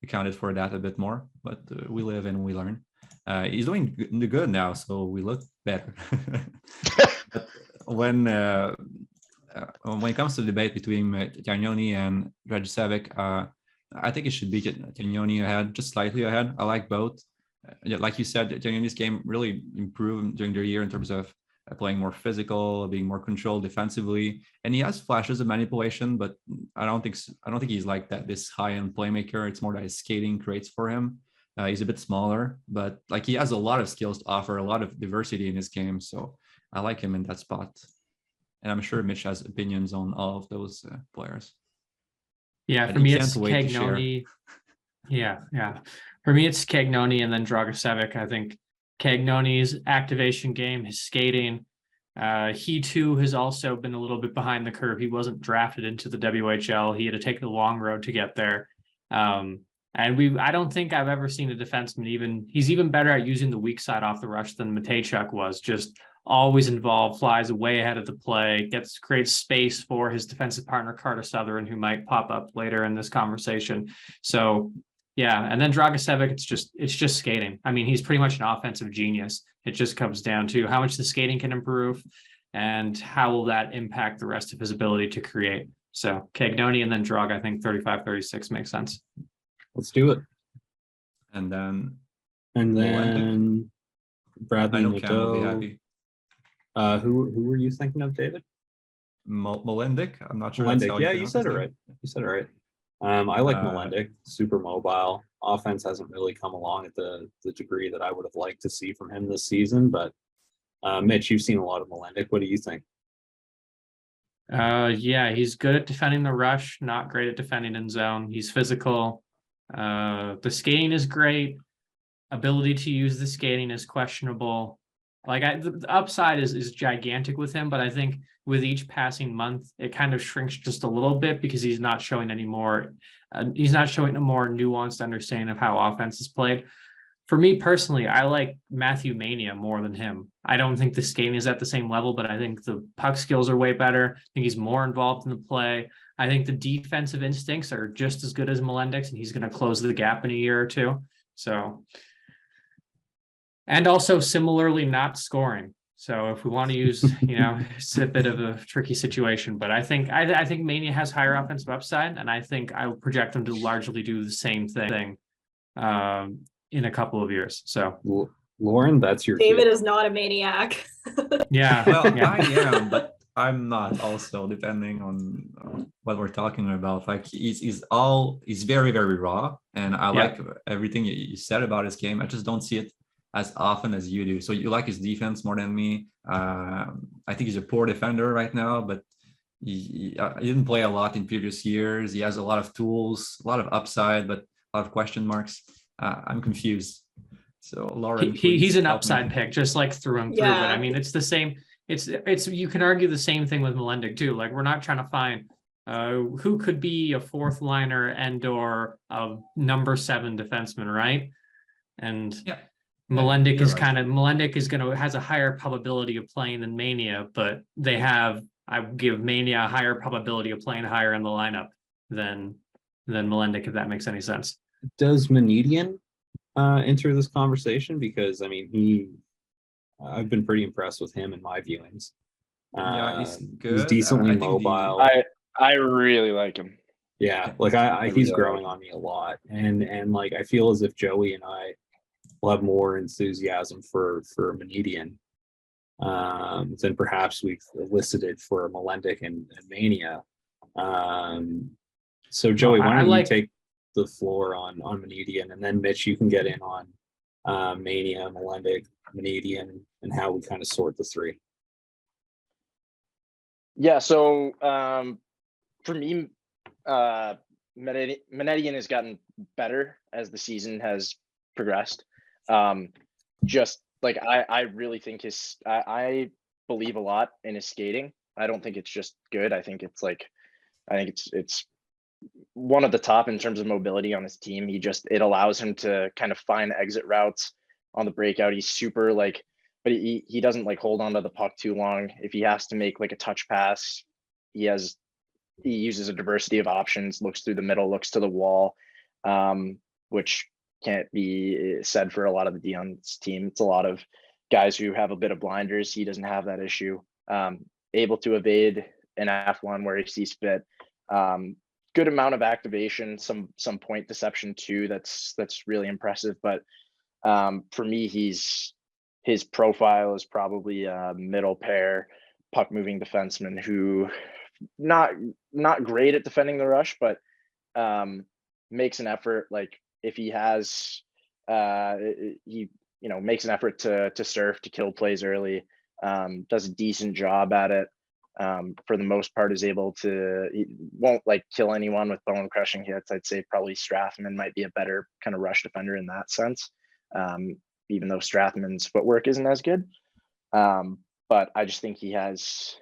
accounted for that a bit more. But we live and we learn. He's doing good now, so we look better. But when it comes to the debate between Cagnoni and Dragicevic, I think it should be Cagnoni ahead, just slightly ahead. I like both. Like you said, Cagnoni's game really improved during the year in terms of playing more physical, being more controlled defensively, and he has flashes of manipulation. But I don't think he's like that. This high-end playmaker. It's more that his skating creates for him. He's a bit smaller, but like he has a lot of skills to offer, a lot of diversity in his game. So I like him in that spot, and I'm sure Mitch has opinions on all of those players. Yeah, And for he me can't it's wait to share. Cagnoni. Yeah. For me it's Cagnoni and then Dragicevic. I think Cagnoni's activation game, his skating, he too has also been a little bit behind the curve. He wasn't drafted into the WHL. He had to take the long road to get there. And I don't think I've ever seen a defenseman he's even better at using the weak side off the rush than Matejchuk was. Just always involved, flies way ahead of the play, creates space for his defensive partner Carter Southern, who might pop up later in this conversation. So yeah, and then Dragicevic, it's just skating. I mean, he's pretty much an offensive genius. It just comes down to how much the skating can improve and how will that impact the rest of his ability to create. So Cagnoni and then Drag, I think 35-36 makes sense. Let's do it. And then Bradley I know Cam will be Nadeau. happy. Who were you thinking of, David? Melendek? I'm not sure. That's how Melendek. Yeah, you pronounce said it his right. You said it right. I like Uh, Melendek, super mobile. Offense hasn't really come along at the degree that I would have liked to see from him this season. But Mitch, you've seen a lot of Melendek. What do you think? Yeah, he's good at defending the rush, not great at defending in zone. He's physical. The skating is great. Ability to use the skating is questionable. The upside is gigantic with him, but I think with each passing month, it kind of shrinks just a little bit because he's not showing any more. He's not showing a more nuanced understanding of how offense is played. For me personally, I like Matthew Mania more than him. I don't think the skating is at the same level, but I think the puck skills are way better. I think he's more involved in the play. I think the defensive instincts are just as good as Melendek's, and he's going to close the gap in a year or two. So, and also similarly not scoring. So if we want to use, it's a bit of a tricky situation, but I think Mania has higher offensive upside, and I think I will project them to largely do the same thing in a couple of years. So Lauren, that's your David kid. is not a maniac. yeah, Well, yeah. I am, but I'm not also, depending on what we're talking about. Like he's very, very raw, and I like everything you said about his game. I just don't see it as often as you do. So you like his defense more than me. I think he's a poor defender right now, but he didn't play a lot in previous years. He has a lot of tools, a lot of upside, but a lot of question marks. I'm confused. So Lauren, He's an help upside me. pick, just like through and through. Yeah. But I mean, it's the same. It's you can argue the same thing with Melendek too. Like we're not trying to find who could be a fourth liner and or a number 7 defenseman, right? And Melendek You're is right. has a higher probability of playing than Mania, but I give Mania a higher probability of playing higher in the lineup than Melendek, if that makes any sense. Does Manedian enter this conversation? Because I mean, I've been pretty impressed with him in my viewings. Yeah, he's He's good. decently I think mobile. I really like him. Yeah, like he's really growing on me a lot, and like I feel as if Joey and I will have more enthusiasm for Manedian than perhaps we've elicited for Melendek and Mania. So Joey, why don't you take the floor on Manedian, and then Mitch, you can get in Mania, Melendek, Manadian, and how we kind of sort the three. Yeah, so for me, Manadian has gotten better as the season has progressed. Just like I really think I believe a lot in his skating. I don't think it's just good. I think it's one of the top in terms of mobility on his team. It allows him to kind of find exit routes on the breakout. He's super but he doesn't hold on to the puck too long. If he has to make a touch pass, he uses a diversity of options, looks through the middle, looks to the wall, which can't be said for a lot of the Dion's team. It's a lot of guys who have a bit of blinders. He doesn't have that issue. Able to evade an F1 where he sees fit. Good amount of activation, some point deception too. That's really impressive. But for me, his profile is probably a middle pair puck moving defenseman who not great at defending the rush, but makes an effort. If he has he makes an effort to surf, to kill plays early, does a decent job at it. For the most part, he won't kill anyone with bone crushing hits. I'd say probably Strathman might be a better kind of rush defender in that sense, even though Strathman's footwork isn't as good. But I just think he has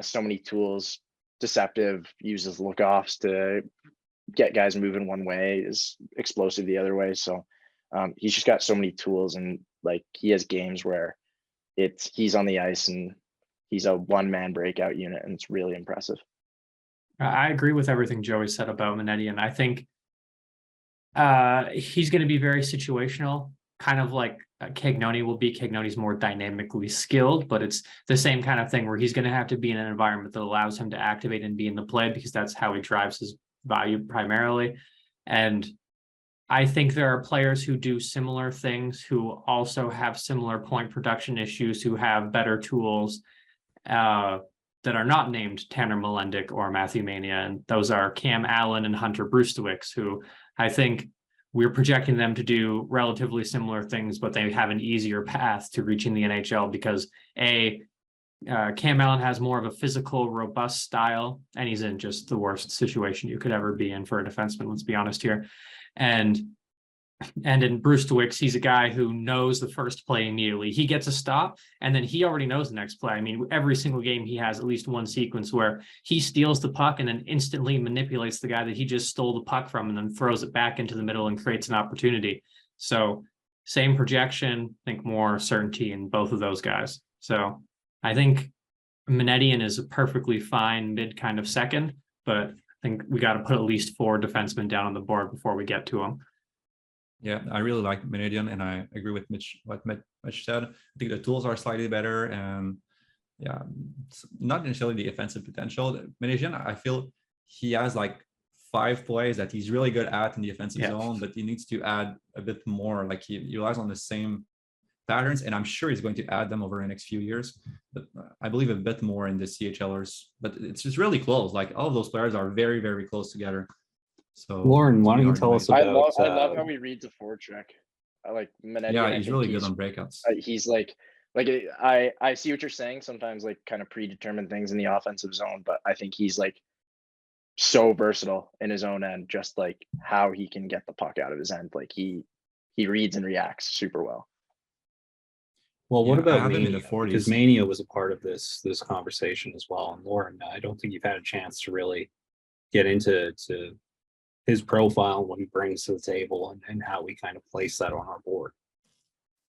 so many tools. Deceptive, uses look-offs to get guys moving one way, is explosive the other way. So he's just got so many tools, and he has games where he's on the ice and he's a one-man breakout unit, and it's really impressive. I agree with everything Joey said about Manedian. I think he's going to be very situational, kind of like Cagnoni will be. Cagnoni's more dynamically skilled, but it's the same kind of thing where he's going to have to be in an environment that allows him to activate and be in the play, because that's how he drives his value primarily. And I think there are players who do similar things, who also have similar point production issues, who have better tools that are not named Tanner Melendek or Matthew Mania. And those are Cam Allen and Hunter Brustewicz, who I think we're projecting them to do relatively similar things, but they have an easier path to reaching the NHL because Cam Allen has more of a physical, robust style, and he's in just the worst situation you could ever be in for a defenseman, let's be honest here. And in Brustewicz, he's a guy who knows the first play immediately. He gets a stop, and then he already knows the next play. I mean, every single game he has at least one sequence where he steals the puck and then instantly manipulates the guy that he just stole the puck from and then throws it back into the middle and creates an opportunity. So same projection, I think more certainty in both of those guys. So I think Manedian is a perfectly fine mid kind of second, but I think we got to put at least 4 defensemen down on the board before we get to him. Yeah, I really like Manedian, and I agree with what Mitch said. I think the tools are slightly better, and yeah, not necessarily the offensive potential. Manedian, I feel he has 5 plays that he's really good at in the offensive zone, but he needs to add a bit more. He relies on the same patterns, and I'm sure he's going to add them over the next few years. But I believe a bit more in the CHLers. But it's just really close. All of those players are very, very close together. So Lauren, why don't you tell us about? I love how he reads a forecheck. I like Manedian. Yeah, he's really good on breakouts. He's I see what you're saying. Sometimes kind of predetermined things in the offensive zone, but I think he's so versatile in his own end. Just how he can get the puck out of his end. He reads and reacts super well. Well, what about Mania? In the 40s. Because Mania was a part of this conversation as well. And Lauren, I don't think you've had a chance to really get into his profile and what he brings to the table and how we kind of place that on our board.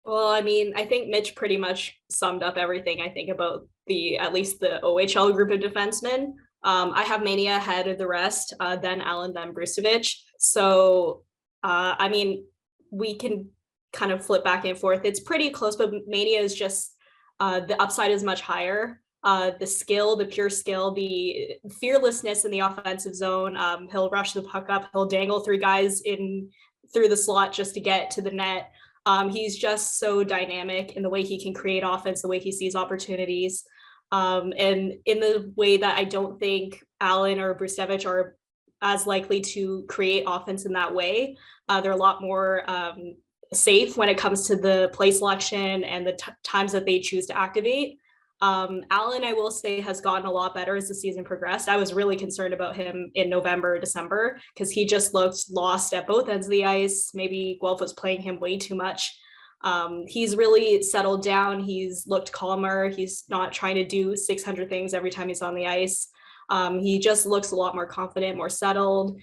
Well, I mean, I think Mitch pretty much summed up everything I think about at least the OHL group of defensemen. I have Mania ahead of the rest, then Allen, then Brustewicz. So, I mean, we can kind of flip back and forth. It's pretty close, but Mania is just, the upside is much higher. The skill, the pure skill, the fearlessness in the offensive zone. He'll rush the puck up. He'll dangle 3 guys through the slot just to get to the net. He's just so dynamic in the way he can create offense, the way he sees opportunities. And in the way that I don't think Allen or Brustewicz are as likely to create offense in that way. They're a lot more safe when it comes to the play selection and the times that they choose to activate. Allen, I will say, has gotten a lot better as the season progressed. I was really concerned about him in November, December, because he just looked lost at both ends of the ice. Maybe Guelph was playing him way too much. He's really settled down. He's looked calmer. He's not trying to do 600 things every time he's on the ice. He just looks a lot more confident, more settled.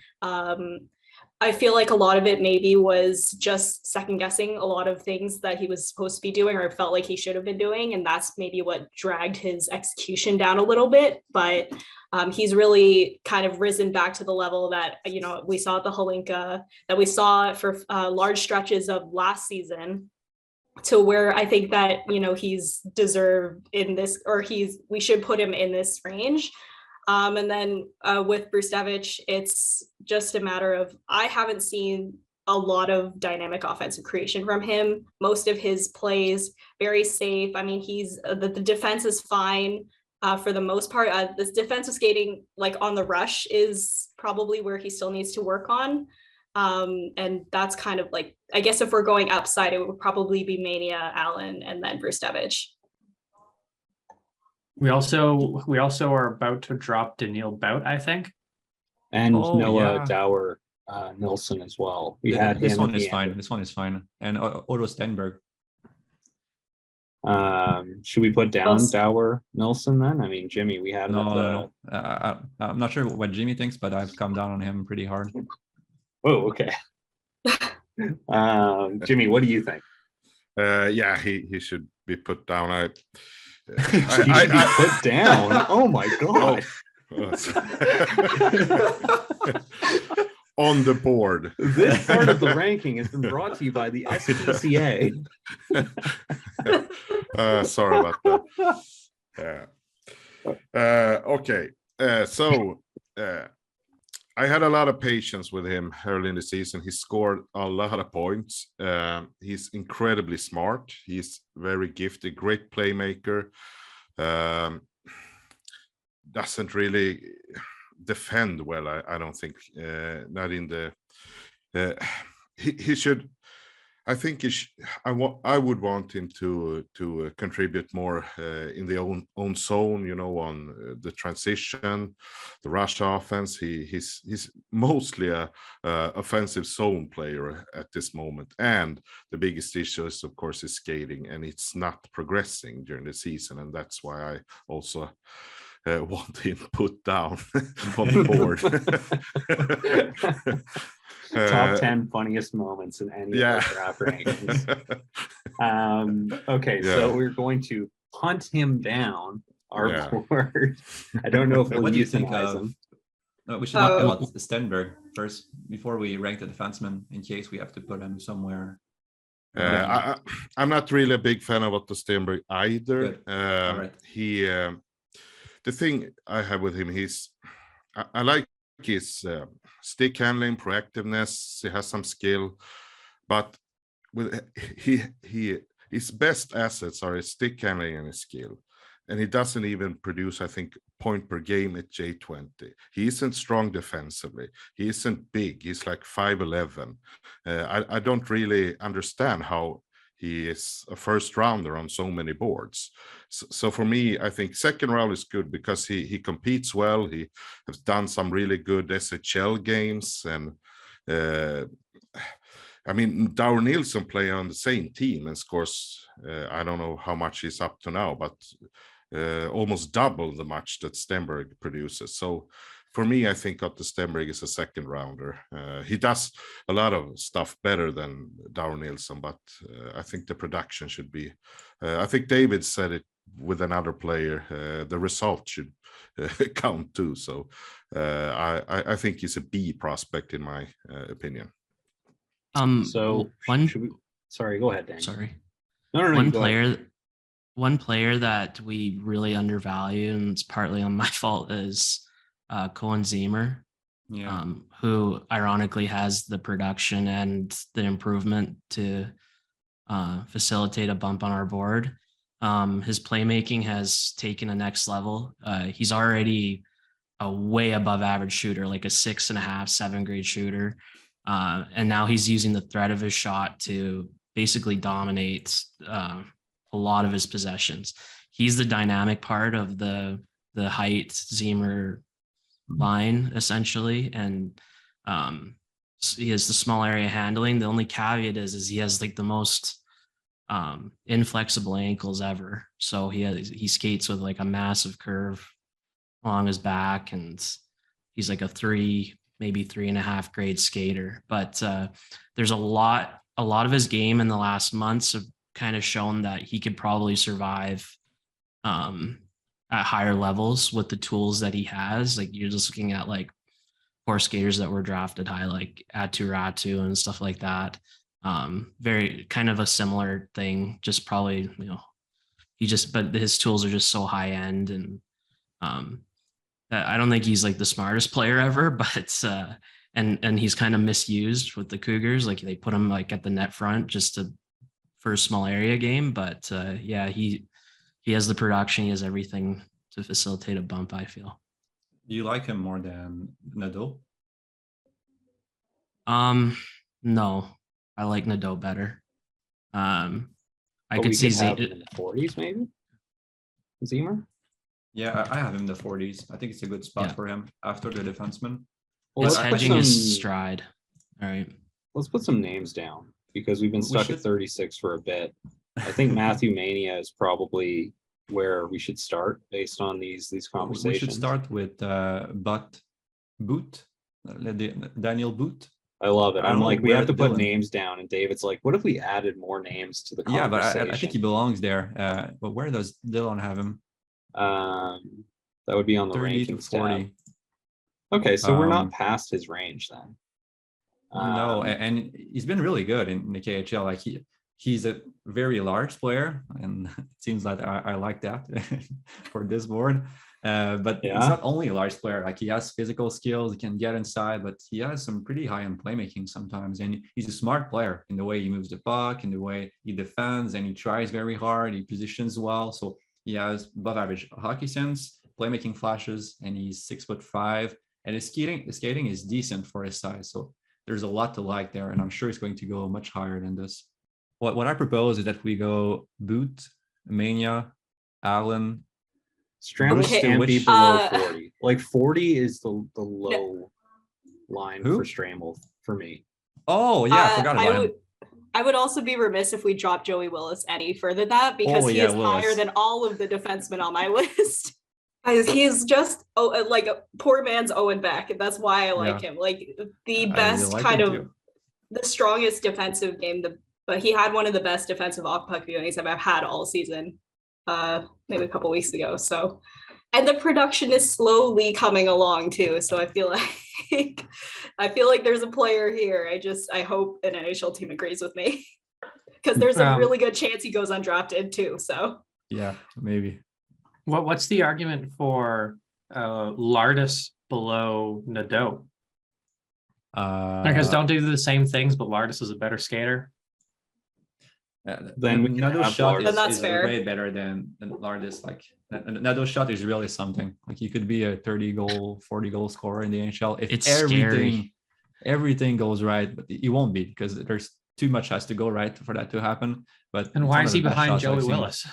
I feel like a lot of it maybe was just second guessing a lot of things that he was supposed to be doing or felt like he should have been doing. And that's maybe what dragged his execution down a little bit. But he's really kind of risen back to the level that, you know, we saw at the Holinka, that we saw for large stretches of last season, to where I think that, you know, he's deserved in this, or we should put him in this range. And then with Brustevich, it's just a matter of, I haven't seen a lot of dynamic offensive creation from him. Most of his plays, very safe. I mean, the defense is fine for the most part. This defensive skating, like on the rush, is probably where he still needs to work on. And that's kind of like, I guess if we're going upside, it would probably be Mania, Allen, and then Brustevich. We also are about to drop Daniil Bout, I think. And Noah yeah. Dower Nilsson as well. We Yeah, had this him one at is the fine. end. This one is fine. And Otto Stenberg. Should we put down Yes. Dower Nilsson then? I mean, Jimmy, we had him at the... No. I'm not sure what Jimmy thinks, but I've come down on him pretty hard. Oh, okay. Jimmy, what do you think? Yeah, he should be put down. He should be put down. Oh my god! On the board. This part of the ranking has been brought to you by the SPCA. Sorry about that. Okay, so I had a lot of patience with him early in the season. He scored a lot of points. He's incredibly smart. He's very gifted, great playmaker. Doesn't really defend well, I don't think. Not in the... he should... I think I would want him to contribute more in the own zone, you know, on the transition, the rush offense. He's mostly a offensive zone player at this moment, and the biggest issue is, of course, his skating, and it's not progressing during the season, and that's why I also want him put down on the board. Top 10 funniest moments in any of the draft rankings. Okay, so we're going to hunt him down. Our board. I don't know if we'll What do you think euthanize of? him. No, we should talk about Stenberg first before we rank the defenseman, in case we have to put him somewhere. I'm not really a big fan of Otto Stenberg either. Right. The thing I have with him, I like his stick handling, proactiveness. He has some skill, but with his best assets are his stick handling and his skill, and he doesn't even produce, I think, point per game at J20. He isn't strong defensively. He isn't big. He's like 5'11". I don't really understand how he is a first rounder on so many boards. So for me, I think second round is good because he competes well. He has done some really good SHL games. And I mean, Dower Nilsson play on the same team and scores, I don't know how much he's up to now, but almost double the much that Stenberg produces. So for me, I think Otto Stenberg is a second rounder. He does a lot of stuff better than Dower Nilsson, but I think the production should be. I think David said it with another player. The result should count too. So I think he's a B prospect in my opinion. So sorry, go ahead, Dan. Sorry. No, One player that we really undervalue, and it's partly on my fault, is Cohen Ziemer, who ironically has the production and the improvement to facilitate a bump on our board. His playmaking has taken a next level. He's already a way above average shooter, like a 6.5, 7 grade shooter. And now he's using the threat of his shot to basically dominates a lot of his possessions. He's the dynamic part of the Height Zemer line essentially, and he has the small area handling. The only caveat is he has like the most inflexible ankles ever. So he skates with like a massive curve along his back, and he's like a 3, maybe 3.5 grade skater. But there's a lot of his game in the last months have kind of shown that he could probably survive at higher levels with the tools that he has. Like you're just looking at like 4 skaters that were drafted high, like Ratu and stuff like that. Very kind of a similar thing, just probably, but his tools are just so high end, and I don't think he's like the smartest player ever, but and he's kind of misused with the Cougars. Like they put him like at the net front just for a small area game, but yeah, he has the production, he has everything to facilitate a bump, I feel. Do you like him more than Nadeau? No, I like Nadeau better. I But could we see have him in the 40s, maybe. Zemer. Yeah, I have him in the 40s. I think it's a good spot Yeah. for him after the defenseman. Well, his let's put hedging is some- stride. All right. Let's put some names down because we've been We stuck should- at 36 for a bit. I think Matthew Mania is probably where we should start based on these conversations. We should start with Boot, Daniel Boot. I love it. I I'm don't like, know we have where to put Dylan- names down, and David's like, what if we added more names to the Yeah, but conversation? I think he belongs there. But where does Dylan have him? That would be on the 30 to rankings tab. 40. Okay, so we're not Um, past his range then. No, Um, and he's been really good in the KHL. Like he's a very large player, and it seems like I like that for this board. But Yeah. he's not only a large player. Like he has physical skills, he can get inside, but he has some pretty high-end playmaking sometimes. And he's a smart player in the way he moves the puck, in the way he defends, and he tries very hard. He positions well, so he has above average hockey sense, playmaking flashes, and he's 6'5", and his skating is decent for his size. So there's a lot to like there, and I'm sure he's going to go much higher than this. What I propose is that we go Boot, Mania, Allen. Stramel Okay. can't be Which- below 40. Like 40 is the low line Who? for Stramel for me. Oh yeah, I forgot about him. I would also be remiss if we dropped Joey Willis any further than that because Oh, he yeah, is Willis. higher than all of the defensemen on my list. He's just like a poor man's Owen Beck, and that's why I like him. Like the I best really like kind him of too. the strongest defensive game. But he had one of the best defensive off puck viewings I've had all season. Maybe a couple weeks ago. So, and the production is slowly coming along too. So I feel like there's a player here. I hope an NHL team agrees with me because there's a really good chance he goes undrafted too. So Yeah, maybe. What's the argument for Lardis below Nadeau? Because don't do the same things, but Lardis is a better skater. Then we can Nadeau's have shot Lardis. Then that's is fair. way better than Lardis. Like Nadeau's shot is really something. Like he could be a 30-goal, 40-goal scorer in the NHL if It's everything goes right, but it won't be because there's too much has to go right for that to happen. But And it's why one is of he the best behind shots I've Joey seen. Willis?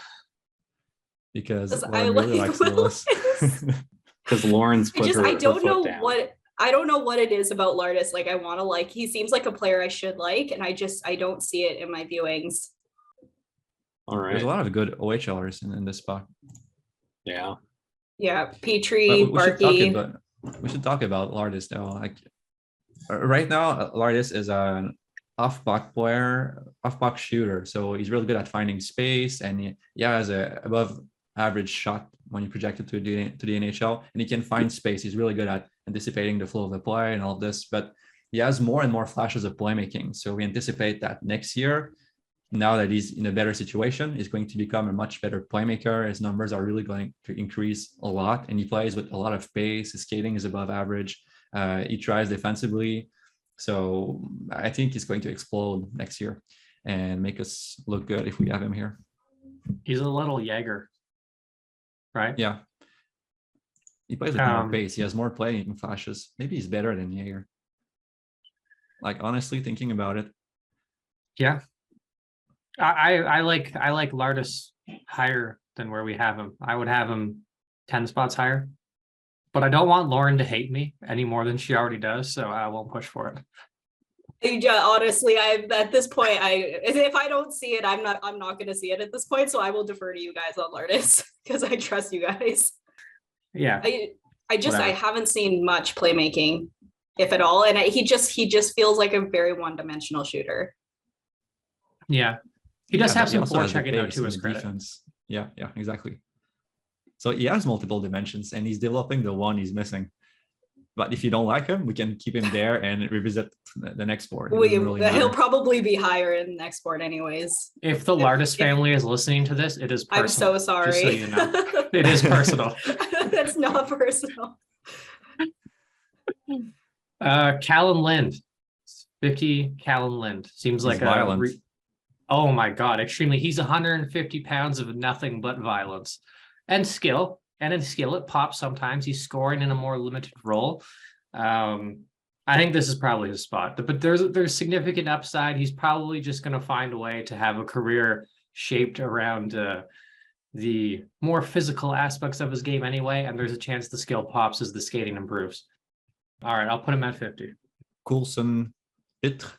Because 'Cause Lauren I really like likes Willis. Because Lauren's put her, I her don't foot know down. I don't know what it is about Lardis. Like I want to like. He seems like a player I should like, and I don't see it in my viewings. All There's right. a lot of good OHLers in this spot. Yeah. Yeah, But Petrie, Barkey. we should talk about Lardis though. Like right now, Lardis is an off-puck player, off-puck shooter. So he's really good at finding space, and he has a above average shot when you project it to the NHL, and he can find space. He's really good at anticipating the flow of the play and all this, but he has more and more flashes of playmaking. So we anticipate that next year, now that he's in a better situation, he's going to become a much better playmaker. His numbers are really going to increase a lot, and he plays with a lot of pace. His skating is above average. He tries defensively. So I think he's going to explode next year and make us look good if we have him here. He's a little Yager, right? Yeah. He plays with more pace. He has more playing flashes. Maybe he's better than Yager. Like honestly, thinking about it. Yeah. I like Lardis higher than where we have him. I would have him 10 spots higher, but I don't want Lauren to hate me any more than she already does, so I won't push for it. Honestly, at this point, if I don't see it, I'm not going to see it at this point. So I will defer to you guys on Lardis because I trust you guys. Yeah, I haven't seen much playmaking, if at all, and he just feels like a very one-dimensional shooter. Yeah, he does have some also has the forechecking out pace to and his the credit. defense. Yeah, exactly. So he has multiple dimensions, and he's developing the one he's missing. But if you don't like him, we can keep him there and revisit the next board. He'll probably be higher in the next board anyways. If the Lardis family is listening to this, it is personal. I'm so sorry. Just so you know. It is personal. That's not personal. Calum Lind, 50 Calum Lind. Seems like violent. Oh my God, extremely. He's 150 pounds of nothing but violence and skill. And in skill, it pops sometimes. He's scoring in a more limited role. I think this is probably his spot, but there's significant upside. He's probably just going to find a way to have a career shaped around the more physical aspects of his game anyway. And there's a chance the skill pops as the skating improves. All right, I'll put him at 50. Coulson Pitre.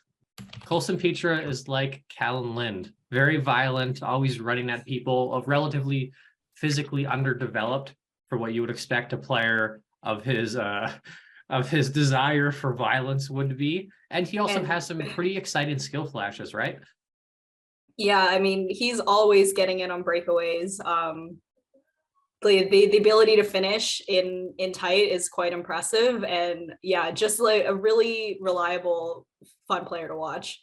Coulson Pitre is like Calum Lind, very violent, always running at people, of relatively physically underdeveloped for what you would expect a player of his desire for violence would be. And he also has some pretty exciting skill flashes, right? Yeah, I mean, he's always getting in on breakaways. The ability to finish in tight is quite impressive, and yeah, just like a really reliable, fun player to watch.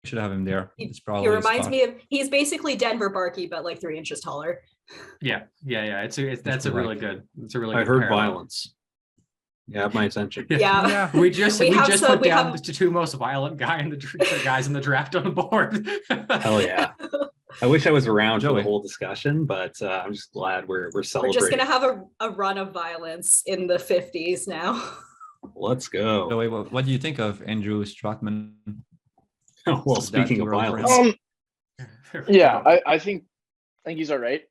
We should have him there. It's probably he reminds me of, he's basically Denver Barkey, but like 3 inches taller. Yeah. That's a really good. I heard violence. You have my attention. Yeah. We just put down the two most violent guys in the draft on the board. Hell yeah. I wish I was around for the whole discussion, but I'm just glad we're celebrating. We're just gonna have a run of violence in the 50s now. Let's go. Joey, what do you think of Andrew Strotman? Well, speaking of violence, yeah, I think he's all right.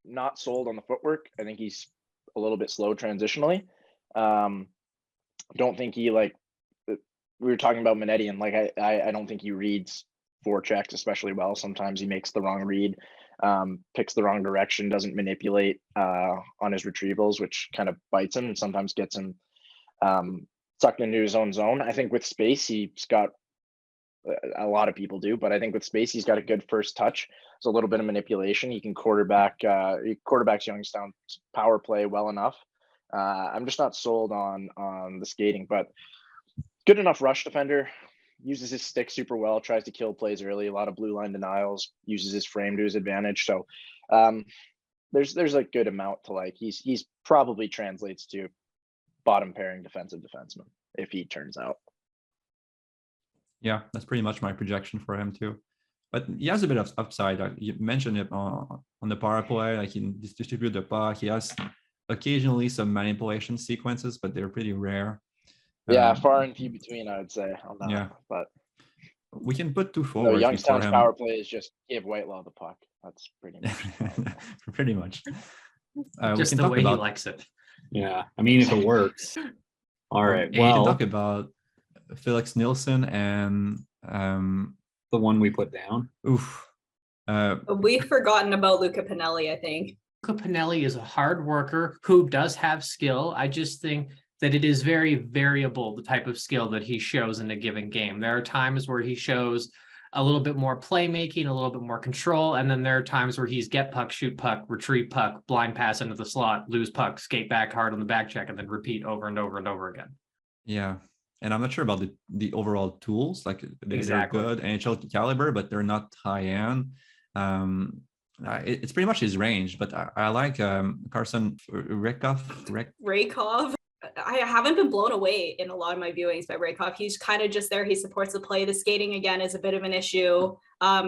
Not sold on the footwork. I think he's a little bit slow transitionally. Don't think he, like, we were talking about Minetti, and like I don't think he reads forechecks especially well. Sometimes he makes the wrong read, picks the wrong direction, doesn't manipulate on his retrievals, which kind of bites him and sometimes gets him sucked into his own zone. I think with space, he's got, a lot of people do, but I think with space, he's got a good first touch. It's a little bit of manipulation. He can quarterbacks Youngstown's power play well enough. I'm just not sold on the skating, but good enough rush defender. Uses his stick super well, tries to kill plays early, a lot of blue line denials, uses his frame to his advantage. So there's a good amount to like. He's probably translates to bottom pairing defensive defenseman if he turns out. Yeah, that's pretty much my projection for him too. But he has a bit of upside. You mentioned it on the power play. Like, he can distribute the puck. He has occasionally some manipulation sequences, but they're pretty rare. Yeah, far and few between, I would say, on that. Yeah, but we can put two forwards. Youngstown's power play is just give Whitelaw the puck. That's pretty much. Pretty much. Just the way he likes it. Yeah, I mean, if it works. All right. We can talk about Felix Nilsson and the one we put down. Oof. We've forgotten about Luca Pinelli, I think. Luca Pinelli is a hard worker who does have skill. I just think that it is very variable, the type of skill that he shows in a given game. There are times where he shows a little bit more playmaking, a little bit more control, and then there are times where he's get puck, shoot puck, retrieve puck, blind pass into the slot, lose puck, skate back hard on the back check, and then repeat over and over and over again. Yeah. And I'm not sure about the overall tools. Like, they're good NHL caliber, but they're not high end. It's pretty much his range, but I like Carlsson Rakov. I haven't been blown away in a lot of my viewings by Rakov. He's kind of just there. He supports the play. The skating, again, is a bit of an issue.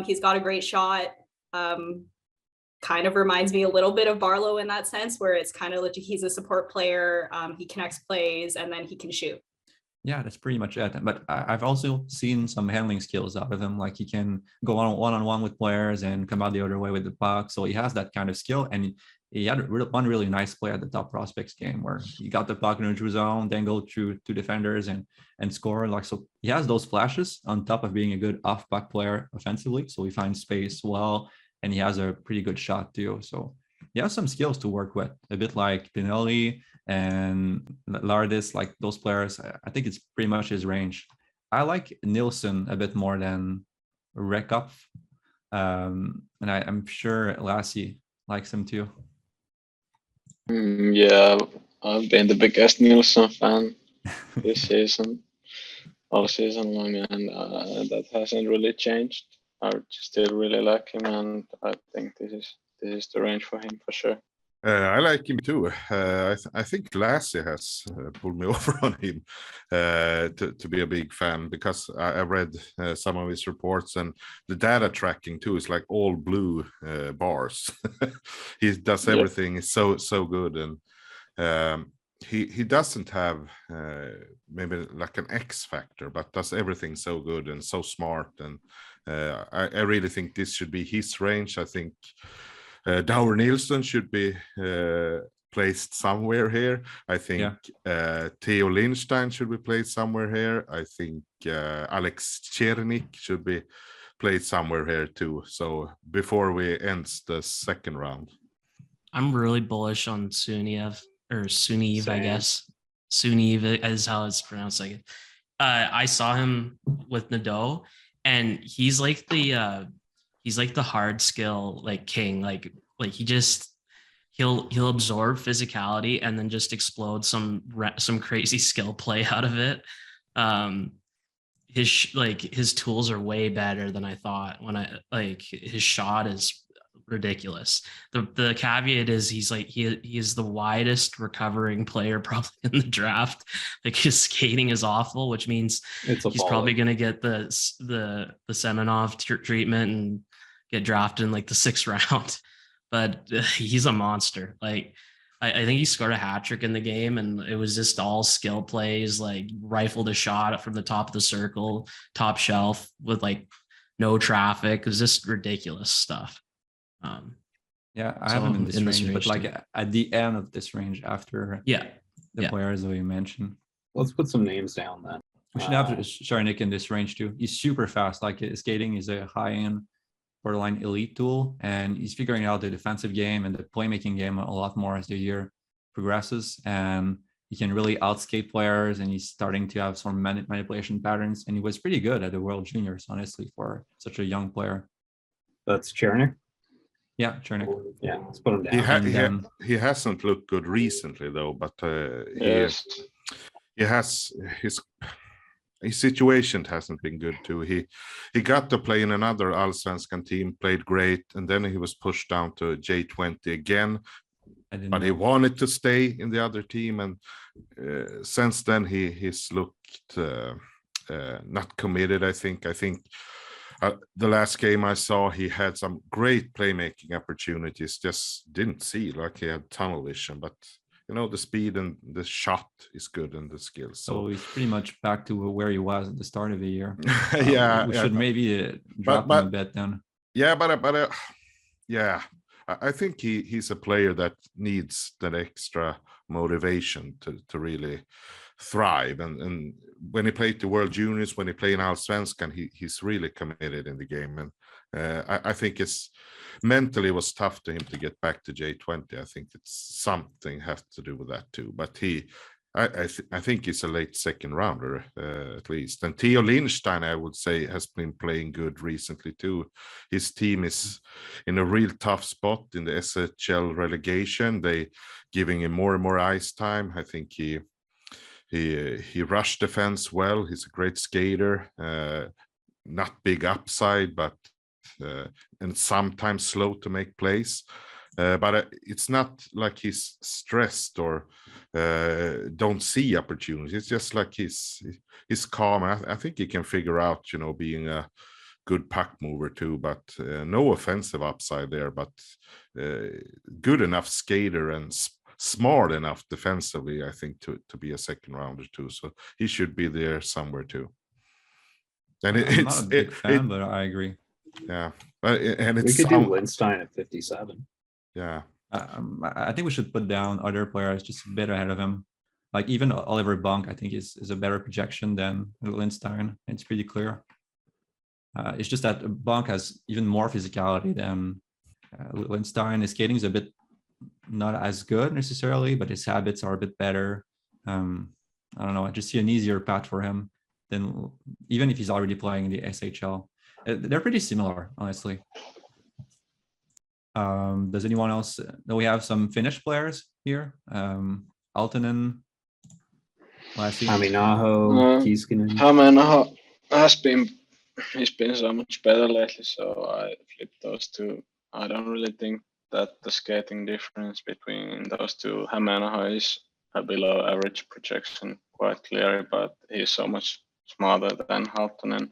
He's got a great shot. Kind of reminds me a little bit of Barlow in that sense, where it's kind of like he's a support player. He connects plays, and then he can shoot. Yeah, that's pretty much it. But I've also seen some handling skills out of him. Like he can go on one-on-one with players and come out the other way with the puck. So he has that kind of skill. And he had one really nice play at the top prospects game where he got the puck in the neutral zone, then go through two defenders and score. Like, so he has those flashes on top of being a good off-puck player offensively. So he finds space well, and he has a pretty good shot too. So he has some skills to work with, a bit like Pinelli and Lardis, like those players. I think it's pretty much his range. I like Nilsson a bit more than Rekop. And I'm sure Lassie likes him too. Yeah, I've been the biggest Nilsson fan this season, all season long, and that hasn't really changed. I still really like him, and I think this is the range for him for sure. I like him too. I think Lassie has pulled me over on him to be a big fan, because I read some of his reports, and the data tracking too is like all blue bars. He does everything so good, and he doesn't have maybe like an X factor, but does everything so good and so smart. And I really think this should be his range. I think Dower Nilsson should be placed somewhere here. I think Theo Lindstein should be placed somewhere here. I think Alex Chernik should be played somewhere here too. So before we end the second round, I'm really bullish on Suniev, I guess. Suniev is how it's pronounced. Like, I saw him with Nadeau, and he's like the hard skill like king. Like he'll absorb physicality and then just explode some crazy skill play out of it. His tools are way better than I thought. His shot is ridiculous. The caveat is he is the widest recovering player probably in the draft. Like, his skating is awful, which means he's probably going to get the Semenov treatment and get drafted in like the 6th round. But he's a monster. Like, I think he scored a hat trick in the game, and it was just all skill plays, like rifled a shot from the top of the circle, top shelf with like no traffic. It was just ridiculous stuff. I have him in this range, but like at the end of this range after the players that we mentioned. Let's put some names down then. We should have Sharnik in this range too. He's super fast. Like, his skating is a high-end, borderline elite tool, and he's figuring out the defensive game and the playmaking game a lot more as the year progresses. And he can really outskate players, and he's starting to have some manipulation patterns. And he was pretty good at the World Juniors, honestly, for such a young player. That's Chernik. Yeah, Chernik. Yeah, let's put him down. He hasn't looked good recently though, but he has his situation hasn't been good too. He got to play in another Allsvenskan team, played great, and then he was pushed down to J20 again. But he wanted to stay in the other team, and since then he's looked not committed. I think the last game I saw, he had some great playmaking opportunities, just didn't see, like he had tunnel vision, but the speed and the shot is good, and the skills. So he's pretty much back to where he was at the start of the year. We should maybe drop him a bit then. I think he's a player that needs that extra motivation to really thrive. And when he played the World Juniors, when he played in Allsvenskan, he's really committed in the game. And I think it's mentally was tough to him to get back to J20. I think it's something has to do with that too. But I think he's a late second rounder at least. And Theo Lindstein, I would say, has been playing good recently too. His team is in a real tough spot in the SHL relegation. They giving him more and more ice time. I think he rushed defense well. He's a great skater, not big upside, but and sometimes slow to make plays. But it's not like he's stressed or don't see opportunities. It's just like he's calm. I think he can figure out, being a good puck mover too, but no offensive upside there, but good enough skater and smart enough defensively, I think, to be a second rounder too. So he should be there somewhere too. And I'm not a big fan, but I agree. Yeah, and We it's could do Lindstein at 57. yeah. I think we should put down other players just a bit ahead of him. Like even Oliver Bonk, I think is a better projection than Lindstein. It's pretty clear. It's just that Bonk has even more physicality than Lindstein. His skating is a bit not as good necessarily, but his habits are a bit better. I don't know. I just see an easier path for him than even if he's already playing in the SHL. They're pretty similar, honestly. Does anyone else? We have some Finnish players here. Altonen, Haminaho, Kiskinen. Haminaho he's been so much better lately, so I flipped those two. I don't really think that the skating difference between those two, Haminaho is a below average projection quite clearly, but he's so much smarter than Haltonen.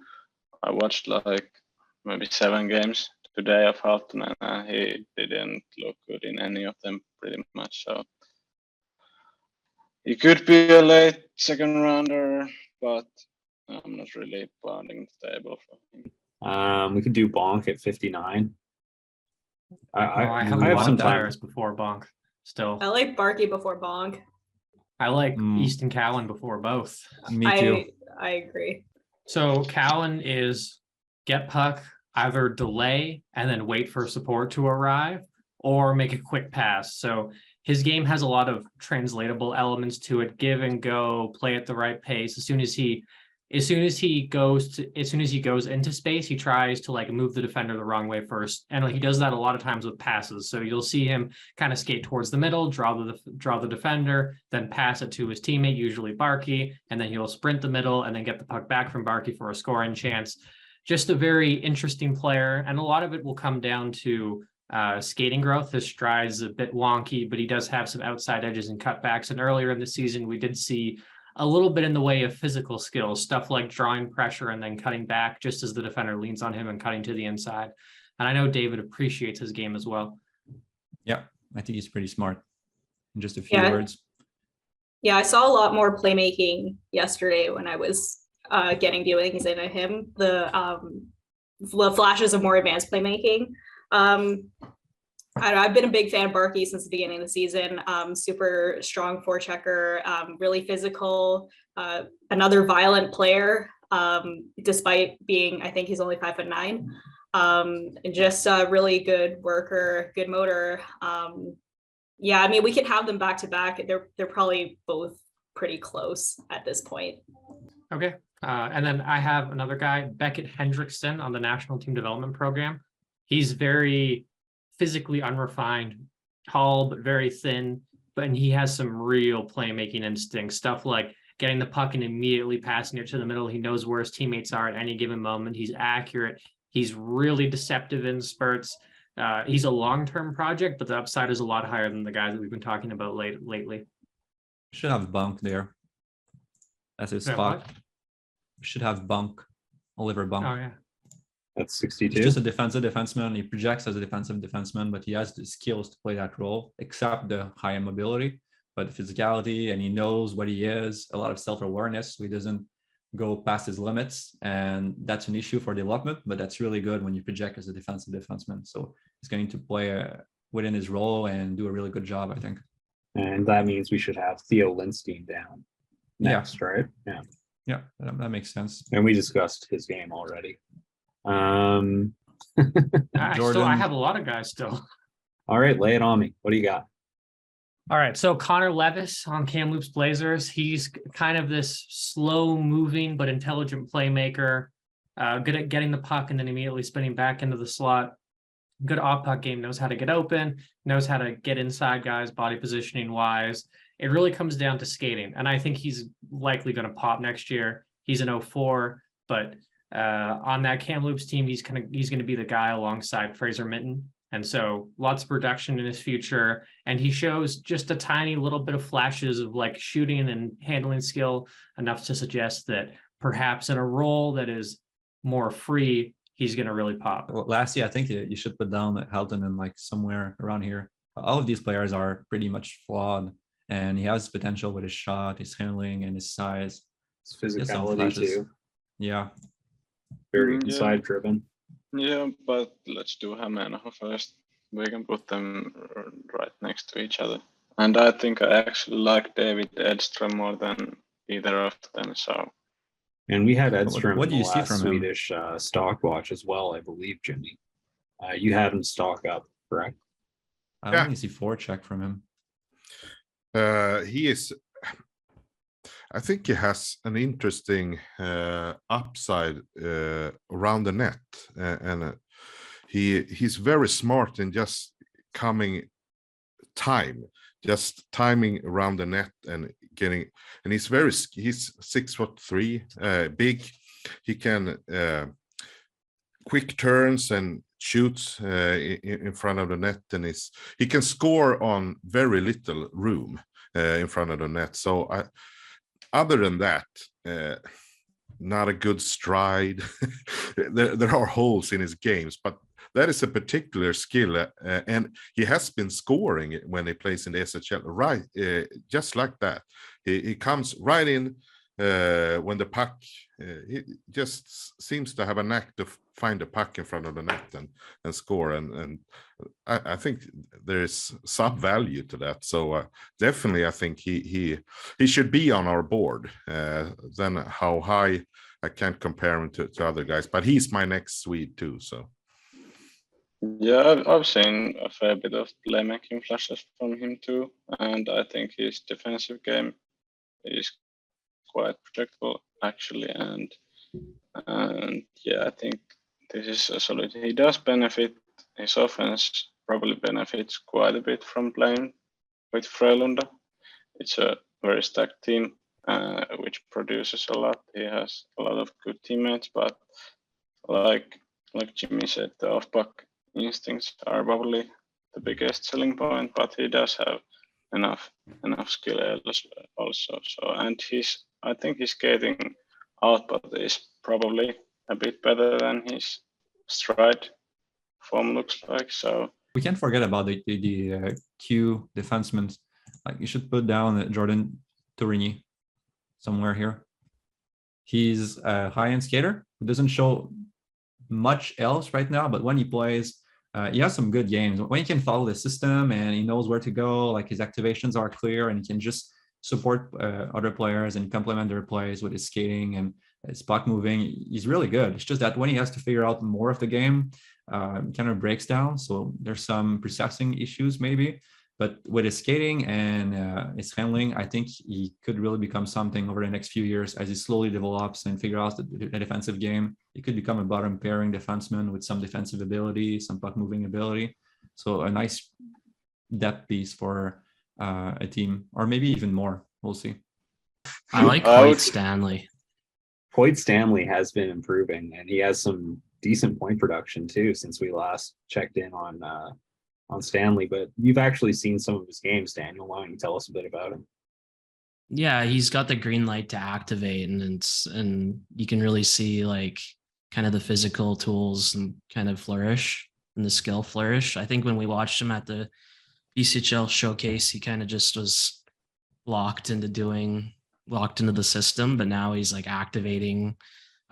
I watched like maybe 7 games today of Haltonen, and he didn't look good in any of them pretty much. So he could be a late second rounder, but I'm not really pounding the table for him. We could do Bonk at 59. I have a lot of players before Bonk still. I like Barkey before Bonk. I like Easton Cowan before both. Me too. I agree. So Cowan is get puck, either delay and then wait for support to arrive, or make a quick pass. So his game has a lot of translatable elements to it. Give and go, play at the right pace. As soon as he goes into space, he tries to like move the defender the wrong way first, and he does that a lot of times with passes. So you'll see him kind of skate towards the middle, draw the defender, then pass it to his teammate, usually Barkey, and then he'll sprint the middle and then get the puck back from Barkey for a scoring chance. Just a very interesting player, and a lot of it will come down to skating growth. His stride's a bit wonky, but he does have some outside edges and cutbacks. And earlier in the season, we did see a little bit in the way of physical skills, stuff like drawing pressure and then cutting back just as the defender leans on him and cutting to the inside. And I know David appreciates his game as well. Yeah, I think he's pretty smart. In just a few words. Yeah, I saw a lot more playmaking yesterday when I was getting viewings into him. The flashes of more advanced playmaking. I've been a big fan of Barkey since the beginning of the season. Super strong forechecker, really physical, another violent player, despite being, I think he's only 5'9", and just a really good worker, good motor. Yeah, I mean, we can have them back to back. They're probably both pretty close at this point. Okay. And then I have another guy, Beckett Hendrickson, on the National Team Development Program. He's very physically unrefined, tall, but very thin, and he has some real playmaking instincts, stuff like getting the puck and immediately passing it to the middle. He knows where his teammates are at any given moment. He's accurate. He's really deceptive in spurts. He's a long-term project, but the upside is a lot higher than the guys that we've been talking about lately. Should have Bonk there. That's his spot. Should have Bonk, Oliver Bonk. Oh, yeah. That's 62. He's just a defensive defenseman. He projects as a defensive defenseman, but he has the skills to play that role, except the high mobility, but physicality, and he knows what he is, a lot of self-awareness, so he doesn't go past his limits. And that's an issue for development, but that's really good when you project as a defensive defenseman. So he's going to play within his role and do a really good job, I think. And that means we should have Theo Lindstein down next, right? Yeah. Yeah, that makes sense. And we discussed his game already. I have a lot of guys still. All right, lay it on me. What do you got? All right, so Connor Levis on Kamloops Blazers. He's kind of this slow-moving but intelligent playmaker, good at getting the puck and then immediately spinning back into the slot. Good off-puck game, knows how to get open, knows how to get inside guys, body positioning-wise. It really comes down to skating, and I think he's likely going to pop next year. He's an 04, but on that Kamloops team, he's going to be the guy alongside Fraser Minton. And so lots of production in his future. And he shows just a tiny little bit of flashes of like shooting and handling skill, enough to suggest that perhaps in a role that is more free, he's going to really pop. Well, lastly, I think you should put down Halton and like somewhere around here. all of these players are pretty much flawed, and he has potential with his shot, his handling, and his size. It's He has some physicality flashes. too. Yeah, Very Yeah. inside driven. Yeah, but let's do Hämeenaho first. We can put them right next to each other. And I think I actually like David Edström more than either of them. So And we had Edström what in do you the see last from him? Swedish stock watch as well, I believe, Jimmy. You had him stock up, correct? I Yeah. only see forecheck from him. He is. I think he has an interesting upside around the net, and he's very smart in just coming just timing around the net and getting. And he's 6'3", big. He can quick turns and shoots in front of the net, and he can score on very little room in front of the net. So other than that, not a good stride. there are holes in his games, but that is a particular skill, and he has been scoring when he plays in the SHL, right? Just like that, he comes right in when the puck. He just seems to have a knack to find the puck in front of the net and score, and I think there is some value to that. So definitely, I think he should be on our board. Then how high, I can't compare him to other guys, but he's my next Swede too. So yeah, I've seen a fair bit of playmaking flashes from him too, and I think his defensive game is quite predictable actually, and yeah, I think this is a solid. He does benefit. His offense probably benefits quite a bit from playing with Frölunda. It's a very stacked team, which produces a lot. He has a lot of good teammates, but like Jimmy said, the off-puck instincts are probably the biggest selling point. But he does have enough skill also. So, and I think his skating output is probably a bit better than his stride form looks like. So We can't forget about the Q defensemen. Like, you should put down Jordan Tourigny somewhere here. He's a high-end skater who doesn't show much else right now, but when he plays, he has some good games. When he can follow the system and he knows where to go, like his activations are clear, and he can just support other players and complement their plays with his skating and his puck moving. He's really good. It's just that when he has to figure out more of the game, kind of breaks down. So there's some processing issues maybe, but with his skating and his handling, I think he could really become something over the next few years as he slowly develops and figure out the defensive game. He could become a bottom pairing defenseman with some defensive ability, some puck moving ability. So a nice depth piece for a team, or maybe even more. We'll see. I like Hoyt Stanley. Hoyt Stanley has been improving, and he has some decent point production too since we last checked in on Stanley. But you've actually seen some of his games, Daniel. Why don't you tell us a bit about him? Yeah, he's got the green light to activate, and you can really see like kind of the physical tools and kind of flourish and the skill flourish. I think when we watched him at the BCHL showcase, he kind of just was locked into the system, but now he's like activating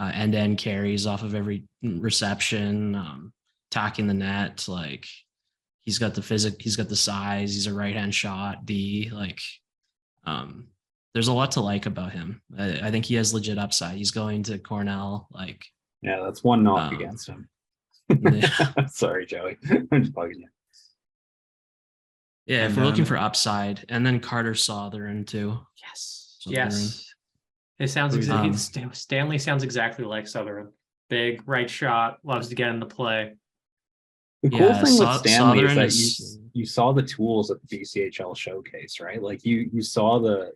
end-to-end carries off of every reception, attacking the net. Like, he's got the he's got the size, he's a right-hand shot D. Like, there's a lot to like about him. I think he has legit upside. He's going to Cornell. Like, yeah, that's one knock against him. Yeah. Sorry, Joey. I'm just bugging you. Yeah, if we're looking for upside, and then Carter Sotheran too. Yes. Sotheran. Yes. It sounds Stanley sounds exactly like Sotheran. Big right shot, loves to get in the play. The cool thing with Stanley is that you saw the tools at the BCHL showcase, right? Like you saw the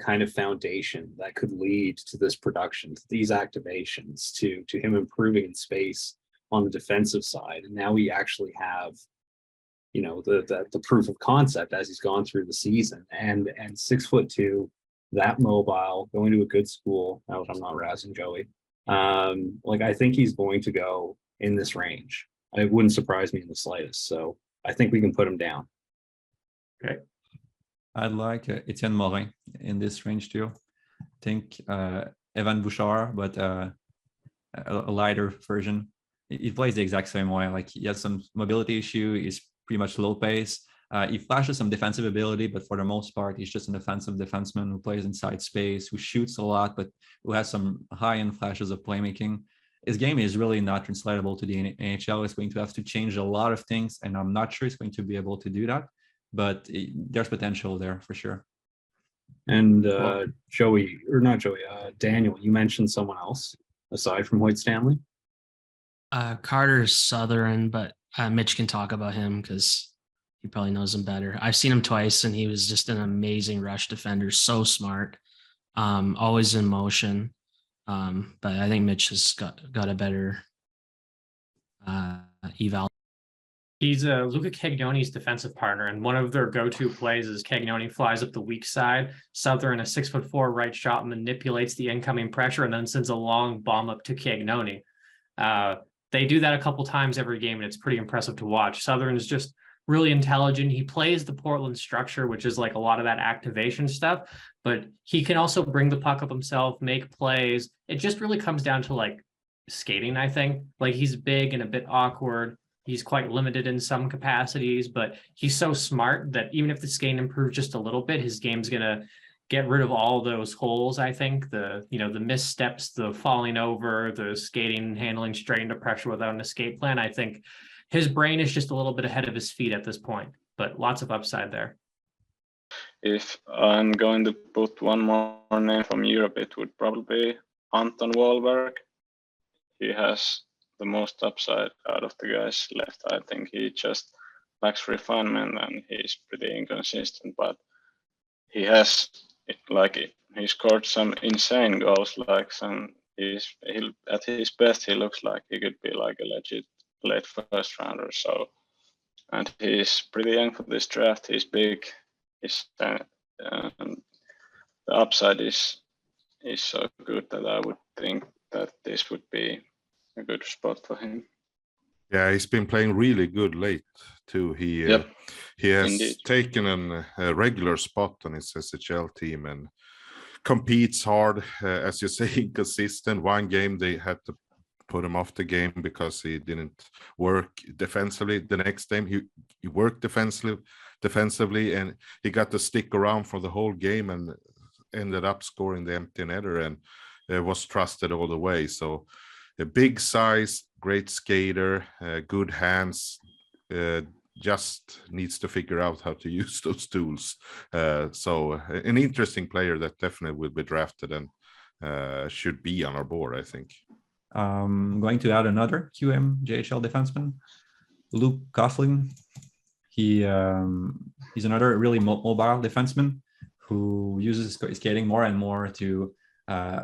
kind of foundation that could lead to this production, to these activations, to him improving in space on the defensive side. And now we actually have, you know, the proof of concept as he's gone through the season. And 6'2", that mobile, going to a good school. I'm not razzing Joey. Like, I think he's going to go in this range. It wouldn't surprise me in the slightest. So I think we can put him down. Okay. I'd like Etienne Morin in this range too. I think Evan Bouchard, but a lighter version. He plays the exact same way. Like he has some mobility issue. He's pretty much low pace. He flashes some defensive ability, but for the most part, he's just an offensive defenseman who plays inside space, who shoots a lot, but who has some high-end flashes of playmaking. His game is really not translatable to the NHL. It's going to have to change a lot of things, and I'm not sure it's going to be able to do that, but there's potential there for sure. And Daniel, you mentioned someone else aside from Hoyt Stanley? Carter Southern, but Mitch can talk about him because he probably knows him better. I've seen him twice, and he was just an amazing rush defender. So smart, always in motion. But I think Mitch has got a better eval. He's Luca Cagnoni's defensive partner, and one of their go-to plays is Cagnoni flies up the weak side. Southern, a 6'4" right shot, manipulates the incoming pressure and then sends a long bomb up to Cagnoni. They do that a couple times every game, and it's pretty impressive to watch. Southern is just really intelligent. He plays the Portland structure, which is like a lot of that activation stuff, but he can also bring the puck up himself, make plays. It just really comes down to like skating, I think. Like he's big and a bit awkward. He's quite limited in some capacities, but he's so smart that even if the skating improves just a little bit, his game's going to get rid of all those holes. I think the missteps, the falling over, the skating, handling straight into pressure without an escape plan. I think his brain is just a little bit ahead of his feet at this point, but lots of upside there. If I'm going to put one more name from Europe, it would probably be Anton Wahlberg. He has the most upside out of the guys left. I think he just lacks refinement and he's pretty inconsistent, but he scored some insane goals. At his best, he looks like he could be like a legit late first rounder. So, and he's pretty young for this draft. He's big. The upside is so good that I would think that this would be a good spot for him. Yeah, he's been playing really good late too. He has Indeed. Taken a regular spot on his SHL team and competes hard. As you say, inconsistent. One game they had to put him off the game because he didn't work defensively. The next game he worked defensively, and he got to stick around for the whole game and ended up scoring the empty netter and was trusted all the way. So a big size, great skater, good hands, just needs to figure out how to use those tools. So an interesting player that definitely will be drafted and should be on our board, I think. I'm going to add another QM JHL defenseman, Luke Coughlin. He's another really mobile defenseman who uses skating more and more to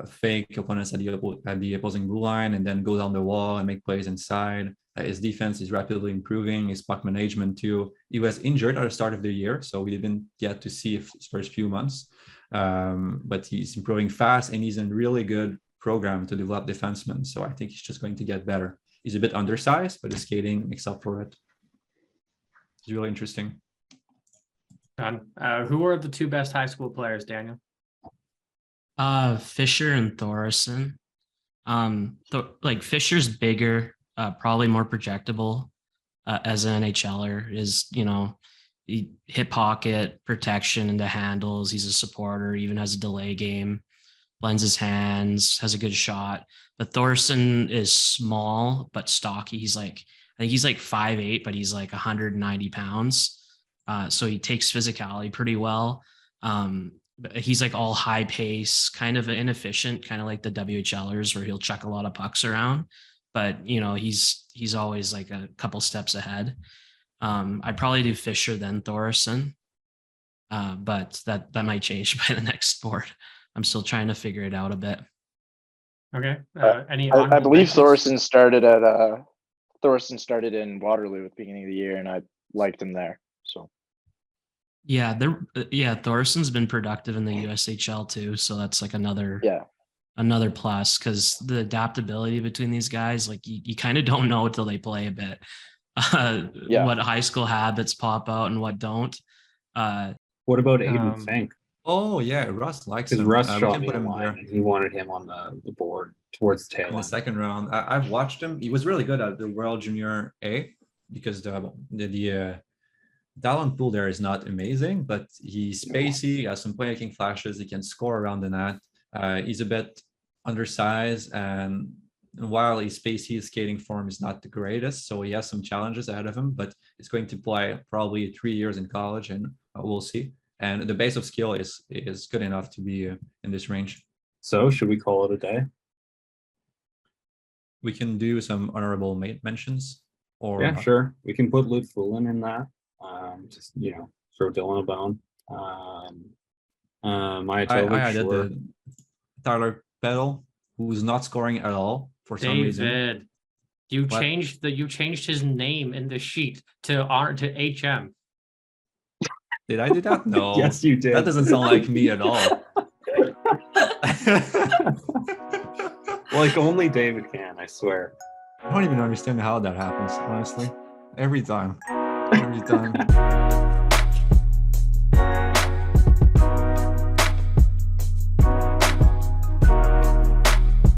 fake opponents at the opposing blue line and then go down the wall and make plays inside. His defense is rapidly improving, his puck management too. He was injured at the start of the year, so we didn't get to see his first few months. But he's improving fast, and he's in a really good program to develop defensemen. So I think he's just going to get better. He's a bit undersized, but his skating makes up for it. It's really interesting. Who are the two best high school players, Daniel? Fisher and Thorson. Fisher's bigger, probably more projectable as an NHLer. He hit pocket, protection into handles. He's a supporter, even has a delay game, blends his hands, has a good shot. But Thorson is small but stocky. I think he's like 5'8", but he's like 190 pounds. So he takes physicality pretty well. But he's like all high pace, kind of inefficient, kind of like the WHLers where he'll chuck a lot of pucks around. But, he's always like a couple steps ahead. I'd probably do Fisher then Thorson. But that might change by the next board. I'm still trying to figure it out a bit. Okay. I believe Thorson started in Waterloo at the beginning of the year, and I liked him there. So. Yeah, Thorson's been productive in the USHL too, so that's like another plus because the adaptability between these guys, like you kind of don't know until they play a bit. Yeah. what high school habits pop out and what don't. What about Aiden Fink? Oh yeah, Russ likes Because him. Russ We shot can me put a him line, there and he wanted him on the board towards the tail in the end. second round. I've watched him. He was really good at the World Junior A because the talent pool there is not amazing, but he's spacey. He has some playmaking flashes. He can score around the net. He's a bit undersized, and while he's spacey, his skating form is not the greatest. So he has some challenges ahead of him, but he's going to play probably 3 years in college, and we'll see. And the base of skill is good enough to be in this range. So should we call it a day? We can do some honorable mentions, or Yeah, sure. We can put Luke Fullen in that. Just throw Dylan a bone. Maya I Tovic, added sure. the Tyler Peddle, who's not scoring at all for some reason. David, you What? changed his name in the sheet to HM. Did I do that? No. Yes, you did. That doesn't sound like me at all. Like only David can, I swear. I don't even understand how that happens, honestly. Every time. Every time.